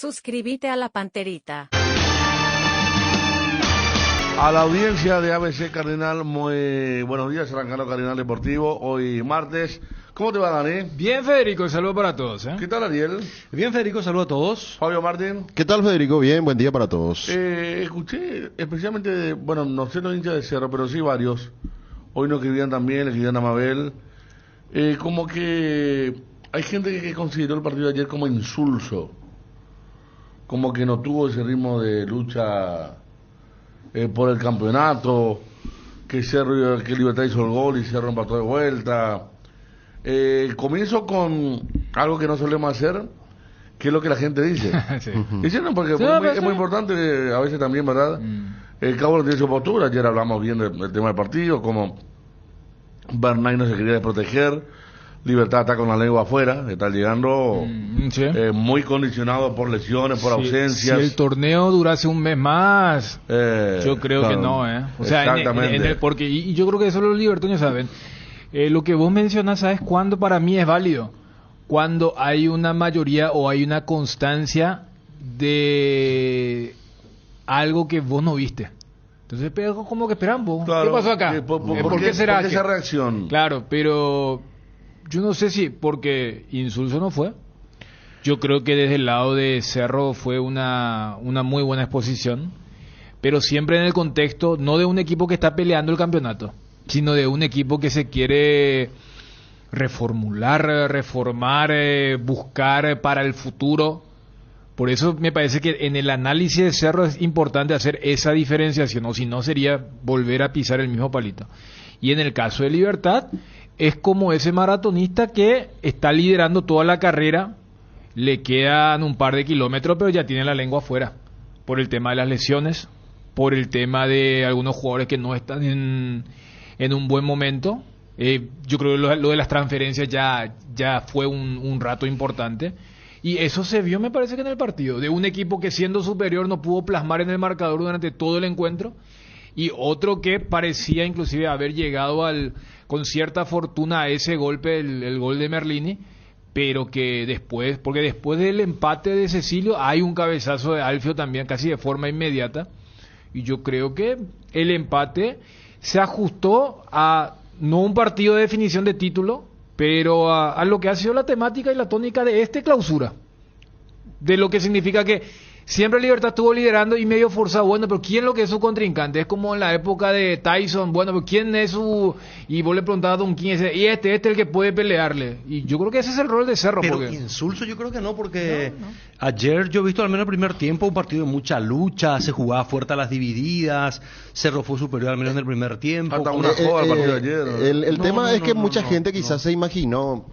Suscríbete a la Panterita. A la audiencia de ABC Cardenal, muy buenos días, arrancando Cardenal Deportivo, hoy martes. ¿Cómo te va, Dani? Bien, Federico, saludo para todos. ¿Qué tal, Ariel? Bien, Federico, saludo a todos. Fabio Martín. ¿Qué tal, Federico? Bien, buen día para todos. Escuché especialmente, bueno, no sé los hinchas de Cerro, pero sí varios. Hoy nos escribían también, le escribían a Mabel. Como que hay gente que consideró el partido de ayer como insulso. Como que no tuvo ese ritmo de lucha por el campeonato, que Libertad hizo el gol y Cerro empató de vuelta. Comienzo con algo que no solemos hacer, que es lo que la gente dice. Sí. Diciendo porque Sí, es muy importante a veces también, ¿verdad? El Cabo no tiene su postura. Ayer hablamos bien del tema del partido, como Bernay no se quería desproteger, Libertad está con la lengua afuera, está llegando Sí. muy condicionado por lesiones, por ausencias. Si el torneo durase un mes más, yo creo claro, que no, O sea, exactamente. porque y yo creo que eso los libertoños saben. Lo que vos mencionas, ¿sabes cuándo para mí es válido? Cuando hay una mayoría o hay una constancia de algo que vos no viste. Entonces, pero como que esperamos. Claro, ¿Qué pasó acá? ¿Por qué será por qué que- esa reacción? Claro, pero yo no sé si porque insulso no fue. Yo creo que desde el lado de Cerro fue una muy buena exposición, pero siempre en el contexto no de un equipo que está peleando el campeonato, sino de un equipo que se quiere reformular, reformar, buscar para el futuro. Por eso me parece que en el análisis de Cerro es importante hacer esa diferenciación, o si no sería volver a pisar el mismo palito. Y en el caso de Libertad, es como ese maratonista que está liderando toda la carrera, le quedan un par de kilómetros, pero ya tiene la lengua afuera, por el tema de las lesiones, por el tema de algunos jugadores que no están en un buen momento. Yo creo que lo de las transferencias ya fue un rato importante. Y eso se vio, me parece que en el partido, de un equipo que siendo superior no pudo plasmar en el marcador durante todo el encuentro, y otro que parecía inclusive haber llegado con cierta fortuna a ese golpe, el gol de Merlini, pero que después, porque después del empate de Cecilio hay un cabezazo de Alfio también casi de forma inmediata, y yo creo que el empate se ajustó a no un partido de definición de título, pero a lo que ha sido la temática y la tónica de este clausura, de lo que significa que siempre Libertad estuvo liderando y medio forzado. Bueno, pero ¿quién lo que es su contrincante? Es como en la época de Tyson. Bueno, pero ¿quién es su...? Y vos le preguntabas a Don King, y este es el que puede pelearle. Y yo creo que ese es el rol de Cerro. Pero porque... insulso yo creo que no, porque ayer yo he visto al menos el primer tiempo un partido de mucha lucha, se jugaba fuerte a las divididas, Cerro fue superior al menos en el primer tiempo. Hasta una joda el partido de ayer. El No, tema no, es que no, mucha no, gente no. quizás se imaginó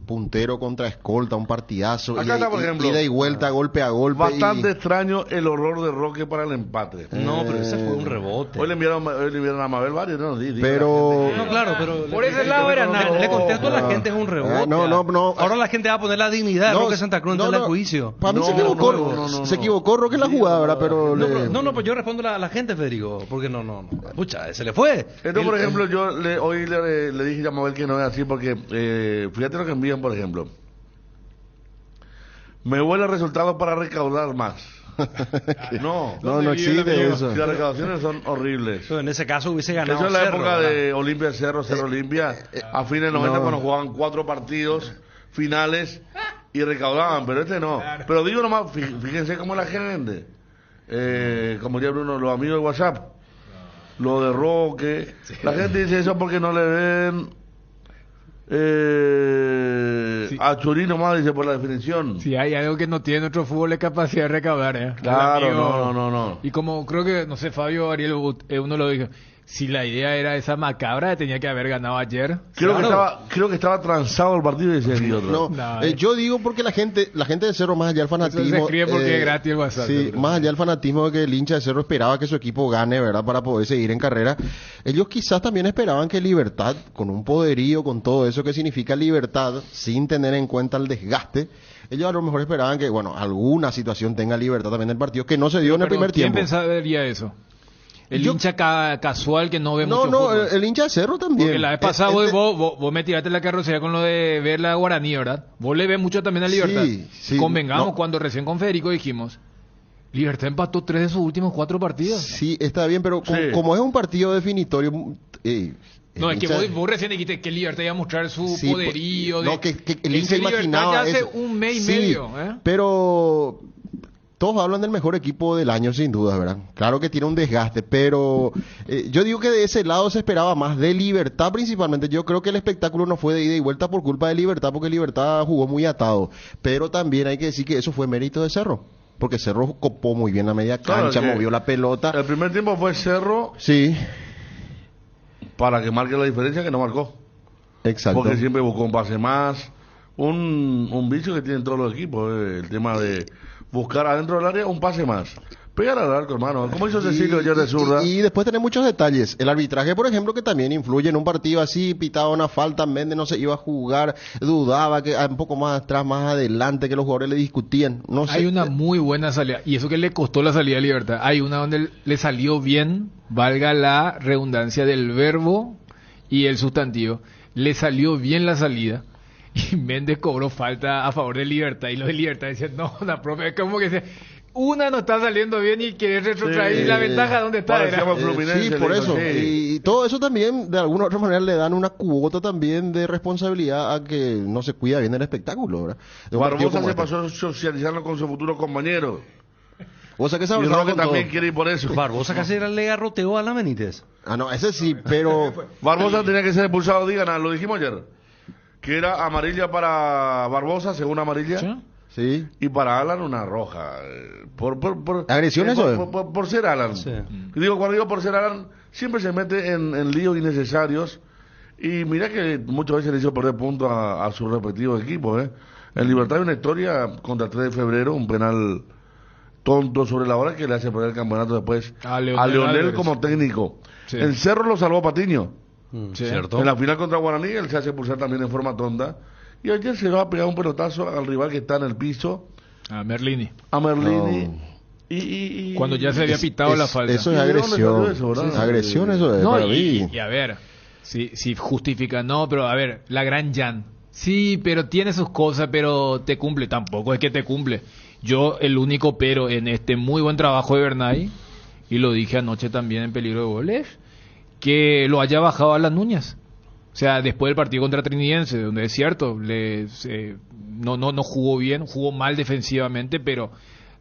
puntero contra escolta, un partidazo, Acá está, por ejemplo, ida y vuelta, golpe a golpe. Bastante extraño el horror de Roque para el empate. No, pero ese fue un rebote. Hoy le enviaron a Mabel varios, ¿no? Diga Pero- la gente. No, claro, pero Por ese lado era nada. Le contesto a la No. gente, es un rebote. No. Ahora la gente va a poner la dignidad de Roque Santa Cruz en el juicio. Para mí No, se equivocó, no. se equivocó Roque en la jugada, ¿verdad? Pero No, pues yo respondo a la gente, Federico, porque no. Pucha, se le fue. Entonces, por ejemplo, yo hoy le dije a Mabel que no es así porque, fíjate lo que envían, por ejemplo. Me vuelve el resultado para recaudar más. No, no existe eso. si las recaudaciones son horribles. Pero en ese caso hubiese ganado Eso es la Cerro, época ¿verdad? de Olimpia Cerro Olimpia, a fines de 90 cuando jugaban 4 partidos finales y recaudaban, pero este no. Pero digo nomás, fíjense cómo la gente, como diría Bruno, los amigos de WhatsApp, lo de Roque, la gente dice eso porque no le ven a Churí nomás, dice por la definición. Si hay algo que no tiene nuestro fútbol es capacidad de recaudar, Claro, El amigo- no. Y como creo que, no sé, Fabio Ariel, uno lo dijo, si la idea era esa macabra, tenía que haber ganado ayer. Creo Claro. que estaba transado el partido y decía otro. No, yo digo porque la gente de Cerro, más allá del fanatismo, Eso se escribe porque es gratis el WhatsApp, sí, seguro. más allá del fanatismo de que el hincha de Cerro esperaba que su equipo gane, ¿verdad? Para poder seguir en carrera. Ellos quizás también esperaban que Libertad, con un poderío, con todo eso que significa libertad, sin tener en cuenta el desgaste, ellos a lo mejor esperaban que, bueno, alguna situación tenga Libertad también en el partido, que no se dio en el Pero primer ¿quién tiempo. pensaría eso? El hincha casual que no ve mucho No, fútbol. el hincha de Cerro también. Porque la vez pasada El- vos me tiraste la carrocería con lo de ver la Guaraní, ¿verdad? Vos le ves mucho también a Libertad. Sí, Convengamos, no. cuando recién con Federico dijimos, Libertad empató 3 de sus últimos 4 partidos. Sí, está bien, pero Sí. como es un partido definitorio... No, el es que hincha- vos recién dijiste que Libertad iba a mostrar su Sí, poderío. no, que el Ese hincha Libertad imaginaba ya hace eso. un mes y Sí, medio. ¿Eh? Pero todos hablan del mejor equipo del año, sin duda, ¿verdad? Claro que tiene un desgaste, pero yo digo que de ese lado se esperaba más de Libertad principalmente. Yo creo que el espectáculo no fue de ida y vuelta por culpa de Libertad, porque Libertad jugó muy atado. Pero también hay que decir que eso fue mérito de Cerro, porque Cerro copó muy bien la media Claro, cancha, que movió la pelota. El primer tiempo fue Cerro Sí, para que marque la diferencia que no marcó. exacto. Porque siempre buscó un pase más. Un vicio que tienen todos los equipos, el tema de buscar adentro del área un pase más. Pegar al arco, hermano. Como hizo Cecilio ayer de zurda. Y después tenés muchos detalles. El arbitraje, por ejemplo, que también influye en un partido así, pitaba una falta, Méndez no se iba a jugar, dudaba que un poco más atrás, más adelante, que los jugadores le discutían. No sé. Hay una muy buena salida, y eso que le costó la salida de Libertad. Hay una donde le salió bien, valga la redundancia del verbo y el sustantivo. Le salió bien la salida. Y Méndez cobró falta a favor de Libertad. Y los de Libertad decían, no, la profe, es como que una no está saliendo bien y quiere retrotraer. Sí. ¿Y la ventaja dónde está? Parecíamos Fluminense, Sí, le por digo, eso. sí. Y todo eso también, de alguna u otra manera, le dan una cuota también de responsabilidad a que no se cuida bien el espectáculo, ¿verdad? De un partido Barbosa como se este. pasó socializando con sus futuros compañeros. O sea que se Y abrazaba Roque con todo. también quiere ir por eso. Barbosa casi le garroteó a Alan Benítez. Ah, no, ese sí, pero... Barbosa tenía que ser expulsado, digan, lo dijimos ayer. Que era amarilla para Barbosa, segunda amarilla. ¿Sí? Sí. Y para Alan una roja. Por ¿Agresión eso es? por ser Alan. Sí. Y digo, cuando digo por ser Alan, siempre se mete en líos innecesarios. Y mira que muchas veces le hizo perder puntos a sus respectivos equipos. En Libertad hay una historia contra el 3 de febrero, un penal tonto sobre la hora que le hace perder el campeonato después A Leonel Leonel Álvarez. como técnico. Sí. En Cerro lo salvó Patiño. Sí. ¿Cierto? En la final contra Guaraní él se hace expulsar también en forma tonta. Y ayer se va a pegar un pelotazo al rival que está en el piso, A Merlini. a Merlini. No. Y Cuando ya se había pitado la falta. Eso es ¿Y de dónde salió agresión. eso, verdad? Sí, agresión eso es, No, para mí. y a ver, si justifica, no, pero a ver, la gran Jan. Sí, pero tiene sus cosas, pero te cumple. Tampoco es que te cumple. Yo, el único pero en este muy buen trabajo de Bernay, y lo dije anoche también en Peligro de Goles, que lo haya bajado a las Núñez. O sea, después del partido contra Trinidense, donde es cierto, no jugó bien, jugó mal defensivamente, pero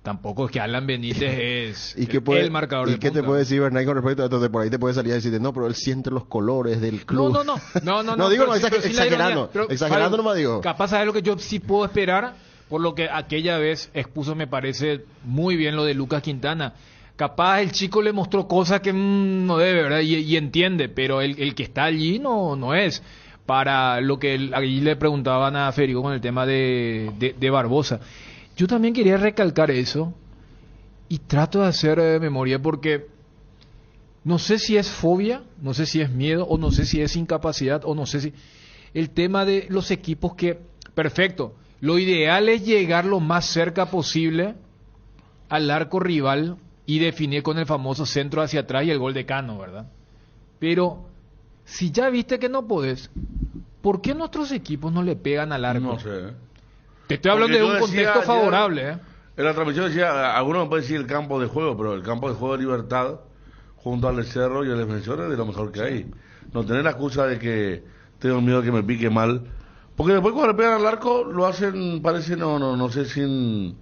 tampoco es que Alan Benítez es ¿Y qué puede, el marcador ¿y de qué te punta. puede decir Bernay con respecto a esto? De por ahí te puede salir a decirte, no, pero él siente los colores del club. No. No, digo, pero no, pero sí la exagerando, ironía, pero, exagerando Fabio, nomás digo. Capaz es lo que yo sí puedo esperar, por lo que aquella vez expuso, me parece muy bien lo de Lucas Quintana. Capaz el chico le mostró cosas que no debe, ¿verdad? Y entiende, pero el que está allí no es. Para lo que allí le preguntaban a Federico con el tema de Barbosa. Yo también quería recalcar eso y trato de hacer memoria porque no sé si es fobia, no sé si es miedo o no sé si es incapacidad o no sé si... El tema de los equipos que... Perfecto, lo ideal es llegar lo más cerca posible al arco rival y definir con el famoso centro hacia atrás y el gol de Cano, ¿verdad? Pero si ya viste que no podés, ¿por qué nuestros equipos no le pegan al arco? No sé. Te estoy hablando Porque de un yo decía contexto ayer- favorable, ¿eh? En la transmisión decía, algunos me pueden decir el campo de juego, pero el campo de juego de Libertad, junto al de Cerro y el defensor, es de lo mejor que hay. No tener la excusa de que tengo miedo de que me pique mal. Porque después cuando le pegan al arco, lo hacen, parece, no sé, sin...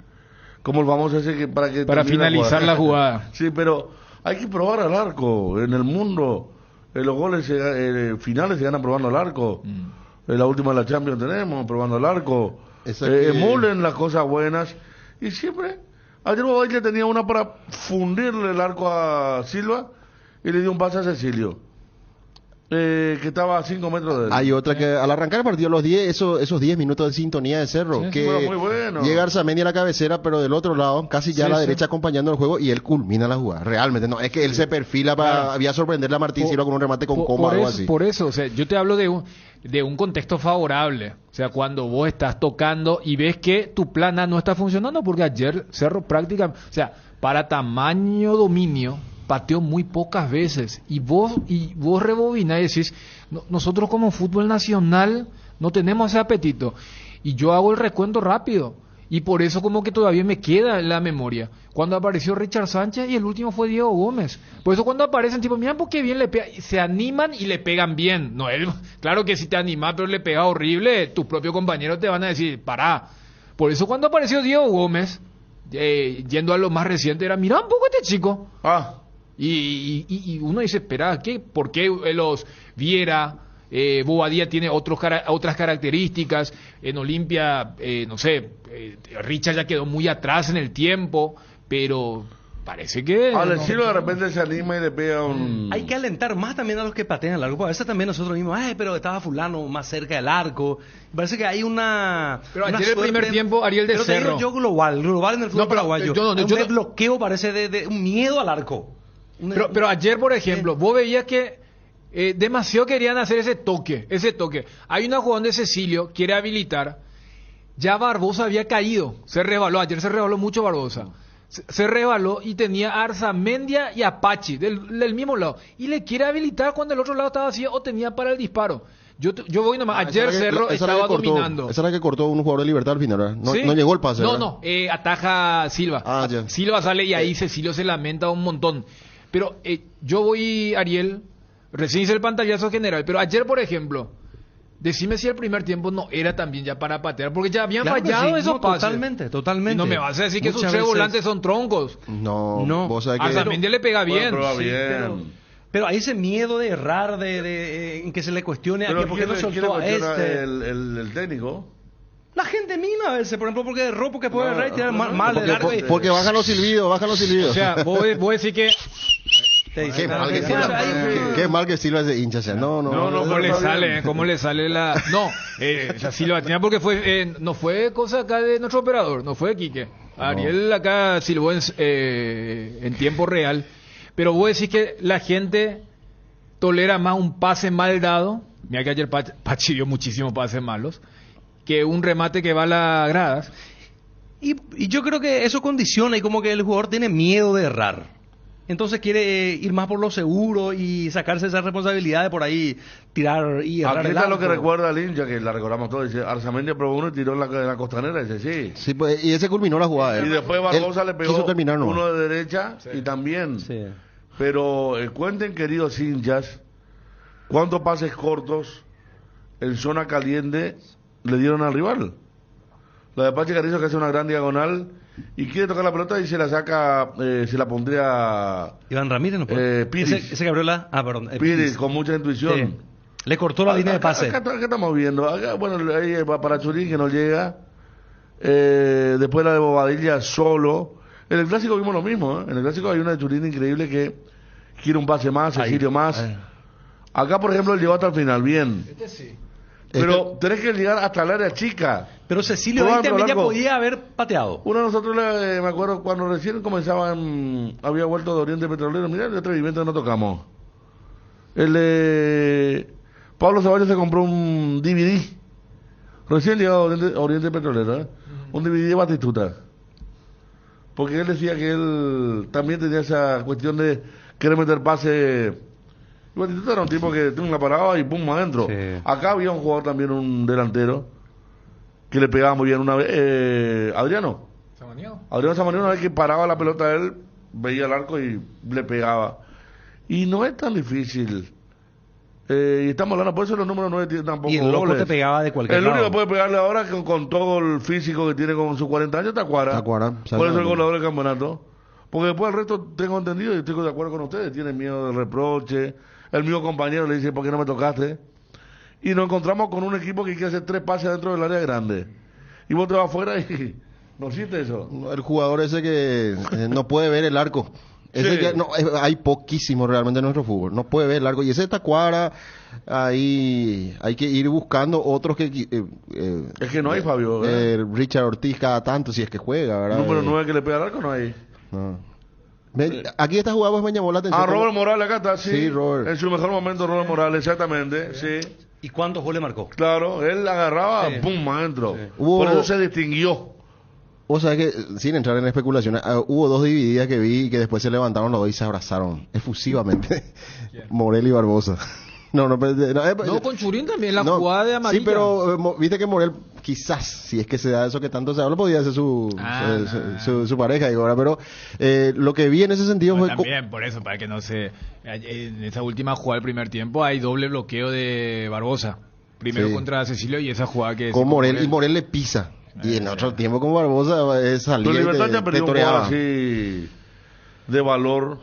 Como el famoso ese que para que... Para termine finalizar la jugada. Sí, pero hay que probar al arco. En el mundo, en los goles finales se ganan probando al arco. En la última de la Champions tenemos, probando al arco. Esa que- Emulen las cosas buenas. Y siempre... Ayer Bobaile tenía una para fundirle el arco a Silva y le dio un pase a Cecilio. Que estaba a 5 metros de él. Hay otra que al arrancar el partido, los 10, esos 10 minutos de sintonía de Cerro, Sí, que bueno, muy bueno. llega Arzamendi a la cabecera, pero del otro lado, casi ya Sí, a la sí. derecha acompañando el juego, y él culmina la jugada. Realmente, no, es que él se perfila para, había sorprenderle a Martín Silva con un remate con coma o algo así. Por eso, o sea, yo te hablo de un contexto favorable. O sea, cuando vos estás tocando y ves que tu plan A no está funcionando, porque ayer Cerro prácticamente, o sea, para tamaño dominio, pateó muy pocas veces. Y vos rebobinás y decís, nosotros como fútbol nacional no tenemos ese apetito. Y yo hago el recuento rápido. Y por eso como que todavía me queda en la memoria. Cuando apareció Richard Sánchez y el último fue Diego Gómez. Por eso cuando aparecen, tipo, mira, porque bien le pega, se animan y le pegan bien. No, claro que si te animas, pero le pega horrible, tus propios compañeros te van a decir, pará. Por eso cuando apareció Diego Gómez, yendo a lo más reciente, era, mira un poco este chico. Y uno dice, espera, ¿por qué los Viera... Bobadilla tiene otras características? En Olimpia, no sé, Richard ya quedó muy atrás en el tiempo, pero parece que... Alessio de repente se anima y le pega un... Hay que alentar más también a los que patean al arco. A veces también nosotros mismos, pero estaba fulano más cerca del arco. Parece que hay una... Pero ayer el primer tiempo, Ariel de Cerro... Yo global en el fútbol paraguayo. Un bloqueo parece de un miedo al arco. Pero ayer, por ejemplo, vos veías que demasiado querían hacer ese toque. Hay una jugada donde Cecilio quiere habilitar, ya Barbosa había caído, se resbaló, ayer se resbaló mucho Barbosa, se resbaló y tenía a Arzamendia y a Pachi del mismo lado, y le quiere habilitar cuando el otro lado estaba así o tenía para el disparo. Yo voy nomás, ayer Cerro estaba dominando. Esa era la que cortó un jugador de Libertad al final, ¿verdad? No llegó el pase, ¿verdad? No, ataja Silva. Silva sale y ahí Cecilio se lamenta un montón. Pero yo voy, Ariel... Recién hice el pantallazo general, pero ayer, por ejemplo, decime si el primer tiempo no era también ya para patear, porque ya habían fallado esos pases. Totalmente. Y no me vas a decir que sus tres volantes son troncos. No. Vos sabés que... Arzamendia le pega bien. Pero hay ese miedo de errar, en que se le cuestione pero a ¿por qué no soltó a este? El técnico. La gente misma a veces, por ejemplo, porque erró, porque puede errar y tirar mal el arco. Porque bajan los silbidos. O sea, vos decís que... Qué mal que Silva es de hincha, no, ¿cómo le sale la... No, esa Silva tenía porque no fue cosa acá de nuestro operador, no fue de Quique. Ariel acá silbó en tiempo real, pero vos decís que la gente tolera más un pase mal dado, mira que ayer Pachi dio muchísimos pases malos, que un remate que va a las gradas. Y yo creo que eso condiciona y como que el jugador tiene miedo de errar. Entonces quiere ir más por lo seguro y sacarse esa responsabilidad de por ahí tirar y errar aquí el está arco. Lo que recuerda al hincha, que la recordamos todos, dice, Arzamendia probó uno y tiró en la costanera, dice, sí. Sí, pues, y ese culminó la jugada. Y después Barbosa le pegó terminar, uno de derecha y también. Sí. Pero cuenten, queridos hinchas, cuántos pases cortos en zona caliente le dieron al rival. La de Pachi Carrizo, que hace una gran diagonal y quiere tocar la pelota y se la saca, se la pondría Iván Ramírez, ¿no puede? Piris. Ese que abrió perdón. Piris, con mucha intuición. Sí. Le cortó la línea de pase. Acá estamos viendo. Acá, bueno, ahí va para Churín, que no llega. Después la de Bobadilla solo. En el clásico vimos lo mismo. En el clásico hay una de Churín increíble que quiere un pase más, Cecilio más. Acá, por ejemplo, él llegó hasta el final, bien. Sí. Pero tenés que llegar hasta el área chica. Pero Cecilio ahí también ya podía haber pateado. Uno de nosotros, me acuerdo, cuando recién comenzaban, había vuelto de Oriente Petrolero, mirá el atrevimiento que no tocamos. Pablo Ceballos se compró un DVD, recién llegado a Oriente Petrolero, un DVD de Batistuta. Porque él decía que él también tenía esa cuestión de querer meter pase. Y Batistuta era un tipo que tenía una parada y pum, adentro. Sí. Acá había un jugador también, un delantero, que le pegaba muy bien una vez, Adriano Samaniego, una vez que paraba la pelota él, veía el arco y le pegaba. Y no es tan difícil. Y estamos hablando, por eso los números no tienen tampoco Y el loco goles. te pegaba de cualquier El lado. único que puede pegarle ahora con todo el físico que tiene con sus 40 años, Tacuara. Por eso el goleador del campeonato. Porque después el resto, tengo entendido, y estoy de acuerdo con ustedes, tienen miedo del reproche. El mismo compañero le dice, ¿por qué no me tocaste? Y nos encontramos con un equipo que quiere hacer 3 pases dentro del área grande. Y vos te vas afuera y no hiciste eso. El jugador ese que no puede ver el arco. Ese que hay poquísimo realmente en nuestro fútbol. No puede ver el arco. Y ese Tacuara, ahí hay que ir buscando otros que... es que no hay, Fabio. Richard Ortiz cada tanto, si es que juega, ¿verdad? Número 9 que le pega al arco no hay. No. Aquí esta jugada me llamó la atención. Robert Morales acá está, sí. Sí, Robert. En su mejor momento, Robert Morales, exactamente, sí. ¿Y cuántos goles marcó? Claro, él agarraba, pum, adentro. Sí. Por eso se distinguió. O sea que, sin entrar en especulaciones, hubo dos divididas que vi y que después se levantaron los dos y se abrazaron efusivamente. Morel y Barbosa. No, con Churín también la no, jugada de amarilla. Sí, pero viste que Morel, quizás, si es que se da eso que tanto se habla, podía ser su pareja, digo, ¿verdad? Pero lo que vi en ese sentido fue... También, por eso, para que no se... En esa última jugada del primer tiempo hay doble bloqueo de Barbosa. Primero contra Cecilio y esa jugada que... Con Morel, y Morel le pisa. Y en otro tiempo con Barbosa es salir Pero Libertad ya te perdió un toreaba. jugador así de valor.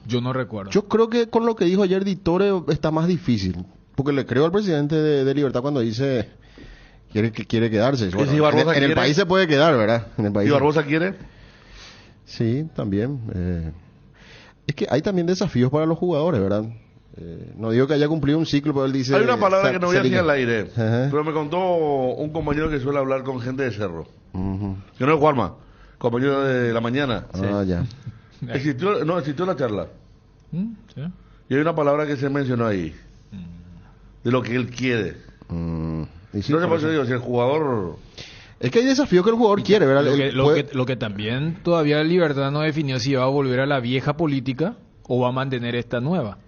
Yo no recuerdo. Yo creo que con lo que dijo ayer Ditore está más difícil. Porque le creo al presidente de Libertad cuando dice que quiere quedarse. Bueno, si Barbosa en el quiere? país se puede quedar, ¿verdad? En el país. ¿Y Barbosa quiere? Sí, también. Es que hay también desafíos para los jugadores, ¿verdad? No digo que haya cumplido un ciclo, pero él dice... Hay una palabra que no voy a decir al aire, Ajá. pero me contó un compañero que suele hablar con gente de Cerro. Ujú. Que no es Juanma, compañero de la mañana. Ah, ya. Existió la charla. Sí. Y hay una palabra que se mencionó ahí. De lo que él quiere. Y sí, No sé por por eso. eso digo, si el jugador... Es que hay desafíos que el jugador quiere, ¿verdad? Lo que también todavía Libertad no definió si va a volver a la vieja política o va a mantener esta nueva.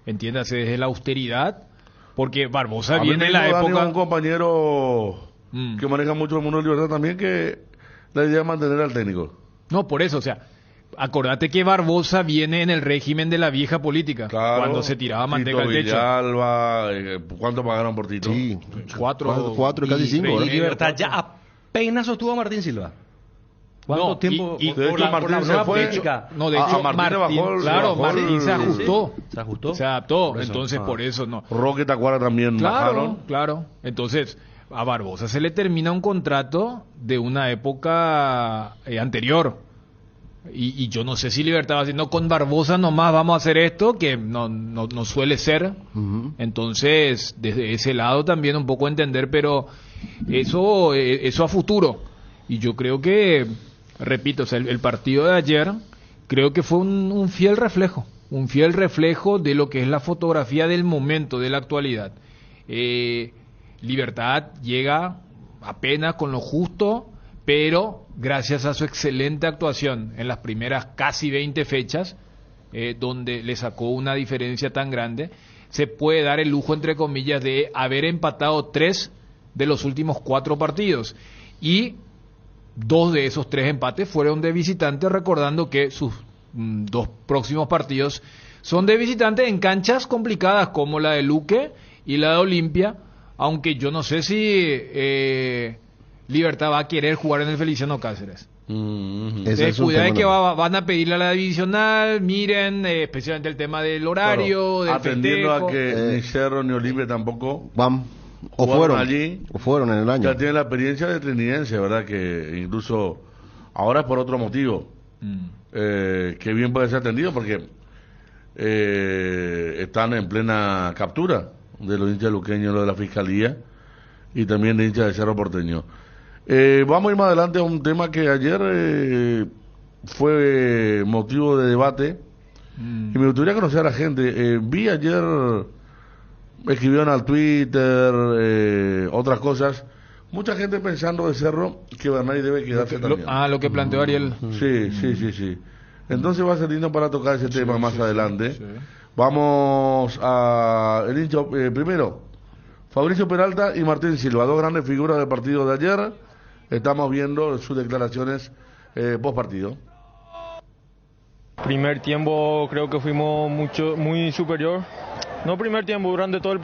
Entiéndase, desde la austeridad, porque Barbosa A mí viene en la mismo, Dani, época... un compañero que maneja mucho el mundo de Libertad también, que la idea es mantener al técnico. No, por eso, o sea, acordate que Barbosa viene en el régimen de la vieja política, Claro, cuando se tiraba manteca Tito al techo. Villalba, ¿cuánto pagaron por Tito? Sí, Cuatro, casi y 5, Reinier, ¿verdad? Y Libertad ya apenas sostuvo a Martín Silva. ¿Cuánto No, tiempo? y- De hecho, Martín se fue. política. No, de A hecho, Martín le bajó el- claro, le bajó Martín el- se ajustó. ¿Se ajustó? Se adaptó, Por eso, entonces ah. por eso no. Roque Tacuara también bajaron. Claro. Entonces, a Barbosa se le termina un contrato de una época anterior. Y yo no sé si Libertad va haciendo con Barbosa nomás vamos a hacer esto, que no suele ser. Ujú. Entonces, desde ese lado también un poco entender, pero eso a futuro. Y yo creo que, repito, o sea, el partido de ayer creo que fue un fiel reflejo de lo que es la fotografía del momento, de la actualidad. Libertad llega apenas con lo justo, pero gracias a su excelente actuación en las primeras casi 20 fechas, donde le sacó una diferencia tan grande, se puede dar el lujo, entre comillas, de haber empatado 3 de los últimos 4 partidos. Y 2 de esos 3 empates fueron de visitante, recordando que sus 2 próximos partidos son de visitante en canchas complicadas como la de Luque y la de Olimpia, aunque yo no sé si Libertad va a querer jugar en el Feliciano Cáceres. Ese es un Cuidado de tema, que ¿no? van a pedirle a la divisional, miren, especialmente el tema del horario, del atendiendo festejo. a que ni Cerro ni Olimpia tampoco Van. O Jugaron fueron. allí. O fueron en el año. ya tienen la experiencia de trinidense, ¿verdad? Que incluso ahora es por otro motivo. Que bien puede ser atendido porque están en plena captura de los hinchas luqueños, lo de la fiscalía y también de hinchas de Cerro Porteño. Vamos a ir más adelante a un tema que ayer fue motivo de debate y me gustaría conocer a la gente. Vi ayer, escribieron al Twitter, otras cosas, mucha gente pensando de Cerro que Bernay debe quedarse también. Lo que planteó Ariel. Sí. Entonces va a ser lindo para tocar ese tema más adelante. sí. Vamos a el hincha, primero, Fabricio Peralta y Martín Silva, 2 grandes figuras del partido de ayer. Estamos viendo sus declaraciones post partido. Primer tiempo creo que fuimos muy superior. No primer tiempo, durante todo el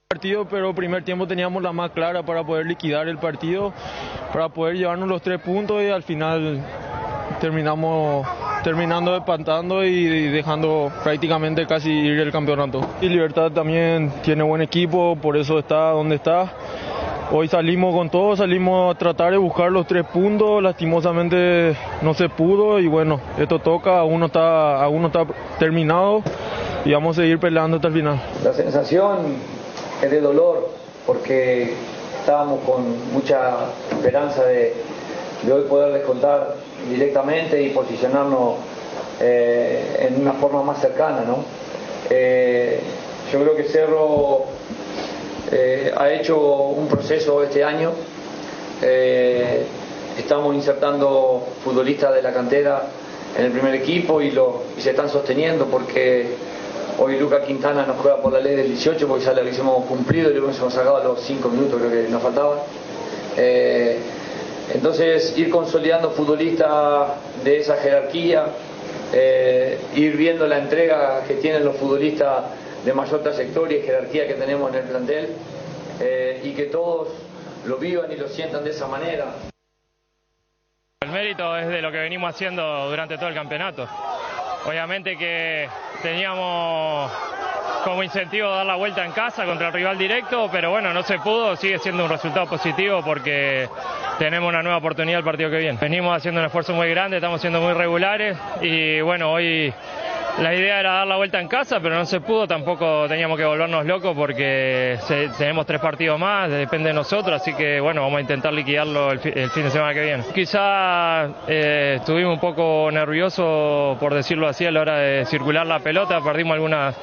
partido, pero primer tiempo teníamos la más clara para poder liquidar el partido, para poder llevarnos los 3 puntos y al final terminando empatando y dejando prácticamente casi ir el campeonato. Y Libertad también tiene buen equipo, por eso está donde está. Hoy salimos con todo, salimos a tratar de buscar los 3 puntos, lastimosamente no se pudo y bueno, esto toca, aún no está terminado y vamos a seguir peleando hasta el final. La sensación es de dolor porque estábamos con mucha esperanza de hoy poder descontar directamente y posicionarnos en una forma más cercana, ¿no? Yo creo que Cerro ha hecho un proceso este año estamos insertando futbolistas de la cantera en el primer equipo y se están sosteniendo, porque hoy Lucas Quintana nos juega por la ley del 18, porque ya lo hubiésemos cumplido y lo hubiésemos sacado a los 5 minutos, creo que nos faltaban. Entonces, ir consolidando futbolistas de esa jerarquía, ir viendo la entrega que tienen los futbolistas de mayor trayectoria y jerarquía que tenemos en el plantel, y que todos lo vivan y lo sientan de esa manera. El mérito es de lo que venimos haciendo durante todo el campeonato. Obviamente que teníamos como incentivo dar la vuelta en casa contra el rival directo, pero bueno, no se pudo, sigue siendo un resultado positivo porque tenemos una nueva oportunidad el partido que viene. Venimos haciendo un esfuerzo muy grande, estamos siendo muy regulares y bueno, hoy la idea era dar la vuelta en casa, pero no se pudo, tampoco teníamos que volvernos locos porque tenemos 3 partidos más, depende de nosotros, así que bueno, vamos a intentar liquidarlo el fin de semana que viene. Quizá estuvimos un poco nerviosos, por decirlo así, a la hora de circular la pelota, perdimos algunas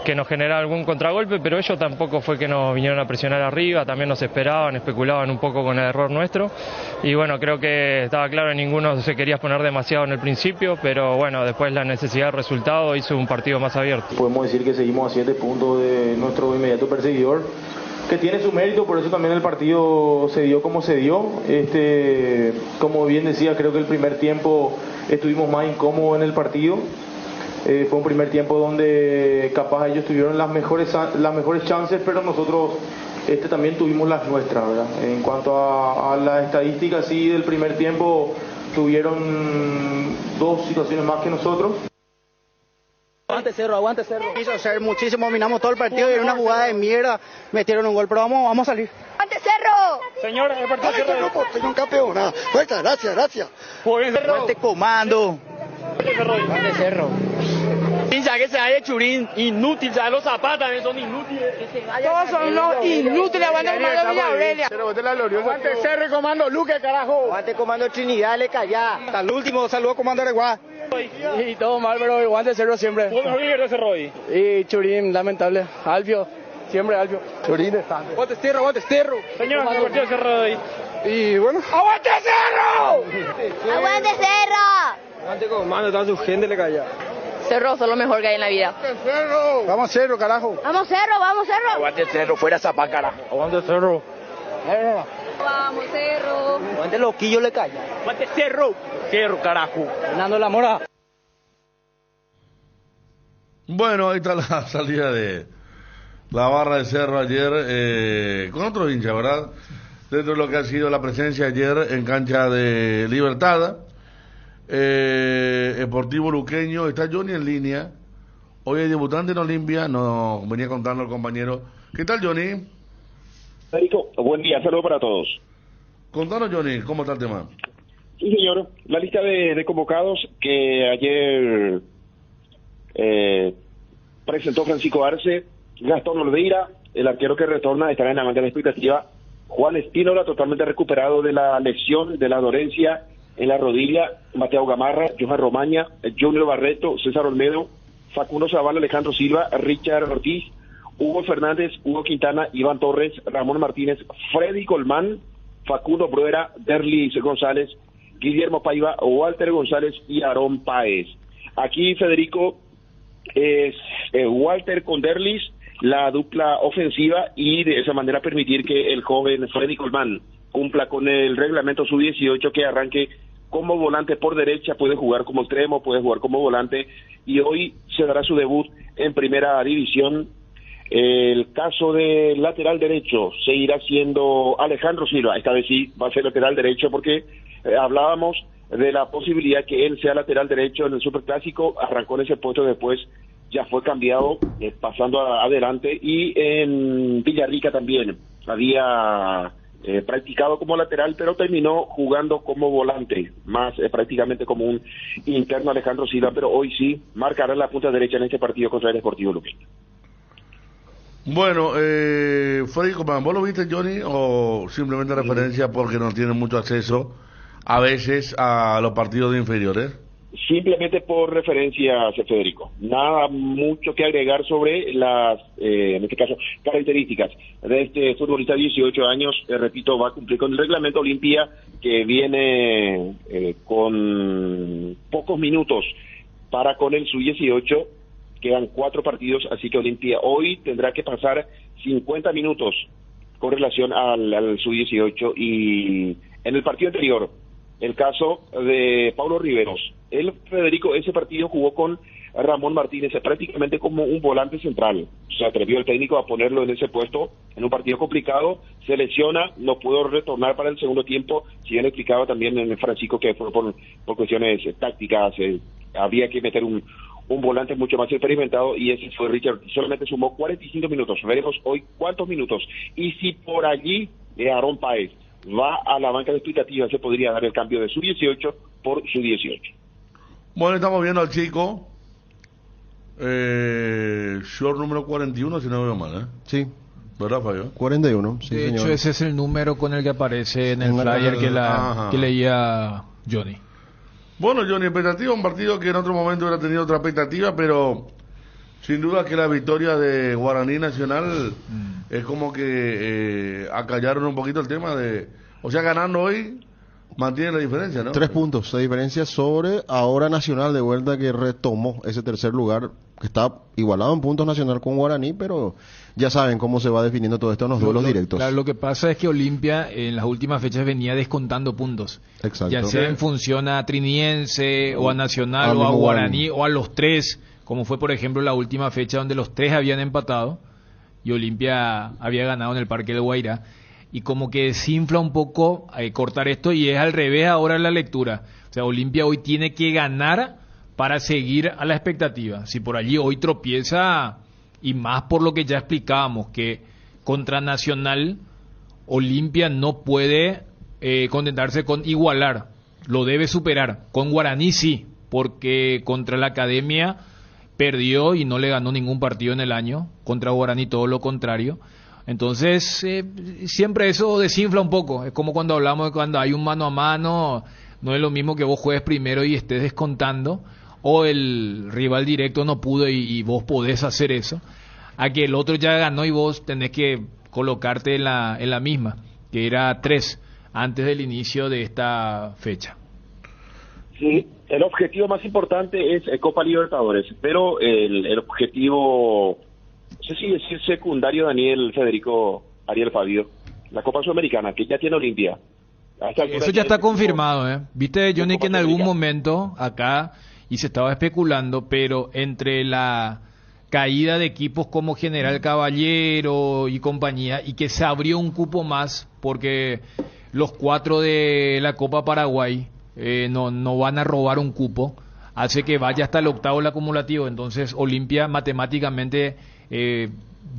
que nos generaron algún contragolpe, pero ellos tampoco fue que nos vinieron a presionar arriba, también nos esperaban, especulaban un poco con el error nuestro, y bueno, creo que estaba claro que ninguno se quería poner demasiado en el principio, pero bueno, después la necesidad de resultado hizo un partido más abierto. Podemos decir que seguimos a 7 puntos de nuestro inmediato perseguidor, que tiene su mérito, por eso también el partido se dio como se dio. Como bien decía, creo que el primer tiempo estuvimos más incómodos en el partido. Fue un primer tiempo donde capaz ellos tuvieron las mejores chances, pero nosotros también tuvimos las nuestras, ¿verdad? En cuanto a las estadísticas, sí, del primer tiempo tuvieron 2 situaciones más que nosotros. Aguante Cerro, aguante Cerro. Quiso hacer muchísimo, dominamos todo el partido y en una jugada de mierda metieron un gol, pero vamos a salir. ¡Aguante Cerro! Señor, el partido Cerro. Soy un campeón, fuerza, gracias. Aguante Comando. Aguante Cerro. Pincha que se vaya Churín, inútil, ya los zapatos también son inútiles. Todos son los inútiles, aguante Comando Villa Aurelia. Aguante Cerro y Comando Luque, carajo. Aguante Comando Trinidad, le callá. Hasta el último, saludos Comando Areguá. Y todo mal, pero aguante Cerro siempre. ¿Cómo mejor que Cerro hoy? Y Churín, lamentable. Albio, siempre Albio. Churín está. Aguante Cerro. Señor, el partido Cerro hoy. Y bueno. ¡Aguante Cerro! ¡Aguante Cerro! Aguante Comando, está su gente le calla. Cerro son lo mejor que hay en la vida. Vamos Cerro, carajo. ¡Vamos Cerro, vamos Cerro! Aguante Cerro, fuera Zapá, carajo. Aguante Cerro. ¡Vamos Cerro! Aguante Loquillo, le calla. Aguante Cerro. Cerro, carajo. Fernando La Mora. Bueno, ahí está la salida de la barra de Cerro ayer, con otro hincha, ¿verdad? Dentro de lo que ha sido la presencia ayer en cancha de Libertad. Sportivo Luqueño, está Johnny en línea. Hoy es debutante en Olimpia, nos venía contando el compañero. ¿Qué tal, Johnny? Federico, buen día, saludos para todos. Contanos, Johnny, ¿cómo está el tema? Sí, señor, la lista de convocados que ayer presentó Francisco Arce: Gastón Olveira, el arquero que retorna, estará en la banca de expectativa; Juan Espínola, totalmente recuperado de la lesión, de la dolencia en la rodilla; Mateo Gamarra, Johan Romaña, Junior Barreto, César Olmedo, Facundo Zavala, Alejandro Silva, Richard Ortiz, Hugo Fernández, Hugo Quintana, Iván Torres, Ramón Martínez, Freddy Colmán, Facundo Bruera, Derlis González, Guillermo Paiva, Walter González y Aarón Páez. Aquí, Federico, es Walter con Derlis, la dupla ofensiva, y de esa manera permitir que el joven Freddy Colmán cumpla con el reglamento sub-18, que arranque como volante por derecha, puede jugar como extremo, puede jugar como volante, y hoy se dará su debut en primera división. El caso de lateral derecho seguirá siendo Alejandro Silva. Esta vez sí va a ser lateral derecho, porque hablábamos de la posibilidad que él sea lateral derecho en el Superclásico. Arrancó en ese puesto, después ya fue cambiado, pasando adelante, y en Villarrica también había practicado como lateral, pero terminó jugando como volante, más prácticamente como un interno Alejandro Silva, pero hoy sí marcará la punta derecha en este partido contra el Sportivo Luqueño. Bueno, Freddy Colmán, ¿vos lo viste, Johnny, o simplemente referencia porque no tienen mucho acceso a veces a los partidos de inferiores? Simplemente por referencia, Federico. Nada mucho que agregar sobre las, en este caso, características de este futbolista de 18 años. Repito, va a cumplir con el reglamento Olimpia, que viene con pocos minutos para con el sub-18. Quedan 4 partidos, así que Olimpia hoy tendrá que pasar 50 minutos con relación al sub-18. Y en el partido anterior, el caso de Paulo Riveros. Él, Federico, ese partido jugó con Ramón Martínez prácticamente como un volante central. Se atrevió el técnico a ponerlo en ese puesto en un partido complicado. Se lesiona, no pudo retornar para el segundo tiempo. Si bien explicaba también en Francisco que fue por cuestiones tácticas, había que meter un volante mucho más experimentado, y ese fue Richard. Solamente sumó 45 minutos. Veremos hoy cuántos minutos. Y si por allí Aarón Páez va a la banca de expectativas, se podría dar el cambio de su 18 por su 18. Bueno, estamos viendo al chico, short número 41, si no veo mal, Sí. ¿Verdad, Fabio? 41, sí, de señor. hecho, ese es el número con el que aparece en el flyer que leía Johnny. Bueno, Johnny, expectativa, un partido que en otro momento hubiera tenido otra expectativa, pero sin duda que la victoria de Guaraní Nacional es como que acallaron un poquito el tema de... O sea, ganando hoy mantiene la diferencia, ¿no? 3 puntos de diferencia sobre ahora Nacional, de vuelta, que retomó ese tercer lugar, que está igualado en puntos Nacional con Guaraní, pero ya saben cómo se va definiendo todo esto en los duelos directos. Claro, lo que pasa es que Olimpia en las últimas fechas venía descontando puntos. Exacto. Ya sea en función a Triniense o a Nacional o a Guaraní o a los 3, como fue por ejemplo la última fecha donde los 3 habían empatado y Olimpia había ganado en el Parque del Guairá. Y como que desinfla un poco cortar esto, y es al revés ahora la lectura. O sea, Olimpia hoy tiene que ganar para seguir a la expectativa. Si por allí hoy tropieza, y más por lo que ya explicábamos, que contra Nacional Olimpia no puede contentarse con igualar, lo debe superar. Con Guaraní sí, porque contra la Academia perdió y no le ganó ningún partido en el año. Contra Guaraní todo lo contrario. Entonces, siempre eso desinfla un poco. Es como cuando hablamos de cuando hay un mano a mano, no es lo mismo que vos juegues primero y estés descontando, o el rival directo no pudo y vos podés hacer eso, a que el otro ya ganó y vos tenés que colocarte en la misma, que era 3 antes del inicio de esta fecha. Sí, el objetivo más importante es Copa Libertadores, pero el objetivo... No sé si decir secundario, Daniel, Federico, Ariel, Fabio, la Copa Sudamericana, que ya tiene Olimpia. Eso ya está confirmado, ¿eh? Viste, Johnny, que en algún momento acá, y se estaba especulando, pero entre la caída de equipos como General Caballero y compañía, y que se abrió un cupo más, porque los 4 de la Copa Paraguay no van a robar un cupo, hace que vaya hasta el 8º el acumulativo. Entonces Olimpia matemáticamente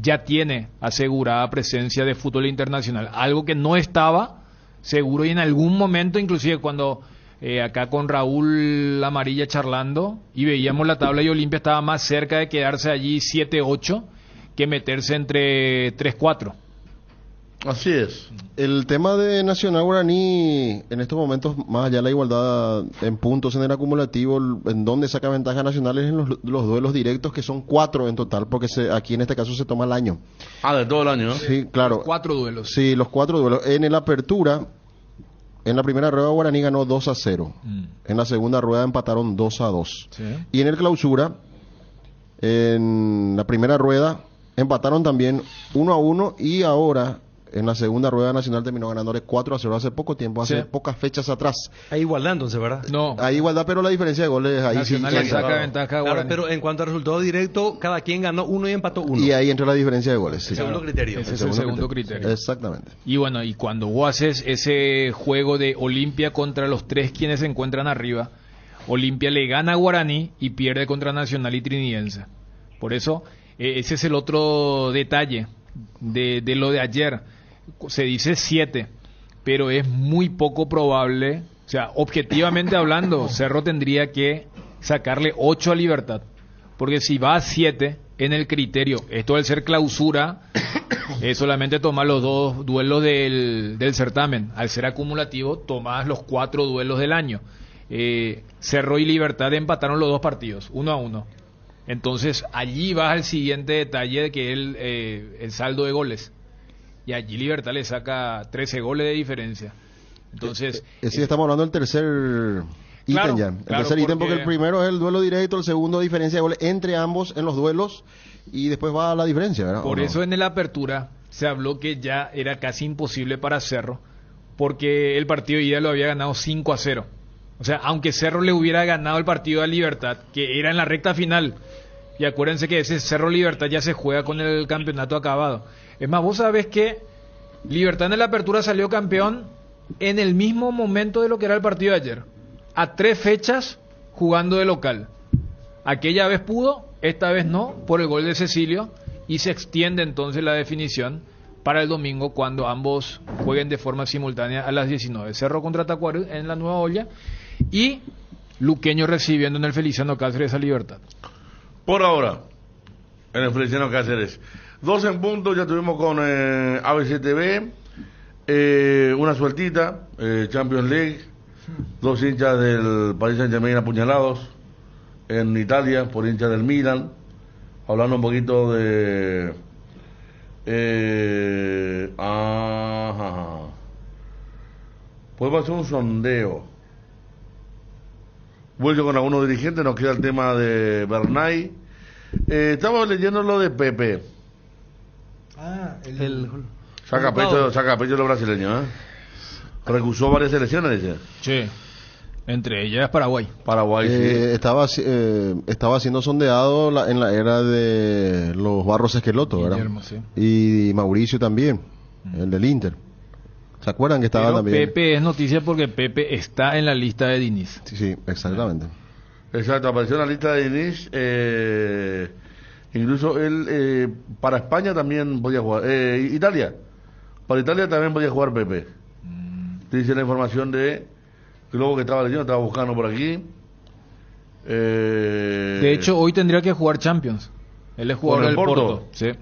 ya tiene asegurada presencia de fútbol internacional, algo que no estaba seguro, y en algún momento, inclusive cuando acá con Raúl Amarilla charlando y veíamos la tabla, y Olimpia estaba más cerca de quedarse allí 7-8 que meterse entre 3-4. Así es. El tema de Nacional Guaraní, en estos momentos, más allá de la igualdad en puntos en el acumulativo, en donde saca ventaja Nacional es en los duelos directos, que son 4 en total, porque aquí en este caso se toma el año. De todo el año, ¿no? Sí, claro. 4 duelos. Sí, los 4 duelos. En el Apertura, en la primera rueda Guaraní ganó 2-0. En la segunda rueda empataron 2-2. Sí. Y en el Clausura, en la primera rueda empataron también 1-1, y ahora en la segunda rueda Nacional terminó ganándole 4-0 hace poco tiempo, hace pocas fechas atrás. Hay igualdad entonces, ¿verdad? No. Hay igualdad, pero la diferencia de goles ahí Nacional le saca ventaja a Guaraní. Pero en cuanto a resultado directo, cada quien ganó 1 y empató 1. Y ahí entra la diferencia de goles. Sí. El segundo criterio. Ese es el segundo criterio. Exactamente. Y bueno, y cuando vos haces ese juego de Olimpia contra los 3 quienes se encuentran arriba, Olimpia le gana a Guaraní y pierde contra Nacional y Trinidense. Por eso, ese es el otro detalle de lo de ayer. Se dice 7, pero es muy poco probable. O sea, objetivamente hablando, Cerro tendría que sacarle 8 a Libertad, porque si va a 7 en el criterio, esto al ser clausura, es solamente tomar los 2 duelos del certamen. Al ser acumulativo, tomás los 4 duelos del año. Cerro y Libertad empataron los dos partidos, 1-1. Entonces allí va el siguiente detalle, que es el saldo de goles. Y allí Libertad le saca 13 goles de diferencia. Entonces... sí, estamos hablando del tercer ítem ya. El tercer ítem, porque el primero es el duelo directo, el segundo diferencia de goles entre ambos en los duelos, y después va la diferencia, ¿verdad? Por eso en la apertura se habló que ya era casi imposible para Cerro, porque el partido de ida lo había ganado 5-0. O sea, aunque Cerro le hubiera ganado el partido a Libertad, que era en la recta final, y acuérdense que ese Cerro Libertad ya se juega con el campeonato acabado. Es más, vos sabés que Libertad en la apertura salió campeón en el mismo momento de lo que era el partido de ayer, a 3 fechas jugando de local. Aquella vez pudo, esta vez no, por el gol de Cecilio, y se extiende entonces la definición para el domingo, cuando ambos jueguen de forma simultánea a las 19. Cerro contra Tacuarembó en la Nueva Olla, y Luqueño recibiendo en el Feliciano Cáceres a Libertad. Por ahora, en el Feliciano Cáceres. 2 en punto, ya tuvimos con ABC TV, una sueltita, Champions League, 2 hinchas del Paris Saint-Germain apuñalados en Italia por hinchas del Milan, hablando un poquito de... Podemos hacer un sondeo. Vuelvo con algunos dirigentes, nos queda el tema de Bernay. Estamos leyendo lo de Pepe. Saca pecho los brasileños, recusó varias selecciones, dice. Sí, entre ellas Paraguay. Sí. Estaba siendo sondeado en la era de los Barros Esqueloto, ¿verdad? Guillermo, sí. Y Mauricio también, el del Inter. ¿Se acuerdan que estaba también? Pepe es noticia porque Pepe está en la lista de Diniz. Sí, exactamente. Exacto, apareció en la lista de Diniz. Incluso él, para España también podía jugar. Italia. Para Italia también podía jugar Pepe. Dice la información de Globo que estaba leyendo, estaba buscando por aquí. De hecho, hoy tendría que jugar Champions. Él es jugador del Porto. Sí.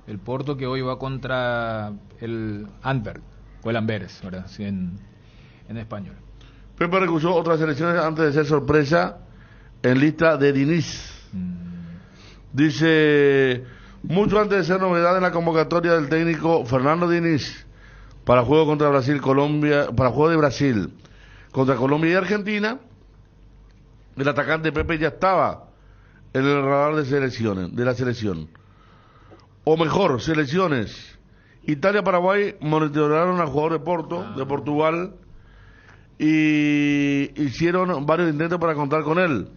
El Porto, que hoy va contra el Antwerp, o el Amberes, ¿verdad? Sí, en español. Pepe recusó otras elecciones antes de ser sorpresa en lista de Diniz. Dice, mucho antes de ser novedad en la convocatoria del técnico Fernando Diniz para juego contra Brasil, Colombia, para juego de Brasil contra Colombia y Argentina, el atacante Pepe ya estaba en el radar de la selección. O mejor, selecciones. Italia, Paraguay monitorearon al jugador de Porto, de Portugal, y hicieron varios intentos para contar con él.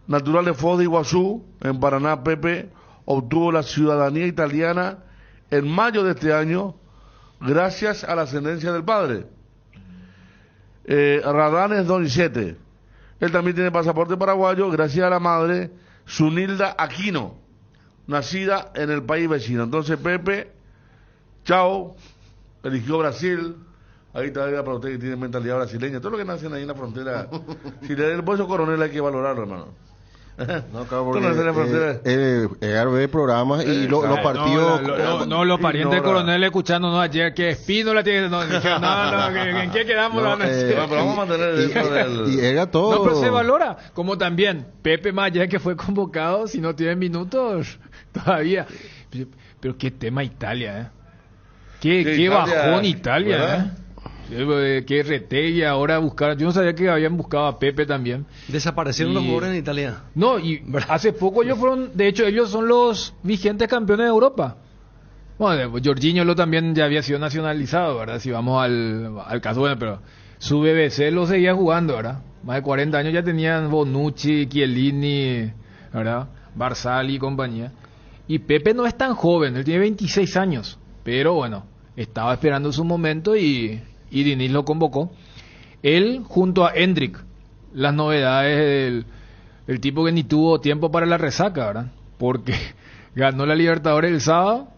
Natural de Foz de Iguazú, en Paraná, Pepe obtuvo la ciudadanía italiana en mayo de este año, gracias a la ascendencia del padre. Radames Donizete, él también tiene pasaporte paraguayo, gracias a la madre, Zunilda Aquino, nacida en el país vecino. Entonces Pepe, chao, eligió Brasil. Ahí está para usted que tiene mentalidad brasileña. Todo lo que nacen ahí en la frontera, si le da el bolso coronel hay que valorarlo, hermano. No, claro, porque ve programas y los partidos... los parientes de coronel escuchándonos ayer que Espínola tiene... ¿En qué quedamos? Pero vamos a mantener y era todo... No, pero se valora. Como también Pepe Maya, que fue convocado, si no tiene minutos todavía. Pero qué tema Italia, Qué bajón Italia, ¿verdad? Que Retegui ahora buscar. Yo no sabía que habían buscado a Pepe también. Desaparecieron los jugadores en Italia. No, y hace poco ellos fueron, de hecho ellos son los vigentes campeones de Europa. Bueno, Jorginho también ya había sido nacionalizado, ¿verdad? Si vamos al caso, bueno, pero su BBC lo seguía jugando, ¿verdad? Más de 40 años ya tenían Bonucci, Chiellini, ¿verdad? Barzali y compañía. Y Pepe no es tan joven, él tiene 26 años, pero bueno, estaba esperando su momento y Diniz lo convocó. Él junto a Hendrik, las novedades del tipo que ni tuvo tiempo para la resaca, ¿verdad? Porque ganó la Libertadores el sábado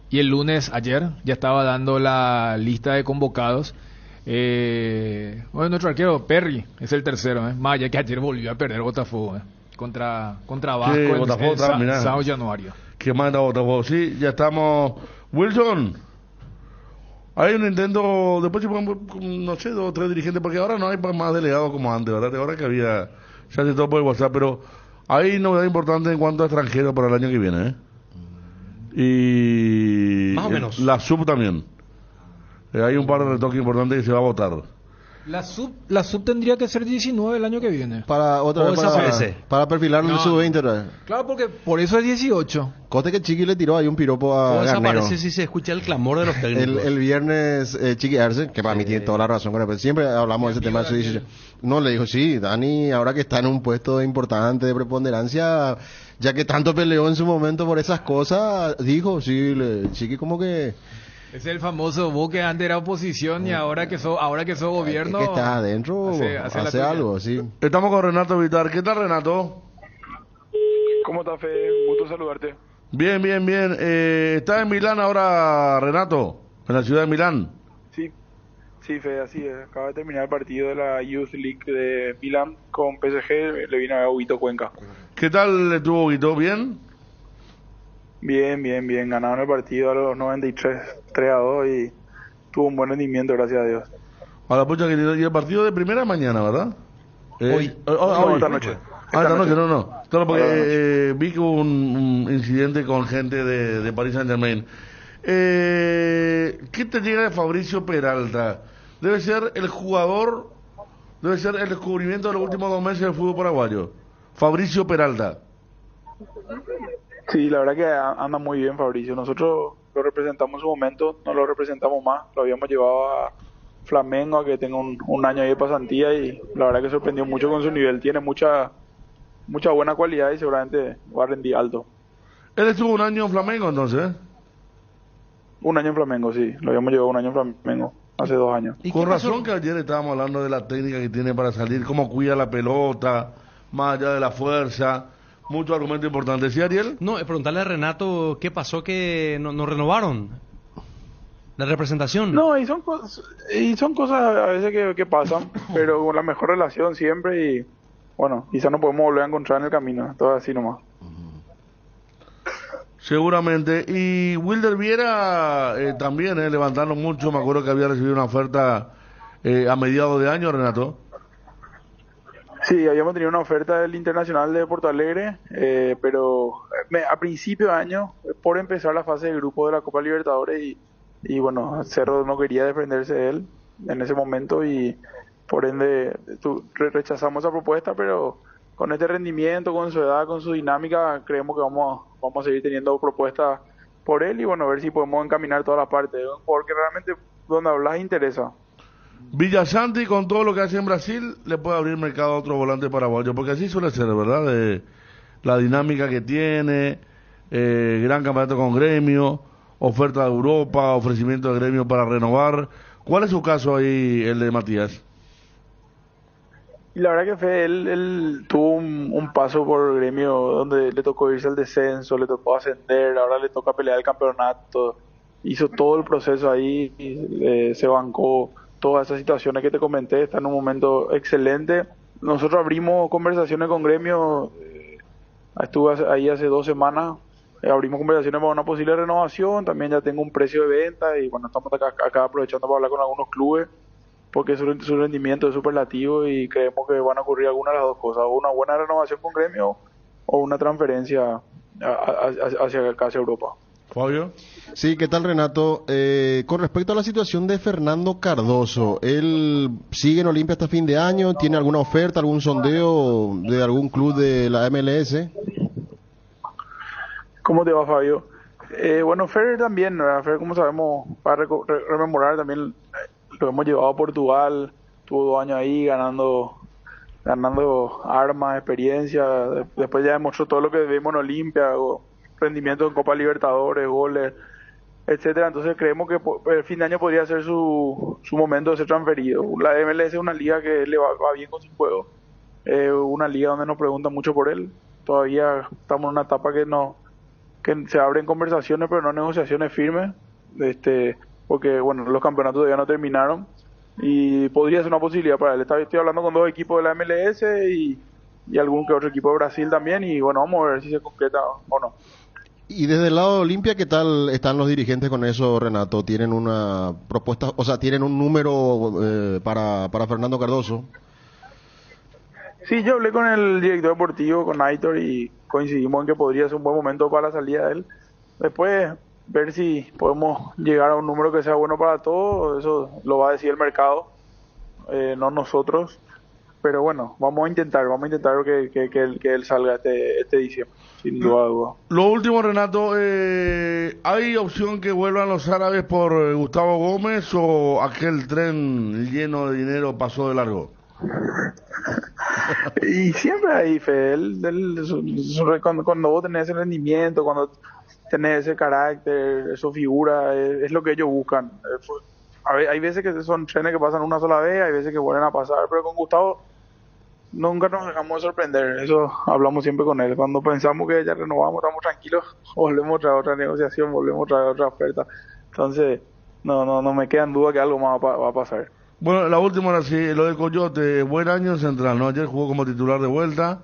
y el lunes, ayer, ya estaba dando la lista de convocados. Bueno, nuestro arquero Perry es el tercero, Maya, que ayer volvió a perder Botafogo, contra Vasco en Sao Januario. ¿Qué manda Botafogo? Sí, ya estamos. Wilson, Hay un intento, después si ponemos, no sé, 2 o 3 dirigentes, porque ahora no hay más delegados como antes, ¿verdad? Ahora que había, se hace todo por el WhatsApp, pero hay novedad importante en cuanto a extranjeros para el año que viene, ¿eh? Y Más o menos. La sub también. Hay un par de retoques importantes que se va a votar. La sub tendría que ser 19 el año que viene. Para otra vez para perfilar el sub-20 otra vez. Claro, porque por eso es 18. Cote que Chiqui le tiró ahí un piropo a Garnero. Desaparece si se escucha el clamor de los técnicos. El viernes Chiqui Arce, que para mí tiene toda la razón con él, siempre hablamos de ese tema de su 18. No, le dijo, sí, Dani, ahora que está en un puesto importante de preponderancia, ya que tanto peleó en su momento por esas cosas, dijo, sí, Chiqui como que... Es el famoso, vos que antes era oposición y ahora que sos gobierno... que estás adentro, hace algo, sí. Estamos con Renato Vitar. ¿Qué tal, Renato? ¿Cómo estás, Fede? Gusto saludarte. Bien. ¿Estás en Milán ahora, Renato? ¿En la ciudad de Milán? Sí, Fede, así es. Acaba de terminar el partido de la Youth League de Milán con PSG. Le vino a ver a Huguito Cuenca. ¿Qué tal estuvo Huguito? ¿Bien? Bien. Ganaron el partido a los 93, 3-2 y tuvo un buen rendimiento, gracias a Dios. A la pucha que y el partido de primera mañana, ¿verdad? Hoy. Esta noche. Esta noche, no. Claro, porque vi que hubo un incidente con gente de Paris Saint-Germain. ¿Qué te llega de Fabricio Peralta? Debe ser el jugador, debe ser el descubrimiento de los últimos 2 meses del fútbol paraguayo. Fabricio Peralta. Sí, la verdad que anda muy bien Fabricio. Nosotros lo representamos en su momento, no lo representamos más. Lo habíamos llevado a Flamengo a que tenga un año ahí de pasantía y la verdad que sorprendió mucho con su nivel. Tiene mucha buena cualidad y seguramente va a rendir alto. ¿Él estuvo un año en Flamengo entonces? Un año en Flamengo, sí. Lo habíamos llevado un año en Flamengo, hace 2 años. ¿Y con razón que ayer estábamos hablando de la técnica que tiene para salir, cómo cuida la pelota, más allá de la fuerza? Mucho argumento importante. ¿Sí, Ariel? No, preguntarle a Renato qué pasó que no renovaron la representación. No, y son cosas a veces que pasan, pero con la mejor relación siempre y bueno, quizás no podemos volver a encontrar en el camino, todo así nomás. Seguramente. Y Wilder Viera también, levantando mucho, me acuerdo que había recibido una oferta a mediados de año, Renato. Sí, habíamos tenido una oferta del Internacional de Porto Alegre, pero a principio de año, por empezar la fase de grupo de la Copa Libertadores y bueno, Cerro no quería desprenderse de él en ese momento y por ende rechazamos esa propuesta, pero con este rendimiento, con su edad, con su dinámica, creemos que vamos a seguir teniendo propuestas por él y bueno, a ver si podemos encaminar toda la parte, porque realmente donde hablas interesa. Villasanti, con todo lo que hace en Brasil, le puede abrir mercado a otro volante paraguayo, porque así suele ser, ¿verdad? De la dinámica que tiene, gran campeonato con Gremio, oferta de Europa, ofrecimiento de Gremio para renovar. ¿Cuál es su caso ahí, el de Matías? Y la verdad que Fede, él tuvo un paso por Gremio donde le tocó irse al descenso, le tocó ascender, ahora le toca pelear el campeonato, hizo todo el proceso ahí, se bancó todas esas situaciones que te comenté, está en un momento excelente. Nosotros abrimos conversaciones con Gremio, estuve ahí hace 2 semanas, abrimos conversaciones para una posible renovación, también ya tengo un precio de venta y bueno, estamos acá aprovechando para hablar con algunos clubes porque su rendimiento es superlativo y creemos que van a ocurrir algunas de las dos cosas, o una buena renovación con Gremio o una transferencia hacia Europa. Fabio. Sí, ¿qué tal, Renato? Con respecto a la situación de Fernando Cardoso, ¿él sigue en Olimpia hasta fin de año? ¿Tiene alguna oferta, algún sondeo de algún club de la MLS? ¿Cómo te va, Fabio? Bueno, Fer también, ¿verdad? Fer, como sabemos, para rememorar también lo hemos llevado a Portugal, tuvo 2 años ahí ganando armas, experiencia, después ya demostró todo lo que vimos en Olimpia, rendimiento en Copa Libertadores, goles, etcétera. Entonces creemos que el fin de año podría ser su momento de ser transferido. La MLS es una liga que le va bien con su juego, una liga donde nos preguntan mucho por él. Todavía estamos en una etapa que se abren conversaciones pero no negociaciones firmes, porque bueno, los campeonatos todavía no terminaron y podría ser una posibilidad para él. Estoy hablando con 2 equipos de la MLS y algún que otro equipo de Brasil también y bueno, vamos a ver si se concreta o no. Y desde el lado de Olimpia, ¿qué tal están los dirigentes con eso, Renato? ¿Tienen una propuesta, o sea, tienen un número para Fernando Cardoso? Sí, yo hablé con el director deportivo, con Aitor, y coincidimos en que podría ser un buen momento para la salida de él. Después, ver si podemos llegar a un número que sea bueno para todos, eso lo va a decir el mercado, no nosotros. Pero bueno, vamos a intentar que él salga este diciembre, sin duda. Lo último, Renato, ¿hay opción que vuelvan los árabes por Gustavo Gómez o aquel tren lleno de dinero pasó de largo? Y siempre hay fe. Cuando vos tenés ese rendimiento, cuando tenés ese carácter, eso figura, es lo que ellos buscan. Hay veces que son trenes que pasan una sola vez, hay veces que vuelven a pasar, pero con Gustavo nunca nos dejamos de sorprender. Eso hablamos siempre con él. Cuando pensamos que ya renovamos, estamos tranquilos, volvemos a traer otra negociación, volvemos a traer otra oferta. Entonces, no me queda en duda que algo más va a pasar. Bueno, la última ahora sí, lo de Coyote, buen año en Central, ¿no? Ayer jugó como titular de vuelta,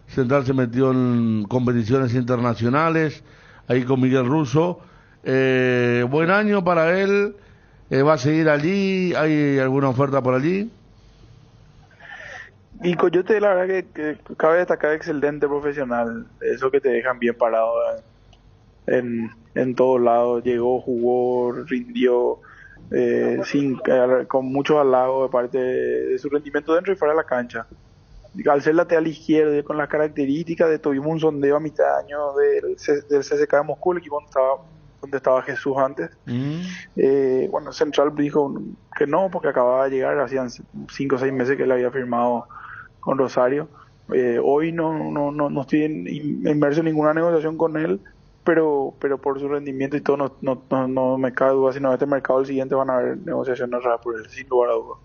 Central se metió en competiciones internacionales, ahí con Miguel Russo, buen año para él, va a seguir allí, ¿hay alguna oferta por allí? Y Coyote, la verdad que cabe destacar, excelente profesional, eso que te dejan bien parado en todos lados, llegó, jugó, rindió, con mucho halago de parte de su rendimiento dentro y fuera de la cancha. Al ser lateral izquierdo y con las características tuvimos un sondeo a mitad de año del CSKA de Moscú, el equipo donde estaba Jesús antes. Bueno, Central dijo que no, porque acababa de llegar, hacían 5 o 6 meses que él había firmado con Rosario. Hoy no estoy inmerso en ninguna negociación con él, pero por su rendimiento y todo no me cabe duda, sino en este mercado el siguiente van a haber negociaciones raras por él, sin lugar a dudas.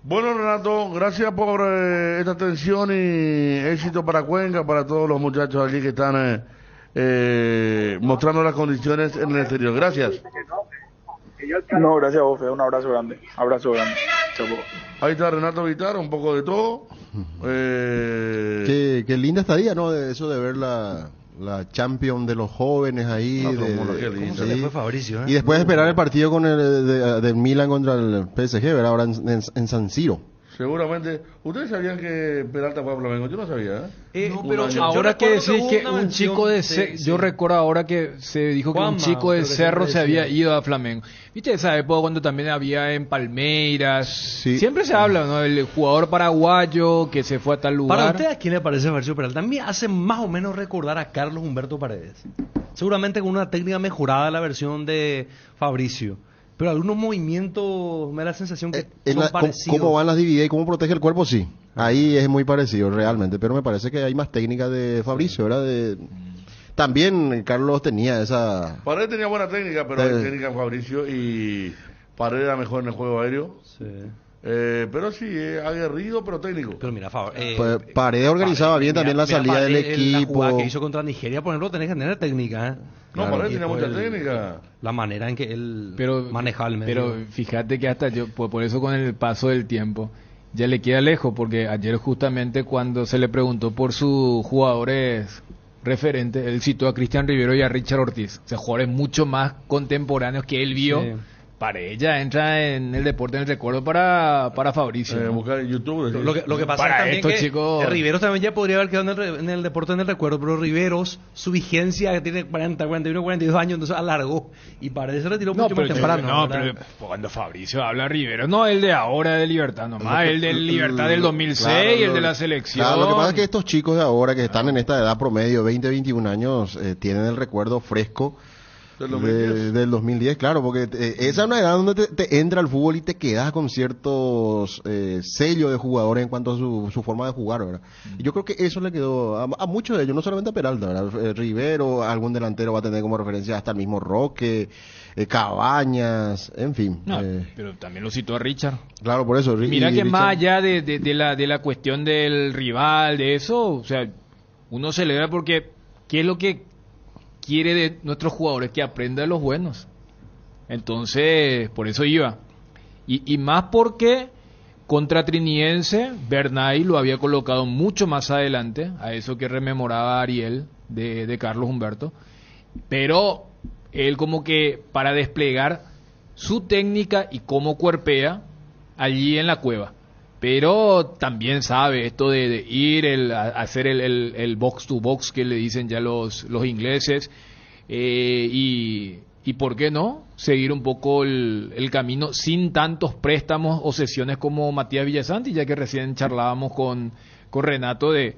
Bueno, Renato, gracias por esta atención y éxito para Cuenca, para todos los muchachos allí que están mostrando las condiciones en el exterior. Gracias. No, gracias a vos, Fede. Un abrazo grande. Chau. Ahí está Renato Vitar, un poco de todo. Qué linda estadía, ¿no? De eso de ver la Champions de los jóvenes ahí. ¿Cómo se le fue Fabricio? Y después esperar el partido con del Milan contra el PSG, ¿verdad? Ahora en San Siro. Seguramente. ¿Ustedes sabían que Peralta fue a Flamengo? Yo no sabía, no, pero ahora que decís que un chico de yo recuerdo ahora que se dijo que un chico de Cerro se había ido a Flamengo. ¿Viste esa época cuando también había en Palmeiras? Sí. Siempre se habla, ¿no? El jugador paraguayo que se fue a tal lugar. Para usted, ¿a quién le parece Fabricio Peralta? A mí hace más o menos recordar a Carlos Humberto Paredes. Seguramente con una técnica mejorada de la versión de Fabricio. Pero algunos movimientos me da la sensación que son parecidos. ¿Cómo van las divididas y cómo protege el cuerpo? Sí, ahí es muy parecido realmente, pero me parece que hay más técnica de Fabricio, ¿verdad? También Carlos tenía esa... Paredes tenía buena técnica, pero hay técnica en Fabricio y Paredes era mejor en el juego aéreo. Sí. Pero sí, aguerrido, pero técnico. Pero mira, Paredes organizaba bien también la salida del equipo. La jugada que hizo contra Nigeria, por ejemplo, tenés que tener técnica, ¿eh? No, claro, Paredes tenía mucha técnica. La manera en que él manejaba el medio. Pero fíjate que hasta yo, por eso con el paso del tiempo, ya le queda lejos, porque ayer justamente cuando se le preguntó por sus jugadores referentes, él citó a Cristian Rivero y a Richard Ortiz, o sea, jugadores mucho más contemporáneos que él vio. Sí. Para ella entra en el deporte en el recuerdo para Fabricio. Buscar en YouTube. Lo que pasa para también estos que chicos... Riveros también ya podría haber quedado en el deporte en el recuerdo, pero Riveros, su vigencia tiene 40, 41, 42 años, entonces alargó y Paredes se retiró mucho más temprano. Pero cuando Fabricio habla Riveros, no el de ahora de Libertad nomás, el de Libertad del 2006, claro, el de la selección. Claro, lo que pasa es que estos chicos de ahora que están en esta edad promedio, 20, 21 años, tienen el recuerdo fresco del 2010, claro, porque esa es una edad donde te entra el fútbol y te quedas con ciertos sellos de jugadores en cuanto a su forma de jugar, ¿verdad? Y yo creo que eso le quedó a muchos de ellos, no solamente a Peralta, ¿verdad? Rivero, algún delantero va a tener como referencia hasta el mismo Roque, Cabañas, en fin. No, pero también lo citó a Richard. Claro, por eso. Mira que Richard, más allá de la cuestión del rival, de eso, o sea, uno celebra porque ¿qué es lo que quiere de nuestros jugadores? Que aprendan los buenos. Entonces, por eso iba. Y más porque contra Triniense, Bernay lo había colocado mucho más adelante, a eso que rememoraba Ariel, de Carlos Humberto, pero él como que para desplegar su técnica y cómo cuerpea allí en la cueva. Pero también sabe esto de ir a hacer el box to box que le dicen ya los ingleses, y por qué no seguir un poco el camino sin tantos préstamos o sesiones como Matías Villasanti, ya que recién charlábamos con Renato de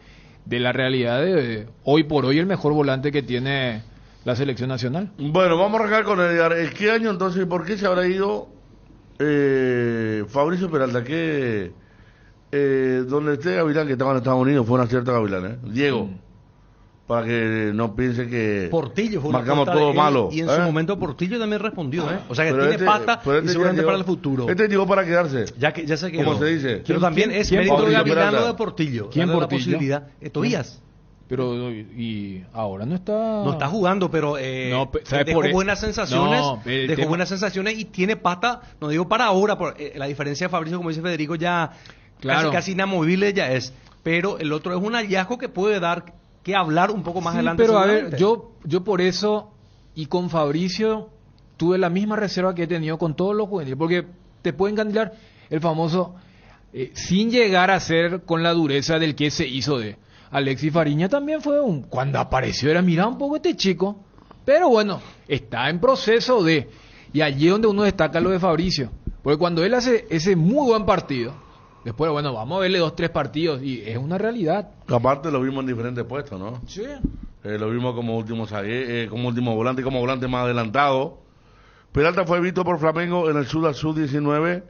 la realidad de hoy por hoy el mejor volante que tiene la selección nacional. Bueno, vamos a arrancar con Edgar. ¿Qué año entonces, por qué se habrá ido Fabricio Peralta? ¿Qué, donde esté Gavilán, que estaba en Estados Unidos, fue una cierta Gavilán, Diego, para que no piense que Portillo fue marcamos todo malo. Y en su momento Portillo también respondió, O sea que pero tiene pasta y seguramente para el futuro. Este llegó para quedarse. Ya se quedó. Como se dice. Pero también es mérito de Gavilán o de Portillo. ¿Quién darle Portillo? la posibilidad. Tobías. Pero y ahora no está jugando, pero dejó buenas sensaciones, dejó buenas sensaciones y tiene pasta, no digo para ahora, por la diferencia de Fabricio, como dice Federico, ya casi inamovible ya es, pero el otro es un hallazgo que puede dar que hablar un poco más adelante. Pero a ver, yo por eso y con Fabricio tuve la misma reserva que he tenido con todos los juveniles, porque te pueden candidatar el famoso sin llegar a ser con la dureza del que se hizo de Alexis Fariña. También fue cuando apareció era mira un poco este chico, pero bueno, está en proceso y allí es donde uno destaca lo de Fabricio, porque cuando él hace ese muy buen partido, después bueno, vamos a verle 2-3 partidos y es una realidad. Aparte lo vimos en diferentes puestos, ¿no? Sí. Lo vimos como último como último volante y como volante más adelantado. Peralta fue visto por Flamengo en el Sub-19,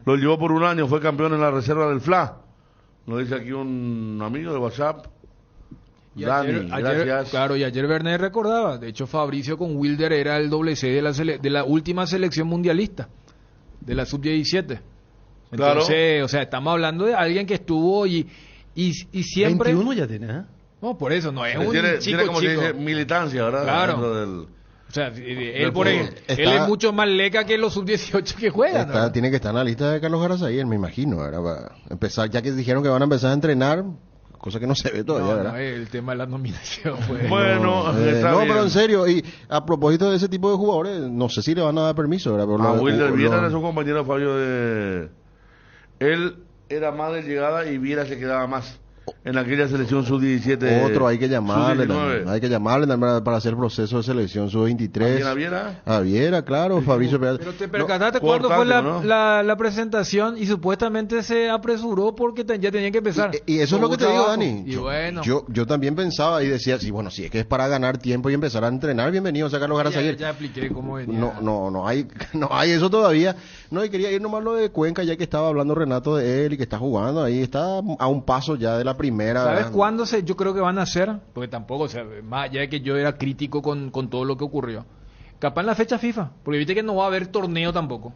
lo llevó por un año, fue campeón en la reserva del FLA. Nos dice aquí un amigo de WhatsApp. Y Dani, gracias. Claro, y ayer Bernet recordaba, de hecho Fabricio con Wilder era el doble C de la última selección mundialista, de la Sub-17. Entonces, claro. O sea, estamos hablando de alguien que estuvo y siempre... 21 ya tiene, No, por eso, no es un tiene como chico. se dice, militancia, ¿verdad? Claro. O sea, él es mucho más leca que los sub-18 que juegan. Tiene que estar en la lista de Carlos Garazaí, me imagino, ¿verdad? Para empezar, ya que dijeron que van a empezar a entrenar, cosa que no se ve todavía, ¿verdad? No, el tema de la nominación fue... Bueno, pero en serio, y a propósito de ese tipo de jugadores, no sé si le van a dar permiso, ¿verdad? A Wilder Viera era su compañero Fabio Él era más de llegada y Viera se quedaba más en aquella selección sub-17. Otro hay que llamarle para hacer el proceso de selección sub-23. ¿A Viera? A Viera, claro, Fabricio Peralta. Pero te percataste cuándo fue la presentación y supuestamente se apresuró porque ya tenían que empezar. Y eso es lo que te digo, Dani. Y bueno. Yo también pensaba y decía, si es que es para ganar tiempo y empezar a entrenar, bienvenido a Carlos Garazaí. Ya expliqué cómo venía. No hay eso todavía. No, y quería ir nomás lo de Cuenca, ya que estaba hablando Renato de él y que está jugando ahí, está a un paso ya de la primera. ¿Sabes cuándo yo creo que van a hacer? Porque tampoco, o sea, más allá de que yo era crítico con todo lo que ocurrió. Capaz en la fecha FIFA, porque viste que no va a haber torneo tampoco.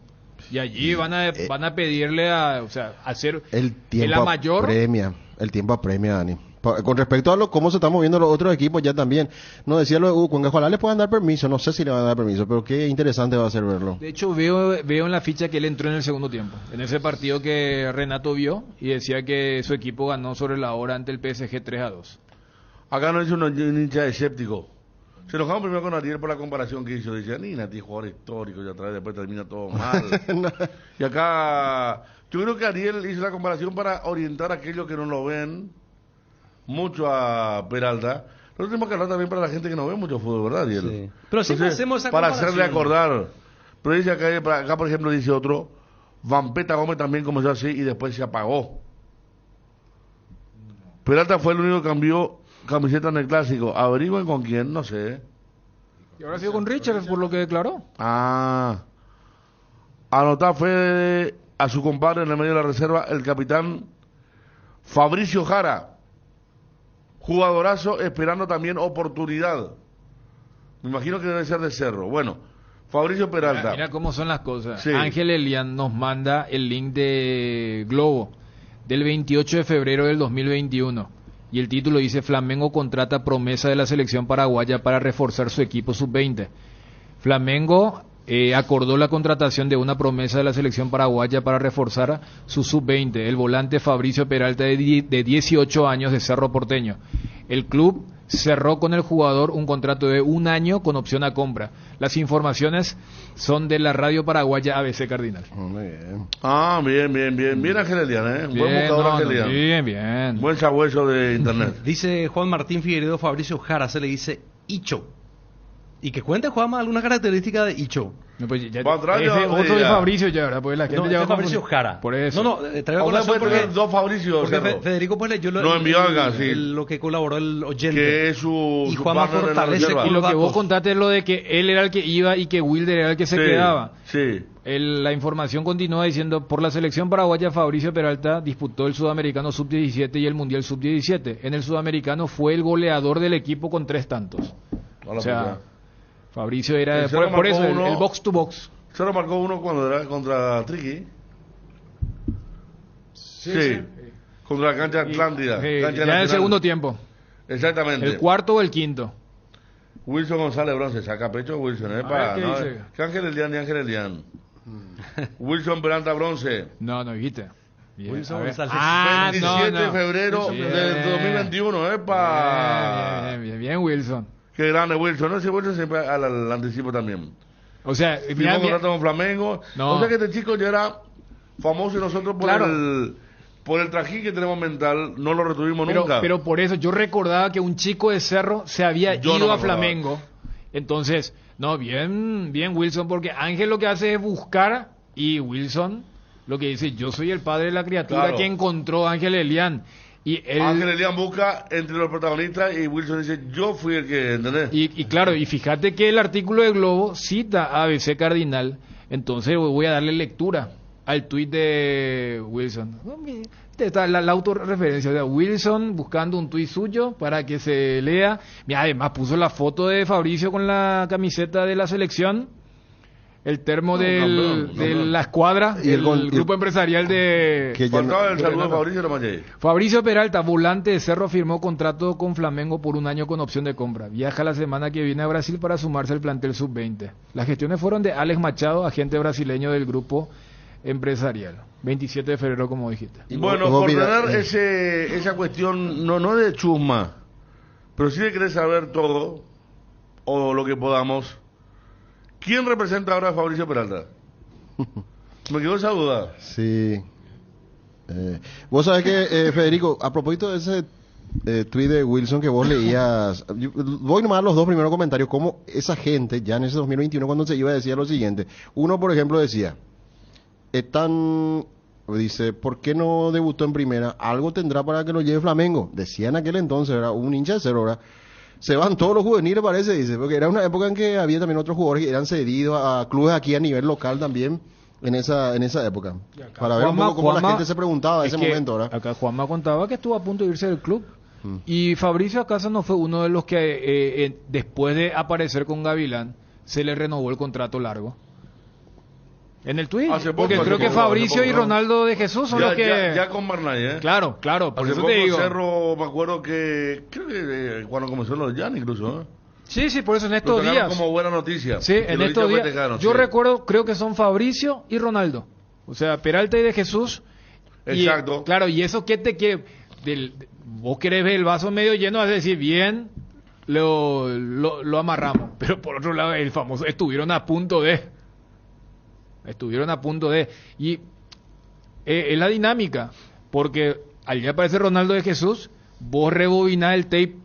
Y allí van a pedirle hacer el tiempo la mayor el tiempo apremia, Dani. Con respecto a cómo se están moviendo los otros equipos ya también, no decía lo de Cuenca, ojalá le puedan dar permiso, no sé si le van a dar permiso, pero qué interesante va a ser verlo. De hecho veo en la ficha que él entró en el segundo tiempo, en ese partido que Renato vio y decía que su equipo ganó sobre la hora ante el PSG 3-2. Acá no hizo un hincha escéptico. Se enojamos primero con Ariel por la comparación que hizo. Decía, Nati, jugador histórico, y atrás después termina todo mal. No. Y acá, yo creo que Ariel hizo la comparación para orientar a aquellos que no lo ven mucho a Peralta. Nosotros tenemos que hablar también para la gente que no ve mucho fútbol, ¿verdad, Ariel? Sí. Pero siempre hacemos esa para comparación. hacerle acordar. Pero dice acá, por ejemplo, dice otro, Vampeta Gómez también comenzó así y después se apagó. Peralta fue el único que cambió camiseta en el clásico. Averigüen con quién, no sé. Y ahora ha sido con Richards, por lo que declaró. Anotar fue a su compadre en el medio de la reserva, el capitán Fabricio Jara. Jugadorazo, esperando también oportunidad. Me imagino que debe ser de Cerro. Bueno, Fabricio Peralta. Mira cómo son las cosas. Sí. Ángel Elian nos manda el link de Globo del 28 de febrero del 2021. Y el título dice: Flamengo contrata promesa de la selección paraguaya para reforzar su equipo sub-20. Flamengo acordó la contratación de una promesa de la selección paraguaya para reforzar su sub-20, el volante Fabricio Peralta de 18 años de Cerro Porteño. El club cerró con el jugador un contrato de 1 año con opción a compra. Las informaciones son de la radio paraguaya ABC Cardinal. Muy bien. Ah, bien. Bien Ángel Elian, ¿eh? Buen Bien, buscador no, Ángel no, Elian. bien. Buen sabueso de internet. Dice Juan Martín Figueredo, Fabricio Jara se le dice Icho. Y que cuente, Juanma, alguna característica de Icho. No, pues ya, Va atrás, ese ya, otro de ya. Fabricio ya, ¿verdad? Porque la gente No, ya ese va a Fabricio confundir. Jara. Por eso. No, traigo Ahora colación puede tener dos Fabricio porque Cerro. Federico pues leyó No envió acá, sí. lo que colaboró el oyente. Que es su Juanma partner en la fortalece reserva. Y lo que datos. vos contaste es lo de que él era el que iba y que Wilder era el que se quedaba. Sí. La información continúa diciendo, por la selección paraguaya Fabricio Peralta disputó el Sudamericano Sub-17 y el Mundial Sub-17. En el Sudamericano fue el goleador del equipo con 3 tantos. Hola, O sea, puta. Fabricio era, El Cerro por eso, marcó uno. el box to box. Cerro marcó uno cuando era contra Triqui. Sí. Contra la cancha Atlántida. Sí, Cancha ya en nacional. el segundo tiempo. Exactamente. El cuarto o el quinto. Wilson González Bronce, saca pecho Wilson, ver, para, ¿qué ¿no? dice? ¿Qué Ángel Elian ni Ángel Elian? Wilson Peralta Bronce, No, dijiste. Bien, Wilson a ver. González. Ah, 27 no, de no. febrero Bien. del 2021, epa. Bien, Wilson. Qué grande Wilson, no ese Wilson siempre al anticipo también. O sea, Firmó contrato con Flamengo. No. O sea que este chico ya era famoso y nosotros por Claro. por el trajín que tenemos mental no lo retuvimos pero, nunca. pero por eso yo recordaba que un chico de Cerro se había Yo no ido me a acordaba. Flamengo. Entonces, no, bien Wilson, porque Ángel lo que hace es buscar y Wilson lo que dice, yo soy el padre de la criatura Claro. que encontró Ángel Elian. Y él, Ángel Elian busca entre los protagonistas y Wilson dice, yo fui el que, ¿entendés? y claro, y fíjate que el artículo de Globo cita a ABC Cardinal, entonces voy a darle lectura al tuit de Wilson. Está la autorreferencia de Wilson buscando un tuit suyo para que se lea. Mira, además puso la foto de Fabricio con la camiseta de la selección, el termo de campeón. la escuadra, Y el el gol- grupo empresarial de... Que ya Faltaba no- el saludo de Fabricio Lomachay. Fabricio Peralta, volante de Cerro, firmó contrato con Flamengo por 1 año con opción de compra. Viaja la semana que viene a Brasil para sumarse al plantel sub-20. Las gestiones fueron de Alex Machado, agente brasileño del grupo empresarial. 27 de febrero, como dijiste. Y Bueno, vos por mira, tener esa cuestión, no de chusma, pero sí de querer saber todo, o lo que podamos, ¿quién representa ahora a Fabricio Peralta? Me quedó esa duda. Sí. Vos sabés que, Federico, a propósito de ese tuit de Wilson que vos leías, voy nomás a los 2 primeros comentarios, cómo esa gente, ya en ese 2021, cuando se iba, decía lo siguiente. Uno, por ejemplo, decía, dice, ¿por qué no debutó en primera? Algo tendrá para que lo lleve Flamengo. Decía en aquel entonces, era un hincha de Cerro, ¿verdad? Se van todos los juveniles, parece, dice, porque era una época en que había también otros jugadores que eran cedidos a clubes aquí a nivel local también, en esa época. Para ver un poco cómo la gente se preguntaba en es ese que momento, ¿verdad? Acá Juanma contaba que estuvo a punto de irse del club. Y Fabricio Acaso no fue uno de los que después de aparecer con Gavilán se le renovó el contrato largo. En el tuit, Hace poco, porque hace creo que poco, Fabricio hace y poco, ¿no? Ronaldo de Jesús son los que... Ya con Barnay, ¿eh? Claro, por Hace eso poco te digo. Cerro, me acuerdo que, creo que cuando comenzó los Jan incluso, ¿eh? Sí, por eso en Lo estos tocaron días. como buena noticia. Sí, Que en los estos hinchas días. festejaron, Yo sí. recuerdo, creo que son Fabricio y Ronaldo. O sea, Peralta y de Jesús. Exacto. Claro, y eso que vos querés ver el vaso medio lleno, es decir, bien, lo amarramos. Pero por otro lado, el famoso, estuvieron a punto de. Y es la dinámica, porque al día aparece Ronaldo de Jesús, vos rebobinás el tape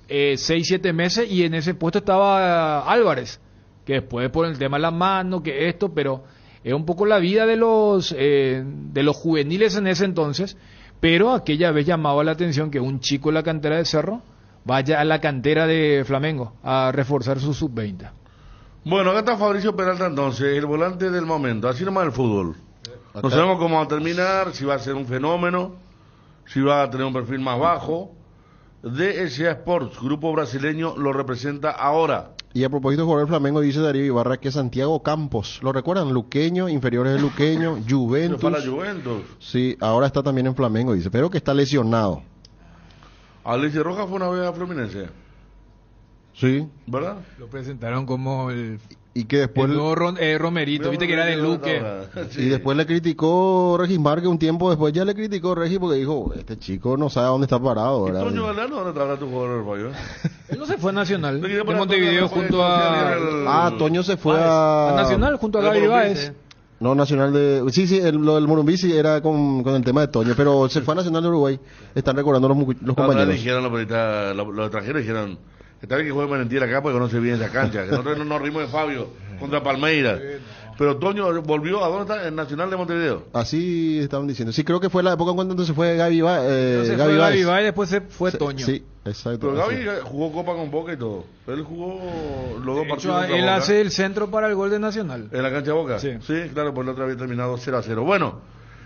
6-7 meses y en ese puesto estaba Álvarez, que después por el tema de la mano, que esto, pero es un poco la vida de los juveniles en ese entonces, pero aquella vez llamaba la atención que un chico de la cantera de Cerro vaya a la cantera de Flamengo a reforzar su sub-20. Bueno, acá está Fabricio Peralta entonces, el volante del momento, así nomás el fútbol. No Acá. sabemos cómo va a terminar, si va a ser un fenómeno, si va a tener un perfil más bajo. DSA Sports, grupo brasileño, lo representa ahora. Y a propósito de jugar el Flamengo, dice Darío Ibarra que Santiago Campos, ¿lo recuerdan? Luqueño, inferiores de Luqueño, Se fue a la Juventus. Juventus. Sí, ahora está también en Flamengo, dice, pero que está lesionado. Alicia Rojas fue una vez a Fluminense, Sí. ¿verdad? Lo presentaron como el Y que después... El nuevo Romerito, viste que era de Luque. Sí. Y después le criticó Regis Márquez un tiempo después, ya le criticó Regis porque dijo, este chico no sabe dónde está parado, ¿Y ¿verdad? Toño Galano dónde estará tu jugador del Rayo? Él no se fue a Nacional, Le de quería poner Montevideo a Toño junto a... Ah, Toño se fue a... Nacional junto a Gaby Báez. No, Nacional de... Sí, lo del Morumbí era con el tema de Toño, pero se fue a Nacional de Uruguay. Están recordando los compañeros. Dijeron los extranjeros dijeron, está bien que juegue Merentiel acá porque conoce bien esa cancha, que nosotros no nos rimos de Fabio contra Palmeiras. Pero Toño volvió, ¿a dónde está? En Nacional de Montevideo. Así estaban diciendo. Sí, creo que fue la época cuando se fue Gaby Báez. Se fue Gaby Báez, después se fue Toño. Sí, exacto. Pero Gaby jugó Copa con Boca y todo. Él jugó los dos partidos contra Él Boca. hace el centro para el gol de Nacional. ¿En la cancha de Boca? Sí. Claro, pues la otra había terminado 0-0. Bueno,